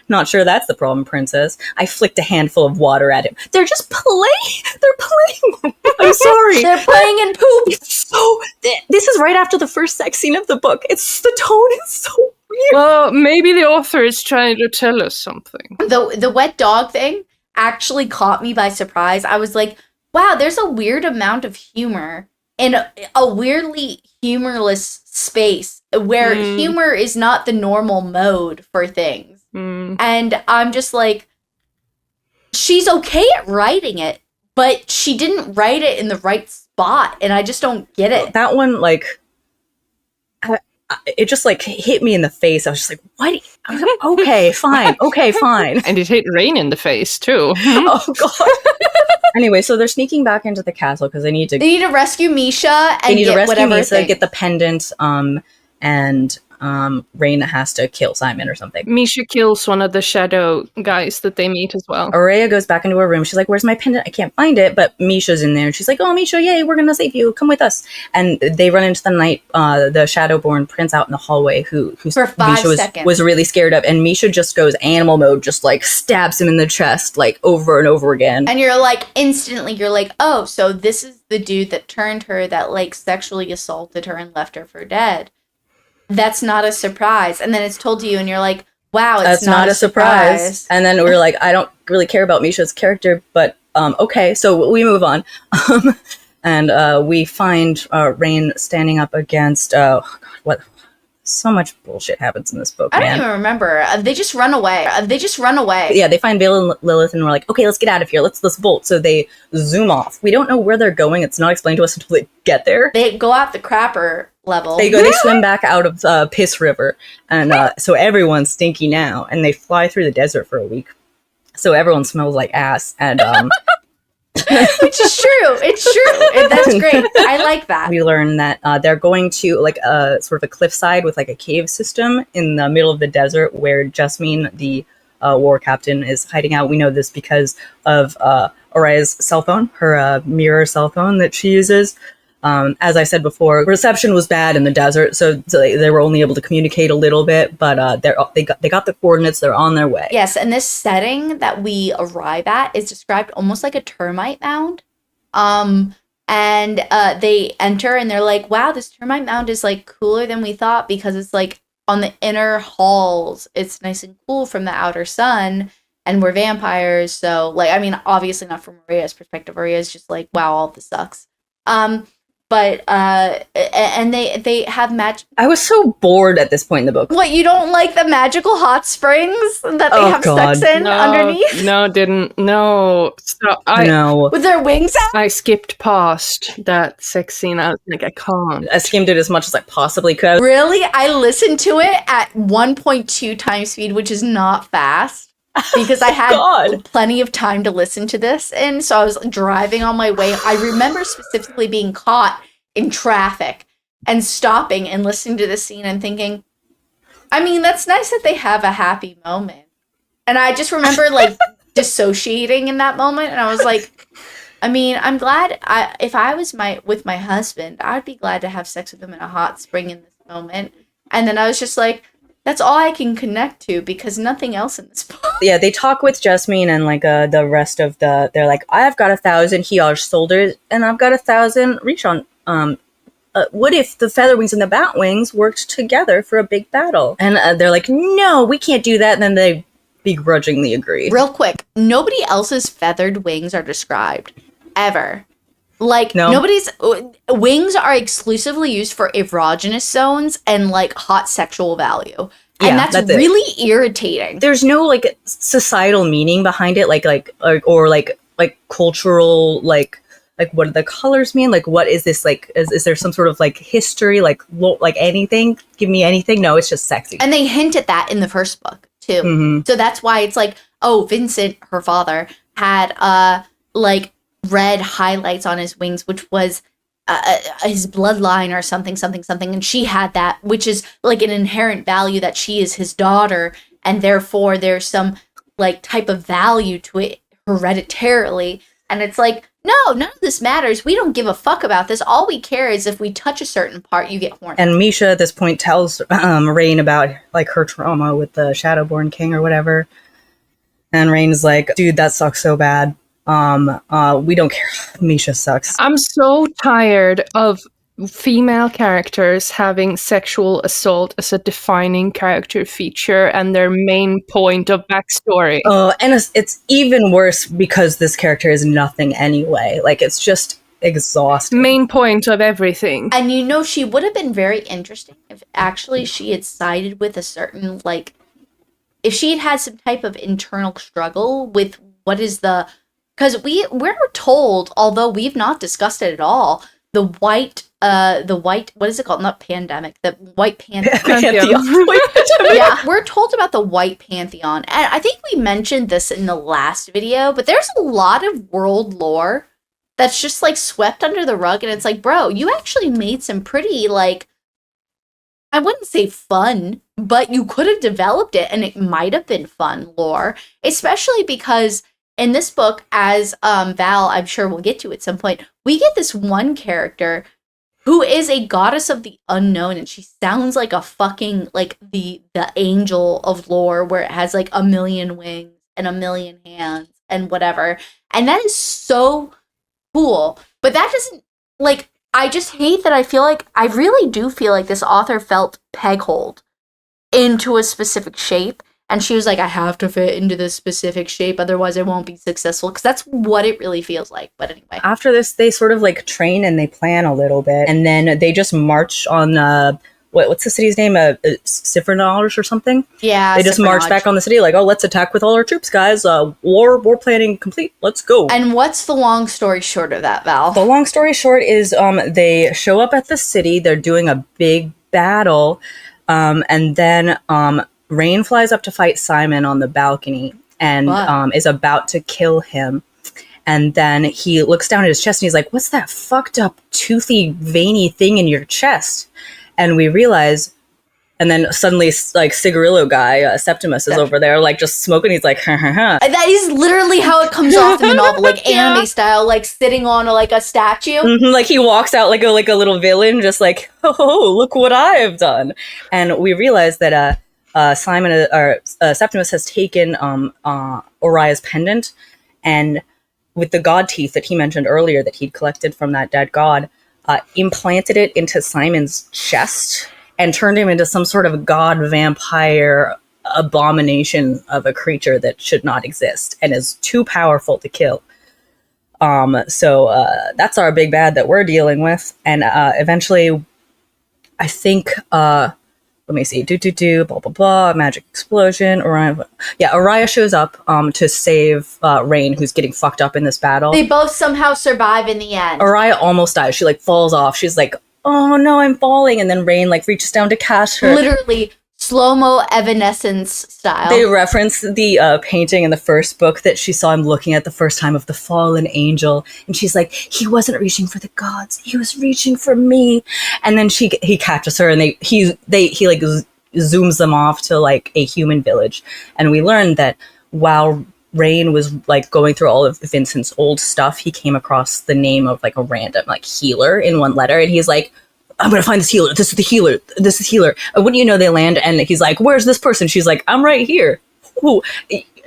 S1: Not sure that's the problem, princess. I flicked a handful of water at him. They're just playing. They're playing. I'm sorry.
S2: They're playing in poop.
S1: It's so... This is right after the first sex scene of the book. The tone is so weird.
S3: Well, maybe the author is trying to tell us something.
S2: The wet dog thing actually caught me by surprise. I was like, wow, there's a weird amount of humor in a weirdly humorless space where humor is not the normal mode for things. And I'm just like, she's okay at writing it, but she didn't write it in the right spot, and I just don't get it.
S1: That one, like... it just like hit me in the face. I was just like, what? I was like, okay, fine. Okay, fine.
S3: And it hit Rain in the face, too.
S1: Oh, God. Anyway, so they're sneaking back into the castle because they need to
S2: rescue Misha and get whatever
S1: Misha,
S2: thing.
S1: get the pendant, and Rain has to kill Simon or something.
S3: Misha kills one of the shadow guys that they meet as well.
S1: Aria goes back into her room. She's like, where's my pendant? I can't find it. But Misha's in there. And she's like, oh, Misha, yay, we're going to save you. Come with us. And they run into the night, the Shadowborn prince out in the hallway who
S2: for 5 seconds
S1: was really scared of. And Misha just goes animal mode, just like stabs him in the chest, like over and over again.
S2: And you're like, instantly, you're like, oh, so this is the dude that turned her, that like sexually assaulted her and left her for dead. That's not a surprise. And then it's told to you and you're like, wow,
S1: that's not a surprise. And then we're like, I don't really care about Misha's character, but okay, so we move on. And we find Rain standing up against what? So much bullshit happens in this book.
S2: I don't even remember. They just run away.
S1: Yeah, they find Vale and Lilith, and we're like, okay, let's get out of here. Let's bolt. So they zoom off. We don't know where they're going. It's not explained to us until they get there.
S2: They go out the crapper level.
S1: They swim back out of Piss River, and so everyone's stinky now, and they fly through the desert for a week. So everyone smells like ass, and
S2: which is true. It's true. That's great. I like that.
S1: We learn that they're going to like a sort of a cliffside with like a cave system in the middle of the desert where Jasmine, the war captain, is hiding out. We know this because of Aria's cell phone, her mirror cell phone that she uses. As I said before, reception was bad in the desert, so they were only able to communicate a little bit, but they got the coordinates, they're on their way.
S2: Yes, and this setting that we arrive at is described almost like a termite mound. And they enter and they're like, wow, this termite mound is like cooler than we thought because it's like on the inner halls. It's nice and cool from the outer sun, and we're vampires, so like, I mean, obviously not from Aria's perspective. Aria's just like, wow, all this sucks. But and they have magic.
S1: I was so bored at this point in the book.
S2: What, you don't like the magical hot springs that they have
S1: God.
S2: sex in underneath?
S3: No, didn't. No. Stop.
S1: No.
S2: With their wings out?
S3: I skipped past that sex scene. I was like, I can't.
S1: I skimmed it as much as I possibly could.
S2: Really? I listened to it at 1.2 times speed, which is not fast. Because I had plenty of time to listen to this, and so I was driving on my way. I remember specifically being caught in traffic and stopping and listening to this scene and thinking, I mean, that's nice that they have a happy moment. And I just remember like dissociating in that moment, and I was like, I mean, I'm glad if I was with my husband, I'd be glad to have sex with him in a hot spring in this moment. And then I was just like, that's all I can connect to because nothing else in this book.
S1: Yeah, they talk with Jasmine and like the rest of they're like, I've got 1,000 Hiaj soldiers and I've got 1,000 Rishon. What if the Featherwings and the Batwings worked together for a big battle? And they're like, no, we can't do that. And then they begrudgingly agree.
S2: Real quick, nobody else's feathered wings are described ever. Like, nobody's wings are exclusively used for erogenous zones and like hot sexual value. And that's really irritating.
S1: There's no like societal meaning behind it, like cultural, like what do the colors mean? Like, what is this? Like, is there some sort of like history, like anything? Give me anything. No, it's just sexy.
S2: And they hint at that in the first book too.
S1: Mm-hmm.
S2: So that's why it's like, oh, Vincent, her father, had like red highlights on his wings, which was his bloodline or something, and she had that, which is like an inherent value that she is his daughter, and therefore there's some like type of value to it hereditarily. And it's like, no, none of this matters. We don't give a fuck about this. All we care is if we touch a certain part, you get horny.
S1: And Misha at this point tells Rain about like her trauma with the Shadowborn King or whatever, and Rain's like, dude, that sucks so bad. We don't care. Misha sucks.
S3: I'm so tired of female characters having sexual assault as a defining character feature and their main point of backstory.
S1: And it's even worse because this character is nothing anyway. Like, it's just exhausting.
S3: Main point of everything.
S2: And you know, she would have been very interesting if actually she had sided with a certain, like, if she had some type of internal struggle with what is the... Because we're told, although we've not discussed it at all, the white the white, what is it called? Not pandemic, the white pantheon.
S3: Pantheon.
S2: Yeah, we're told about the white pantheon. And I think we mentioned this in the last video, but there's a lot of world lore that's just like swept under the rug. And it's like, bro, you actually made some pretty, like, I wouldn't say fun, but you could have developed it and it might have been fun lore, especially because in this book, as Val, I'm sure we'll get to at some point, we get this one character who is a goddess of the unknown, and she sounds like a fucking, like, the angel of lore, where it has, like, a million wings and a million hands and whatever. And that is so cool. But that doesn't, like, I just hate that I really do feel like this author felt peg-holed into a specific shape. And she was like, I have to fit into this specific shape, otherwise I won't be successful. Because that's what it really feels like. But anyway.
S1: After this, they sort of like train and they plan a little bit. And then they just march on, what's the city's name? Sifernage or something?
S2: Yeah.
S1: They just march back on the city like, oh, let's attack with all our troops, guys. War planning complete. Let's go.
S2: And what's the long story short of that, Val?
S1: The long story short is they show up at the city. They're doing a big battle. And then Rain flies up to fight Simon on the balcony and is about to kill him. And then he looks down at his chest and he's like, what's that fucked up, toothy, veiny thing in your chest? And we realize, and then suddenly, like, Cigarillo guy, Septimus, is over there, like, just smoking. He's like, ha, ha, ha.
S2: That is literally how it comes off in the novel, like, anime style, like, sitting on, like, a statue.
S1: Mm-hmm, like, he walks out like a little villain, just like, oh, look what I have done. And we realize that, Septimus has taken Aria's pendant, and with the god teeth that he mentioned earlier that he'd collected from that dead god, implanted it into Simon's chest and turned him into some sort of god vampire abomination of a creature that should not exist and is too powerful to kill. So that's our big bad that we're dealing with, and eventually, I think. Let me see. Blah, blah, blah. Magic explosion. Aria shows up to save Rain, who's getting fucked up in this battle.
S2: They both somehow survive in the end.
S1: Aria almost dies. She, like, falls off. She's like, oh, no, I'm falling. And then Rain, like, reaches down to catch her.
S2: Literally, slow-mo evanescence style.
S1: They reference the painting in the first book that she saw him looking at the first time of the fallen angel, and she's like, he wasn't reaching for the gods, he was reaching for me. And then he catches her, and he like zooms them off to like a human village, and we learned that while Rain was like going through all of Vincent's old stuff, he came across the name of like a random like healer in one letter, and he's like, I'm gonna find this healer. This is the healer. This is healer. Wouldn't you know, they land, and he's like, where's this person? She's like, I'm right here. Ooh.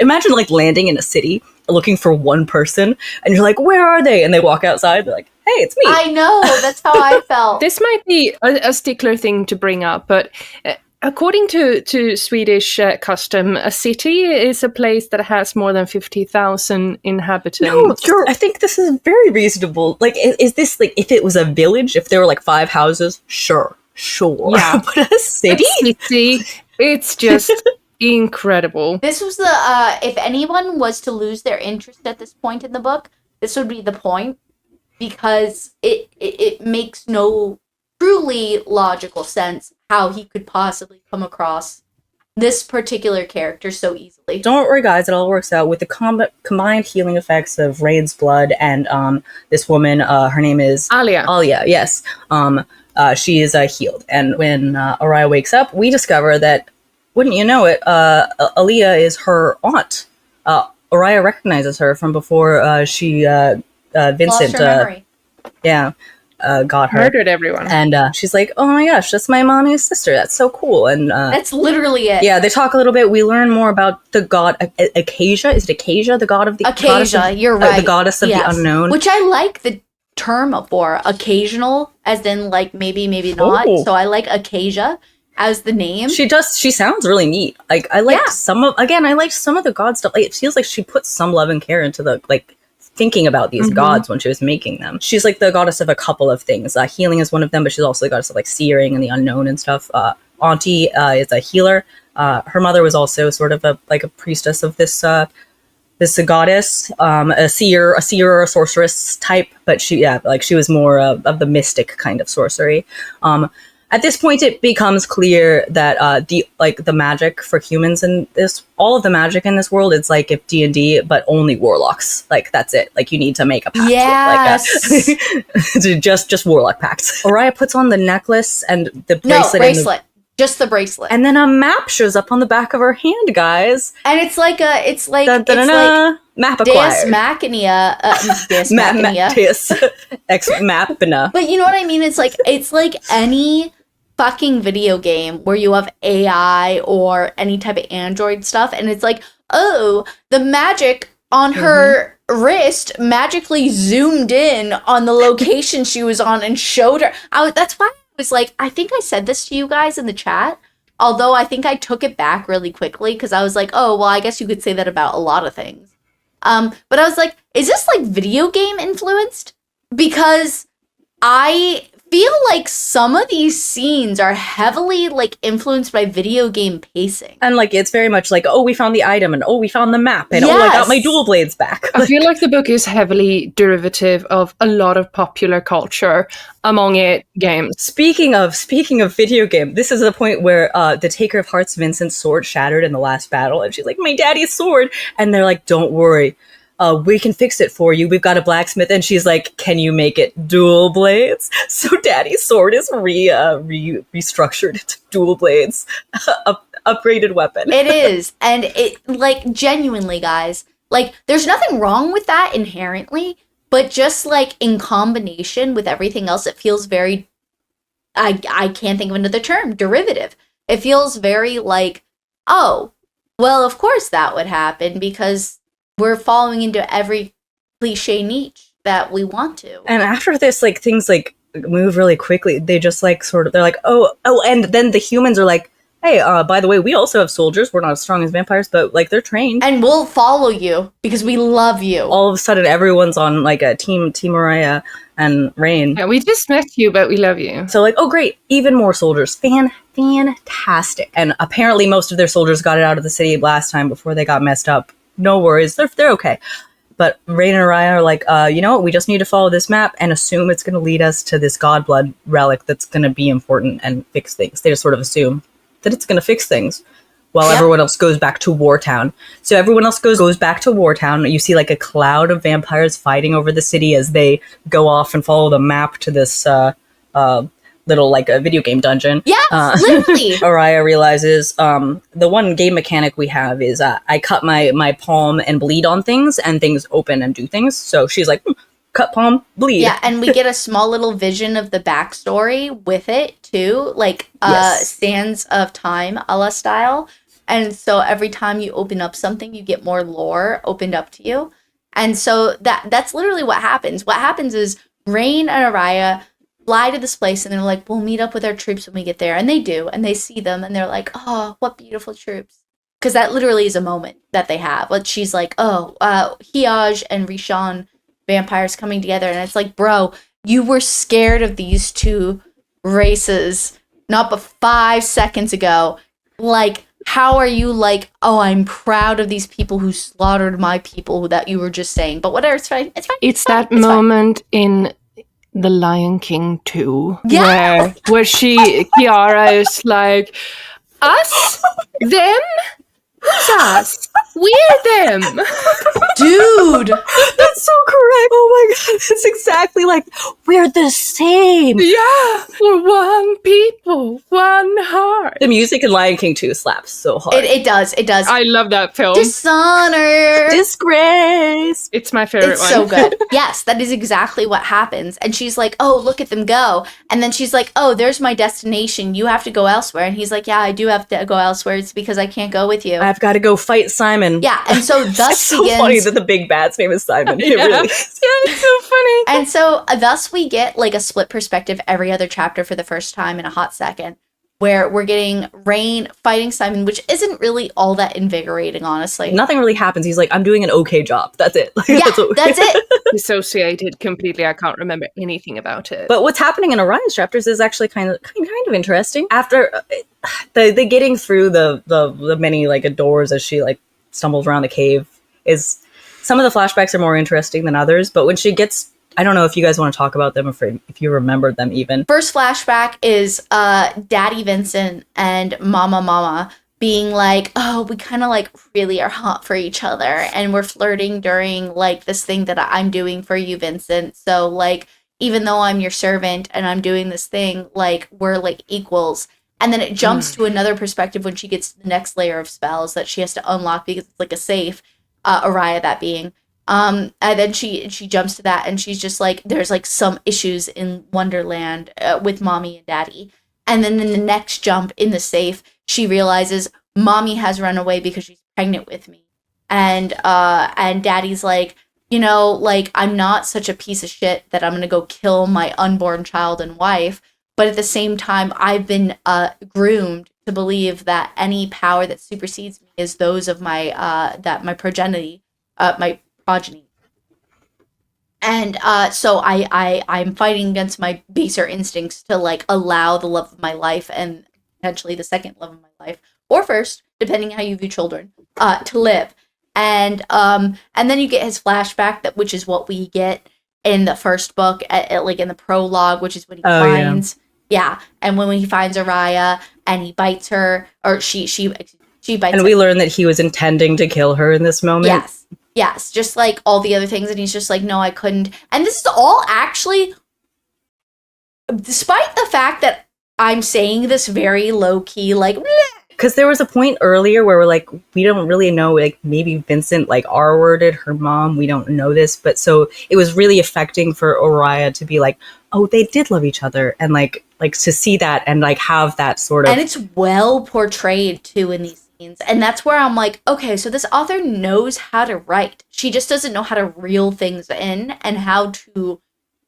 S1: Imagine like landing in a city looking for one person, and you're like, where are they? And they walk outside. They're like, hey, it's me.
S2: I know. That's how I felt.
S3: This might be a stickler thing to bring up, but according to Swedish custom, a city is a place that has more than 50,000 inhabitants.
S1: No, I think this is very reasonable. Like, is this like, if it was a village, if there were like 5 houses, sure.
S3: Yeah.
S1: But a city?
S3: It's just incredible.
S2: This was the, if anyone was to lose their interest at this point in the book, this would be the point, because it makes no truly logical sense how he could possibly come across this particular character so easily.
S1: Don't worry, guys, it all works out with the combined healing effects of Rain's blood and this woman, her name is
S3: Aria,
S1: yes. She is healed. And when Aria wakes up, we discover that, wouldn't you know it, Aaliyah is her aunt. Aria recognizes her from before Vincent
S2: lost her memory.
S1: Got her.
S3: Murdered everyone.
S1: And she's like, oh my gosh, that's my mommy's sister. That's so cool. And
S2: that's literally it.
S1: Yeah, they talk a little bit. We learn more about the god Acacia. Is it Acacia, the god of the
S2: Acacia? You're right.
S1: The goddess of the unknown.
S2: Which I like the term for occasional, as in like maybe not.
S1: Oh.
S2: So I like Acacia as the name.
S1: She sounds really neat. Like, I like some of the god stuff. Like, it feels like she put some love and care into the like thinking about these gods when she was making them. She's like the goddess of a couple of things. Healing is one of them, but she's also the goddess of like searing and the unknown and stuff. Auntie is a healer. Her mother was also sort of a priestess of this this goddess, a seer or a sorceress type, but she was more of the mystic kind of sorcery. At this point, it becomes clear that the magic for humans in all of the magic in this world, it's like if D&D, but only warlocks. Like that's it. Like you need to make a pact.
S2: Yes.
S1: Just warlock pacts. Aria puts on the necklace and the bracelet.
S2: Just the bracelet.
S1: And then a map shows up on the back of her hand, guys.
S2: And it's like
S1: map acquired.
S2: Deus Machina. Deus Machina.
S1: Deus Ex Machina.
S2: But you know what I mean? It's like any fucking video game where you have AI or any type of Android stuff, and it's like, oh, the magic on her wrist magically zoomed in on the location she was on and showed her. That's why I was like, I think I said this to you guys in the chat, although I think I took it back really quickly because I was like, oh, well, I guess you could say that about a lot of things. But I was like, is this like video game influenced? Because I feel like some of these scenes are heavily like influenced by video game pacing.
S1: And like it's very much like, oh, we found the item, and oh, we found the map, and oh, I got my dual blades back.
S3: I feel like the book is heavily derivative of a lot of popular culture, among it games. Speaking
S1: of video game, this is the point where the Taker of Hearts Vincent's sword shattered in the last battle, and she's like, my daddy's sword, and they're like, don't worry. We can fix it for you. We've got a blacksmith. And she's like, can you make it dual blades? So daddy's sword is restructured into dual blades. Upgraded weapon.
S2: It is. And it, like, genuinely, guys, like, there's nothing wrong with that inherently, but just, like, in combination with everything else, it feels very, I can't think of another term, derivative. It feels very like, oh, well, of course that would happen because we're falling into every cliche niche that we want to.
S1: And after this, like, things, like, move really quickly. They just, like, they're like, oh, and then the humans are like, hey, by the way, we also have soldiers. We're not as strong as vampires, but, like, they're trained.
S2: And we'll follow you because we love you.
S1: All of a sudden, everyone's on, like, a Team Aria and Rain.
S3: Yeah, we just met you, but we love you.
S1: So, like, oh, great. Even more soldiers. Fantastic. And apparently most of their soldiers got it out of the city last time before they got messed up. No worries, they're okay. But Rain and Aria are like, you know what, we just need to follow this map and assume it's going to lead us to this godblood relic that's going to be important and fix things. They just sort of assume that it's going to fix things while everyone else goes back to Wartown. So everyone else goes back to Wartown. You see like a cloud of vampires fighting over the city as they go off and follow the map to this little like a video game dungeon.
S2: Yeah, literally.
S1: Aria realizes the one game mechanic we have is I cut my palm and bleed on things, and things open and do things. So she's like, cut palm, bleed.
S2: Yeah, and we get a small little vision of the backstory with it too, like Sands of Time a la style. And so every time you open up something, you get more lore opened up to you. And so that's literally what happens. What happens is Rain and Aria fly to this place and they're like, we'll meet up with our troops when we get there. And they do. And they see them and they're like, oh, what beautiful troops. Because that literally is a moment that they have. Like, she's like, oh, Hiaj and Rishon vampires coming together. And it's like, bro, you were scared of these two races not but 5 seconds ago. Like, how are you like, oh, I'm proud of these people who slaughtered my people that you were just saying. But whatever, it's fine. It's fine.
S3: It's that moment in The Lion King 2,
S2: yes!
S3: where Kiara is like, us? Them? Who's us? We're them.
S2: Dude!
S1: That's so correct. Oh my god, that's exactly like, we're the same.
S3: Yeah, we're one people, one heart.
S1: The music in Lion King 2 slaps so hard.
S2: It does.
S3: I love that film.
S2: Dishonor.
S1: Disgrace.
S3: It's my favorite one.
S2: It's so good. Yes, that is exactly what happens. And she's like, oh, look at them go. And then she's like, oh, there's my destination. You have to go elsewhere. And he's like, yeah, I do have to go elsewhere. It's because I can't go with you.
S1: I've got to go fight Simon.
S2: Yeah, and so thus
S1: it's so
S2: begins...
S1: funny that the big bad's name is Simon. It really is.
S3: Yeah, it's so funny.
S2: And so thus we get like a split perspective every other chapter for the first time in a hot second, where we're getting Rain fighting Simon, which isn't really all that invigorating, honestly.
S1: Nothing really happens. He's like, I'm doing an okay job. That's it. Like,
S2: yeah, that's it.
S3: Dissociated completely. I can't remember anything about it.
S1: But what's happening in Orion's chapters is actually kind of interesting. After the getting through the many like doors as she like stumbles around the cave is some of the flashbacks are more interesting than others, but when she gets, I don't know if you guys want to talk about them, if you remember them even.
S2: First flashback is Daddy Vincent and Mama being like, oh, we kind of like really are hot for each other, and we're flirting during like this thing that I'm doing for you, Vincent. So like, even though I'm your servant and I'm doing this thing, like we're like equals. And then it jumps to another perspective when she gets the next layer of spells that she has to unlock because it's like a safe, Aria that being. And then she jumps to that and she's just like, there's like some issues in Wonderland with Mommy and Daddy. And then in the next jump in the safe, she realizes Mommy has run away because she's pregnant with me. And Daddy's like, you know, like, I'm not such a piece of shit that I'm going to go kill my unborn child and wife. But at the same time, I've been groomed to believe that any power that supersedes me is those of my progeny. And so I'm fighting against my baser instincts to like allow the love of my life and potentially the second love of my life, or first, depending how you view children, to live. And then you get his flashback, which is what we get in the first book, like in the prologue, which is when he finds, and when he finds Aria and he bites her, or she bites
S1: and we learn that he was intending to kill her in this moment.
S2: Yes, just like all the other things, and he's just like, no, I couldn't. And this is all actually, despite the fact that I'm saying this very low key, like,
S1: because there was a point earlier where we're like, we don't really know, like maybe Vincent like R-worded her mom. We don't know this, but so it was really affecting for Aria to be like, oh, they did love each other, and like to see that and like have that sort of,
S2: and it's well portrayed too in these scenes, and that's where I'm like, okay, so this author knows how to write. She just doesn't know how to reel things in and how to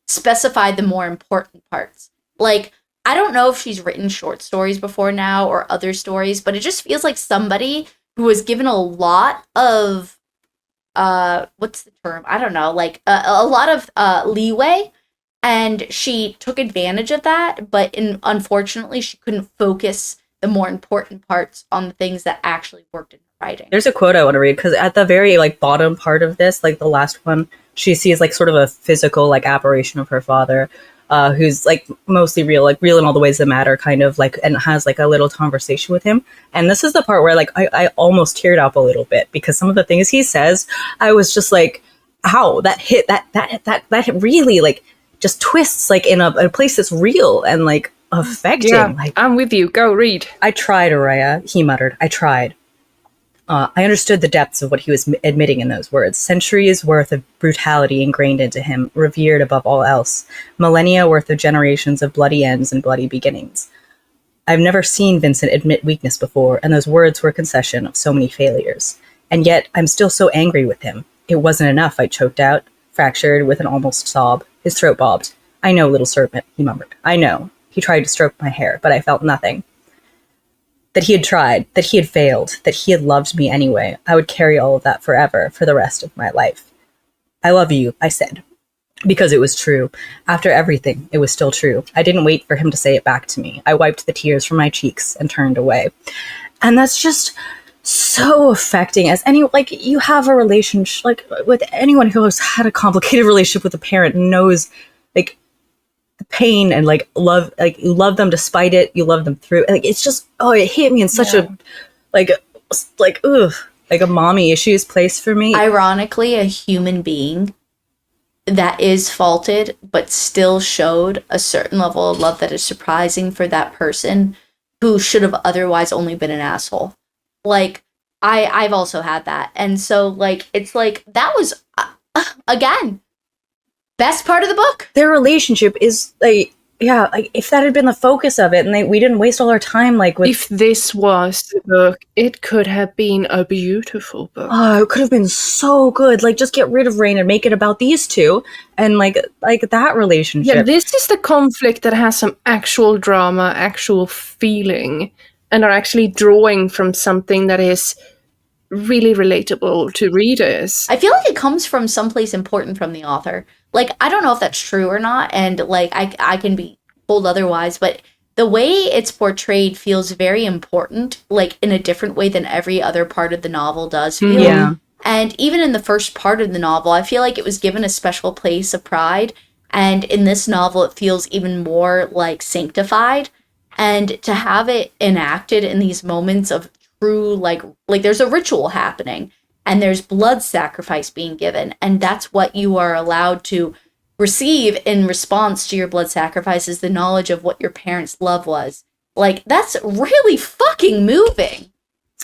S2: specify the more important parts. Like, I don't know if she's written short stories before now or other stories, but it just feels like somebody who was given a lot of, what's the term? I don't know, like a lot of leeway, and she took advantage of that, but unfortunately she couldn't focus the more important parts on the things that actually worked in her writing.
S1: There's a quote I want to read, because at the very like bottom part of this, like the last one, she sees like sort of a physical like apparition of her father, who's like mostly real, like real in all the ways that matter, kind of like, and has like a little conversation with him. And this is the part where like I almost teared up a little bit, because some of the things he says, I was just like, ow, that hit, that really like just twists like in a place that's real and like affecting.
S3: Yeah,
S1: like,
S3: I'm with you. Go read.
S1: I tried, Aria, he muttered. I tried. I understood the depths of what he was admitting in those words. Centuries worth of brutality ingrained into him, revered above all else. Millennia worth of generations of bloody ends and bloody beginnings. I've never seen Vincent admit weakness before, and those words were a concession of so many failures. And yet, I'm still so angry with him. It wasn't enough, I choked out, fractured with an almost sob. His throat bobbed. I know, little serpent, he murmured. I know. He tried to stroke my hair, but I felt nothing. That he had tried, that he had failed, that he had loved me anyway. I would carry all of that forever, for the rest of my life. I love you, I said. Because it was true. After everything, it was still true. I didn't wait for him to say it back to me. I wiped the tears from my cheeks and turned away. And that's just so affecting. As any, like, you have a relationship, like, with anyone who has had a complicated relationship with a parent knows, like, the pain and like love, like you love them despite it, you love them through, like it's just, oh, it hit me in such a like ugh, like a mommy issues place for me.
S2: Ironically, a human being that is faulted but still showed a certain level of love that is surprising for that person who should have otherwise only been an asshole. Like I've also had that, and so like it's like that was again best part of the book.
S1: Their relationship is like, yeah, like if that had been the focus of it, and we didn't waste all our time like with.
S3: If this was the book, it could have been a beautiful book.
S1: Oh, it could have been so good. Like, just get rid of Rain and make it about these two, and like that relationship.
S3: Yeah, this is the conflict that has some actual drama, actual feeling, and are actually drawing from something that is really relatable to readers.
S2: I feel like it comes from someplace important from the author. Like, I don't know if that's true or not, and like I can be told otherwise, but the way it's portrayed feels very important, like in a different way than every other part of the novel does feel.
S1: Yeah.
S2: And even in the first part of the novel, I feel like it was given a special place of pride. And in this novel, it feels even more like sanctified. And to have it enacted in these moments of true, like there's a ritual happening and there's blood sacrifice being given. And that's what you are allowed to receive in response to your blood sacrifice, is the knowledge of what your parents' love was. Like, that's really fucking moving.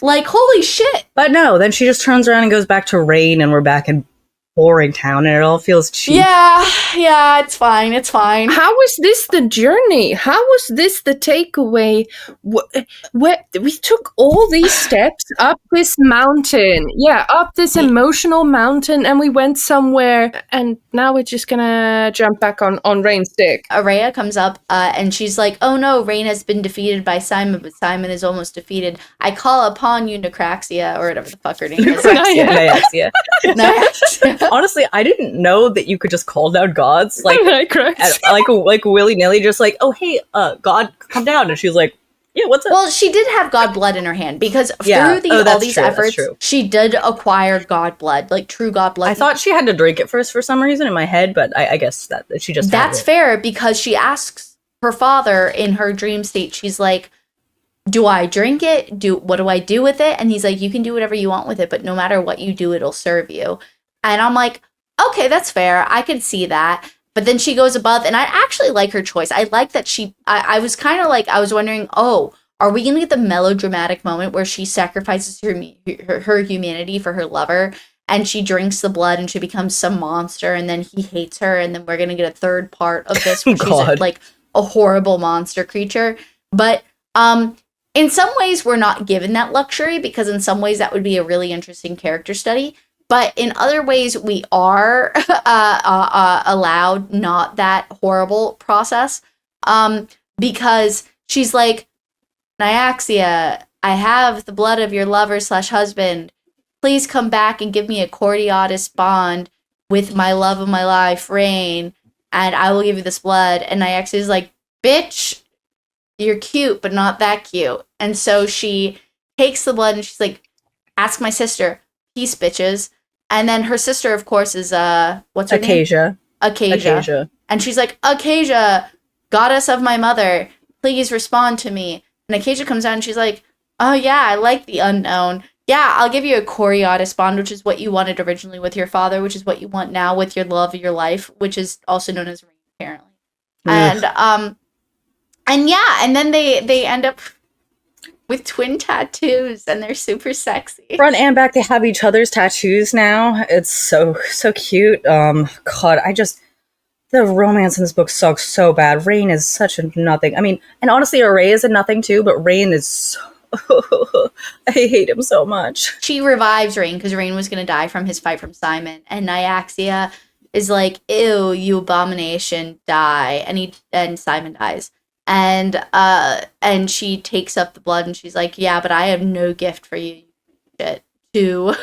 S2: Like, holy shit.
S1: But no, then she just turns around and goes back to Rain, and we're back in boring town, and it all feels cheap.
S2: Yeah, it's fine.
S3: How was this the journey? How was this the takeaway? We took all these steps up this mountain. Yeah, up this emotional mountain, and we went somewhere, and now we're just gonna jump back on Rain's dick.
S2: Aria comes up, and she's like, oh no, Rain has been defeated by Simon, but Simon is almost defeated. I call upon you, Necraxia, or whatever the fuck her name is.
S1: Nyaxia.
S2: Nyaxia.
S1: Honestly, I didn't know that you could just call down gods like willy-nilly, just like, oh hey, God, come down, and she's like, yeah, what's up?
S2: Well, she did have god blood in her hand, because through all these efforts, she did acquire god blood, like true god blood.
S1: I thought she had to drink it first for some reason in my head, but I guess that she just
S2: that's fair, because she asks her father in her dream state. She's like, do I drink it? What do I do with it? And he's like, you can do whatever you want with it, but no matter what you do, it'll serve you. And I'm like, okay, that's fair. I can see that. But then she goes above, and I actually like her choice. I like that I was kind of like, I was wondering, oh, are we going to get the melodramatic moment where she sacrifices her humanity for her lover, and she drinks the blood and she becomes some monster, and then he hates her, and then we're going to get a third part of this where she's like a horrible monster creature. But in some ways, we're not given that luxury, because in some ways that would be a really interesting character study. But in other ways, we are allowed not that horrible process, because she's like, Nyaxia, I have the blood of your lover/husband. Please come back and give me a Coriolis bond with my love of my life, Rain, and I will give you this blood. And Nyaxia's like, bitch, you're cute, but not that cute. And so she takes the blood and she's like, ask my sister, peace, bitches. And then her sister, of course, is what's her name? Acacia. And she's like, Acacia, goddess of my mother, please respond to me. And Acacia comes out and she's like, oh yeah, I like the unknown. Yeah, I'll give you a Coriolis bond, which is what you wanted originally with your father, which is what you want now with your love of your life, which is also known as Rain, apparently. And yeah, and then they end up with twin tattoos, and they're super sexy.
S1: Front and back, they have each other's tattoos now. It's so cute. God, the romance in this book sucks so bad. Rain is such a nothing. I mean, and honestly, Aria is a nothing too, but Rain is so... I hate him so much.
S2: She revives Rain, because Rain was going to die from his fight from Simon, and Nyaxia is like, ew, you abomination, die. And Simon dies. And she takes up the blood, and she's like, yeah, but I have no gift for you, shit, to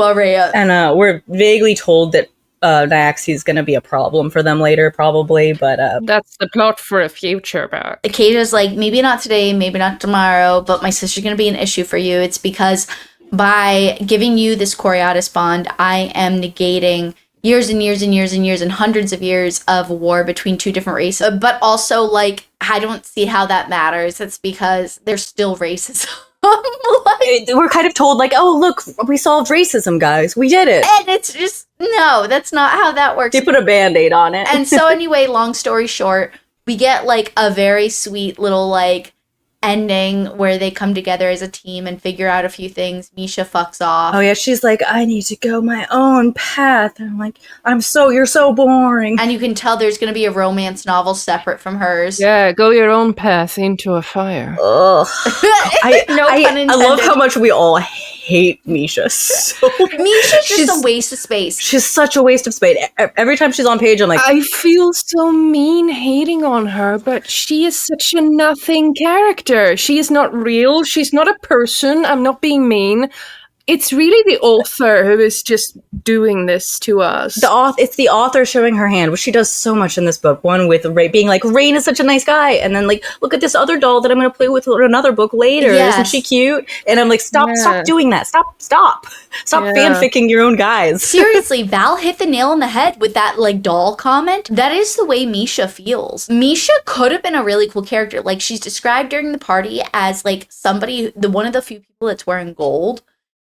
S2: Aria. And
S1: we're vaguely told that Nyaxia is going to be a problem for them later, probably, but
S3: that's the plot for a future book.
S2: Acacia's like, maybe not today, maybe not tomorrow, but my sister's going to be an issue for you. It's because by giving you this Coriolis bond, I am negating years and years and years and years and hundreds of years of war between two different races. But also, like, I don't see how that matters. It's because there's still racism.
S1: We're kind of told, like, oh, look, we solved racism, guys. We did it.
S2: And it's just, no, that's not how that works.
S1: They put a Band-Aid on it.
S2: And so anyway, long story short, we get, like, a very sweet little, like, ending where they come together as a team and figure out a few things. Misha fucks off.
S1: Oh yeah, she's like, I need to go my own path. And I'm like, you're so boring.
S2: And you can tell there's going to be a romance novel separate from hers.
S3: Yeah, go your own path into a fire.
S1: Ugh.
S2: No pun intended.
S1: I love how much we all hate Misha.
S2: Misha's just a waste of space.
S1: She's such a waste of space. Every time she's on page, I'm like,
S3: I feel so mean hating on her, but she is such a nothing character. She is not real. She's not a person. I'm not being mean. It's really the author who is just doing this to us.
S1: It's the author showing her hand, which she does so much in this book. One with Ray being like, Rain is such a nice guy, and then like, look at this other doll that I'm going to play with in another book later.
S2: Yes.
S1: Isn't she cute? And I'm like, stop doing that. Stop fanficking your own guys.
S2: Seriously, Val hit the nail on the head with that like doll comment. That is the way Misha feels. Misha could have been a really cool character. Like, she's described during the party as like somebody, one of the few people that's wearing gold.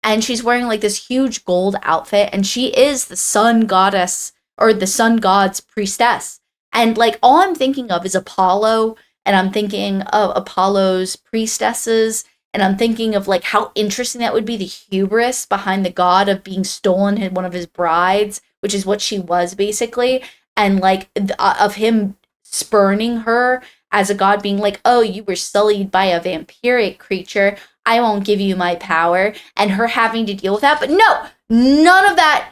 S2: And she's wearing like this huge gold outfit, and she is the sun goddess or the sun god's priestess. And like, all I'm thinking of is Apollo, and I'm thinking of Apollo's priestesses, and I'm thinking of like how interesting that would be, the hubris behind the god of being stolen one of his brides, which is what she was basically, and like of him spurning her as a god, being like, oh, you were sullied by a vampiric creature, I won't give you my power, and her having to deal with that. But no, none of that.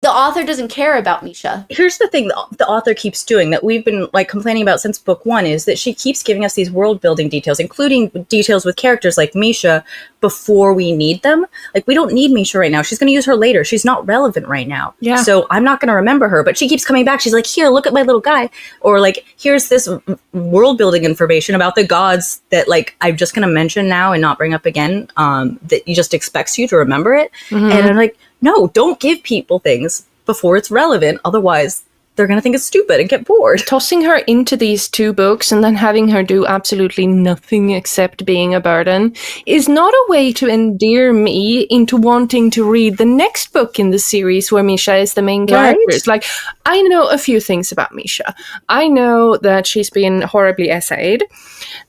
S2: The author doesn't care about Misha.
S1: Here's the thing the author keeps doing that we've been like complaining about since book 1 is that she keeps giving us these world building details, including details with characters like Misha before we need them. Like, we don't need Misha right now. She's going to use her later. She's not relevant right now.
S3: Yeah.
S1: So I'm not going to remember her, but she keeps coming back. She's like, here, look at my little guy. Or like, here's this world building information about the gods that like I'm just going to mention now and not bring up again, that he just expects you to remember it. Mm-hmm. And I'm like, no, don't give people things before it's relevant. Otherwise, they're going to think it's stupid and get bored.
S3: Tossing her into these 2 books and then having her do absolutely nothing except being a burden is not a way to endear me into wanting to read the next book in the series where Misha is the main character. Right? Like, I know a few things about Misha. I know that she's been horribly essayed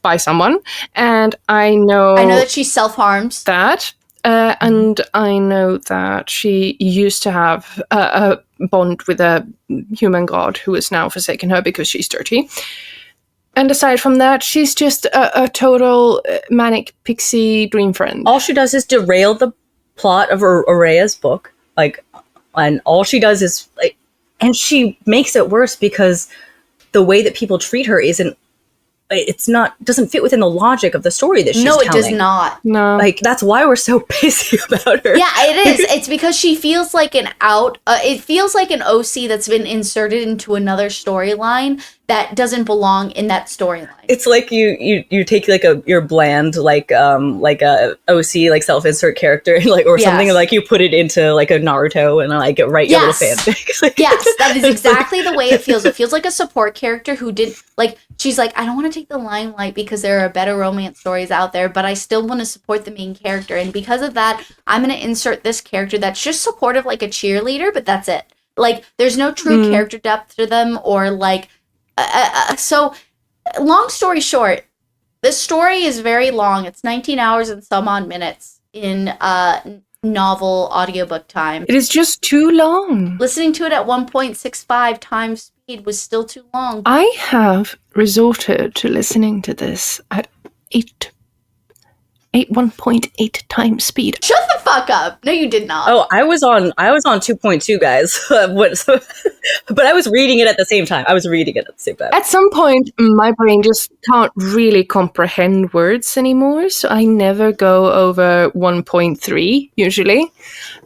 S3: by someone, and I know
S2: that she self-harms.
S3: And I know that she used to have a bond with a human god who has now forsaken her because she's dirty. And aside from that, she's just a total manic pixie dream friend.
S1: All she does is derail the plot of Aria's book. Like, and all she does is like, and she makes it worse because the way that people treat her doesn't fit within the logic of the story that she's telling.
S2: No, it does not.
S3: No.
S1: Like, that's why we're so pissy about her.
S2: Yeah, it is. It's because she feels like it feels like an OC that's been inserted into another storyline that doesn't belong in that storyline.
S1: It's like you take like your bland like a OC like self-insert character like or something, like you put it into like a Naruto and like write your little fanfic. Like,
S2: yes, that is exactly the way it feels. It feels like a support character who did like, she's like, I don't want to take the limelight because there are better romance stories out there, but I still want to support the main character, and because of that, I'm going to insert this character that's just supportive like a cheerleader, but that's it. Like, there's no true character depth to them, or like so long story short, this story is very long. It's 19 hours and some odd minutes in novel audiobook time.
S3: It is just too long.
S2: Listening to it at 1.65 times speed was still too long.
S3: I have resorted to listening to this at 1.8 times speed.
S2: Shut the fuck up. No, you did not.
S1: Oh, I was on 2.2, guys. But I was reading it at the same time.
S3: At some point, my brain just can't really comprehend words anymore, so I never go over 1.3, usually.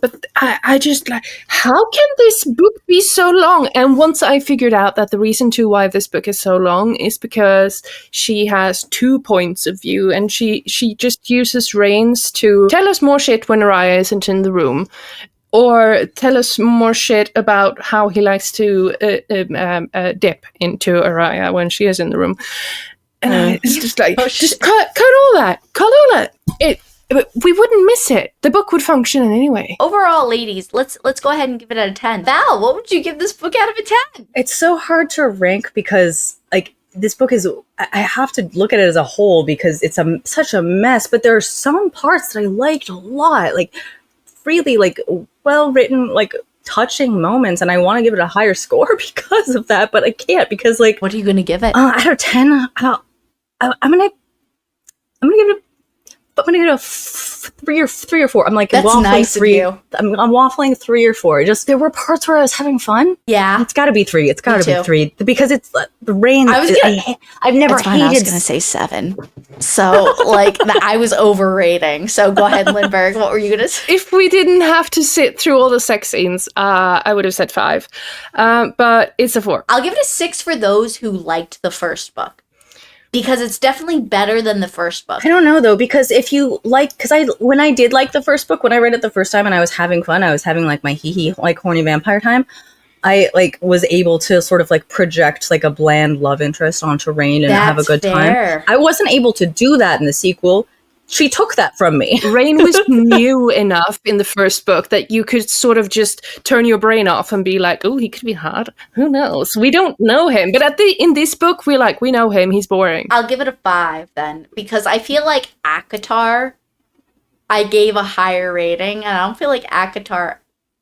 S3: But I just like, how can this book be so long? And once I figured out that the reason to why this book is so long is because she has 2 points of view, and she just uses Reigns to tell us more shit when Aria isn't in the room, or tell us more shit about how he likes to dip into Aria when she is in the room. And it's just like, just cut all that. Cut all that. We wouldn't miss it. The book would function in any way.
S2: Overall, ladies, let's go ahead and give it out of 10. Val, what would you give this book out of a 10?
S1: It's so hard to rank because, like, this book is, I have to look at it as a whole because it's such a mess, but there are some parts that I liked a lot, like really like well written, like touching moments, and I want to give it a higher score because of that, but I can't because like,
S2: what are you going to give it?
S1: Out of 10, I'm gonna give it I'm gonna go three or four. I'm like,
S2: That's
S1: waffling
S2: nice of
S1: three.
S2: you.
S1: I'm waffling 3 or 4. Just there were parts where I was having fun.
S2: Yeah.
S1: It's got to be 3. It's got to
S2: too.
S1: be 3 because it's the rain. I've never
S2: It's fine, I was
S1: hated.
S2: gonna say 7. So like I was overrating. So go ahead, Lindbergh. What were you gonna say?
S3: If we didn't have to sit through all the sex scenes, I would have said 5. But it's a 4.
S2: I'll give it a 6 for those who liked the first book. Because it's definitely better than the first book.
S1: I don't know though, because if you like, when I did like the first book, when I read it the first time and I was having fun, I was having like my hee like horny vampire time. I like was able to sort of like project like a bland love interest onto Rain and have a good time. I wasn't able to do that in the sequel. She took that from me.
S3: Rain was new enough in the first book that you could sort of just turn your brain off and be like, oh, he could be hot. Who knows? We don't know him. But in this book, we know him. He's boring.
S2: I'll give it a 5 then. Because I feel like ACOTAR, I gave a higher rating. And I don't feel like ACOTAR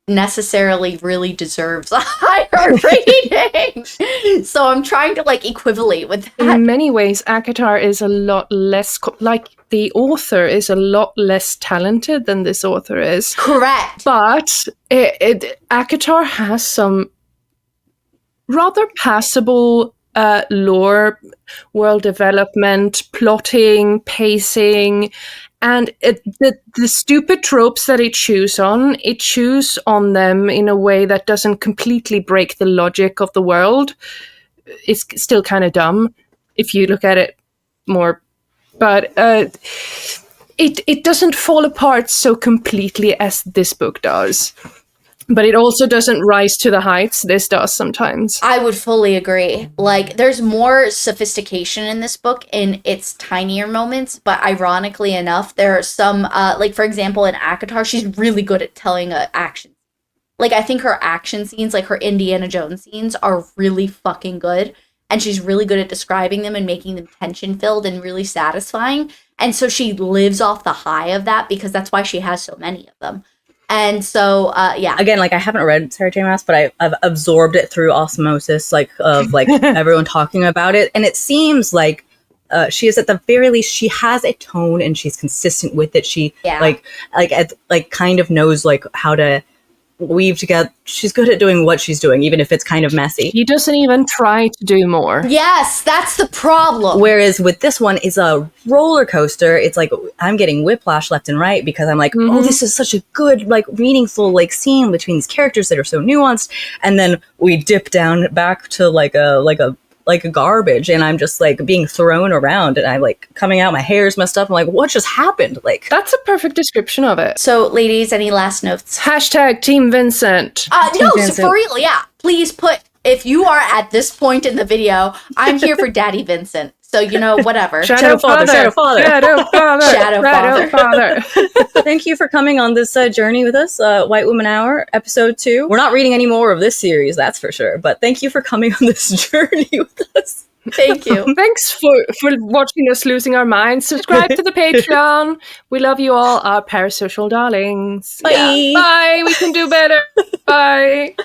S2: necessarily really deserves a higher rating. So I'm trying to like equivalate with that.
S3: In many ways, ACOTAR is a lot less... the author is a lot less talented than this author is.
S2: Correct.
S3: But ACOTAR has some rather passable lore, world development, plotting, pacing, and the stupid tropes that it chews on them in a way that doesn't completely break the logic of the world. It's still kind of dumb if you look at it more. But it doesn't fall apart so completely as this book does. But it also doesn't rise to the heights this does sometimes.
S2: I would fully agree. Like, there's more sophistication in this book in its tinier moments, but ironically enough, there are some, like, for example, in ACOTAR, she's really good at telling action. Like, I think her action scenes, like her Indiana Jones scenes, are really fucking good. And she's really good at describing them and making them tension-filled and really satisfying. And so she lives off the high of that because that's why she has so many of them. And so, yeah.
S1: Again, like I haven't read Sarah J. Maas, but I've absorbed it through osmosis, like of like everyone talking about it. And it seems like she is at the very least, she has a tone and she's consistent with it. She like kind of knows like how to weave together. She's good at doing what she's doing, even if it's kind of messy.
S3: He doesn't even try to do more.
S2: Yes, that's the problem.
S1: Whereas with this one is a roller coaster. It's like I'm getting whiplash left and right because I'm like, oh, this is such a good, like meaningful, like scene between these characters that are so nuanced, and then we dip down back to like a garbage, and I'm just like being thrown around, and I'm like coming out, my hair's messed up. I'm like, what just happened? Like,
S3: that's a perfect description of it.
S2: So, ladies, any last notes?
S3: Hashtag Team Vincent.
S2: No, Vincent. So for real, yeah. Please put, if you are at this point in the video, I'm here for Daddy Vincent. So, you know, whatever.
S1: Shadow Father.
S3: Shadow Father.
S1: Thank you for coming on this journey with us, White Woman Hour, episode 2. We're not reading any more of this series, that's for sure. But thank you for coming on this journey with us.
S2: Thank you.
S3: Thanks for watching us losing our minds. Subscribe to the Patreon. We love you all, our parasocial darlings.
S1: Bye.
S3: Yeah. Bye. We can do better. Bye.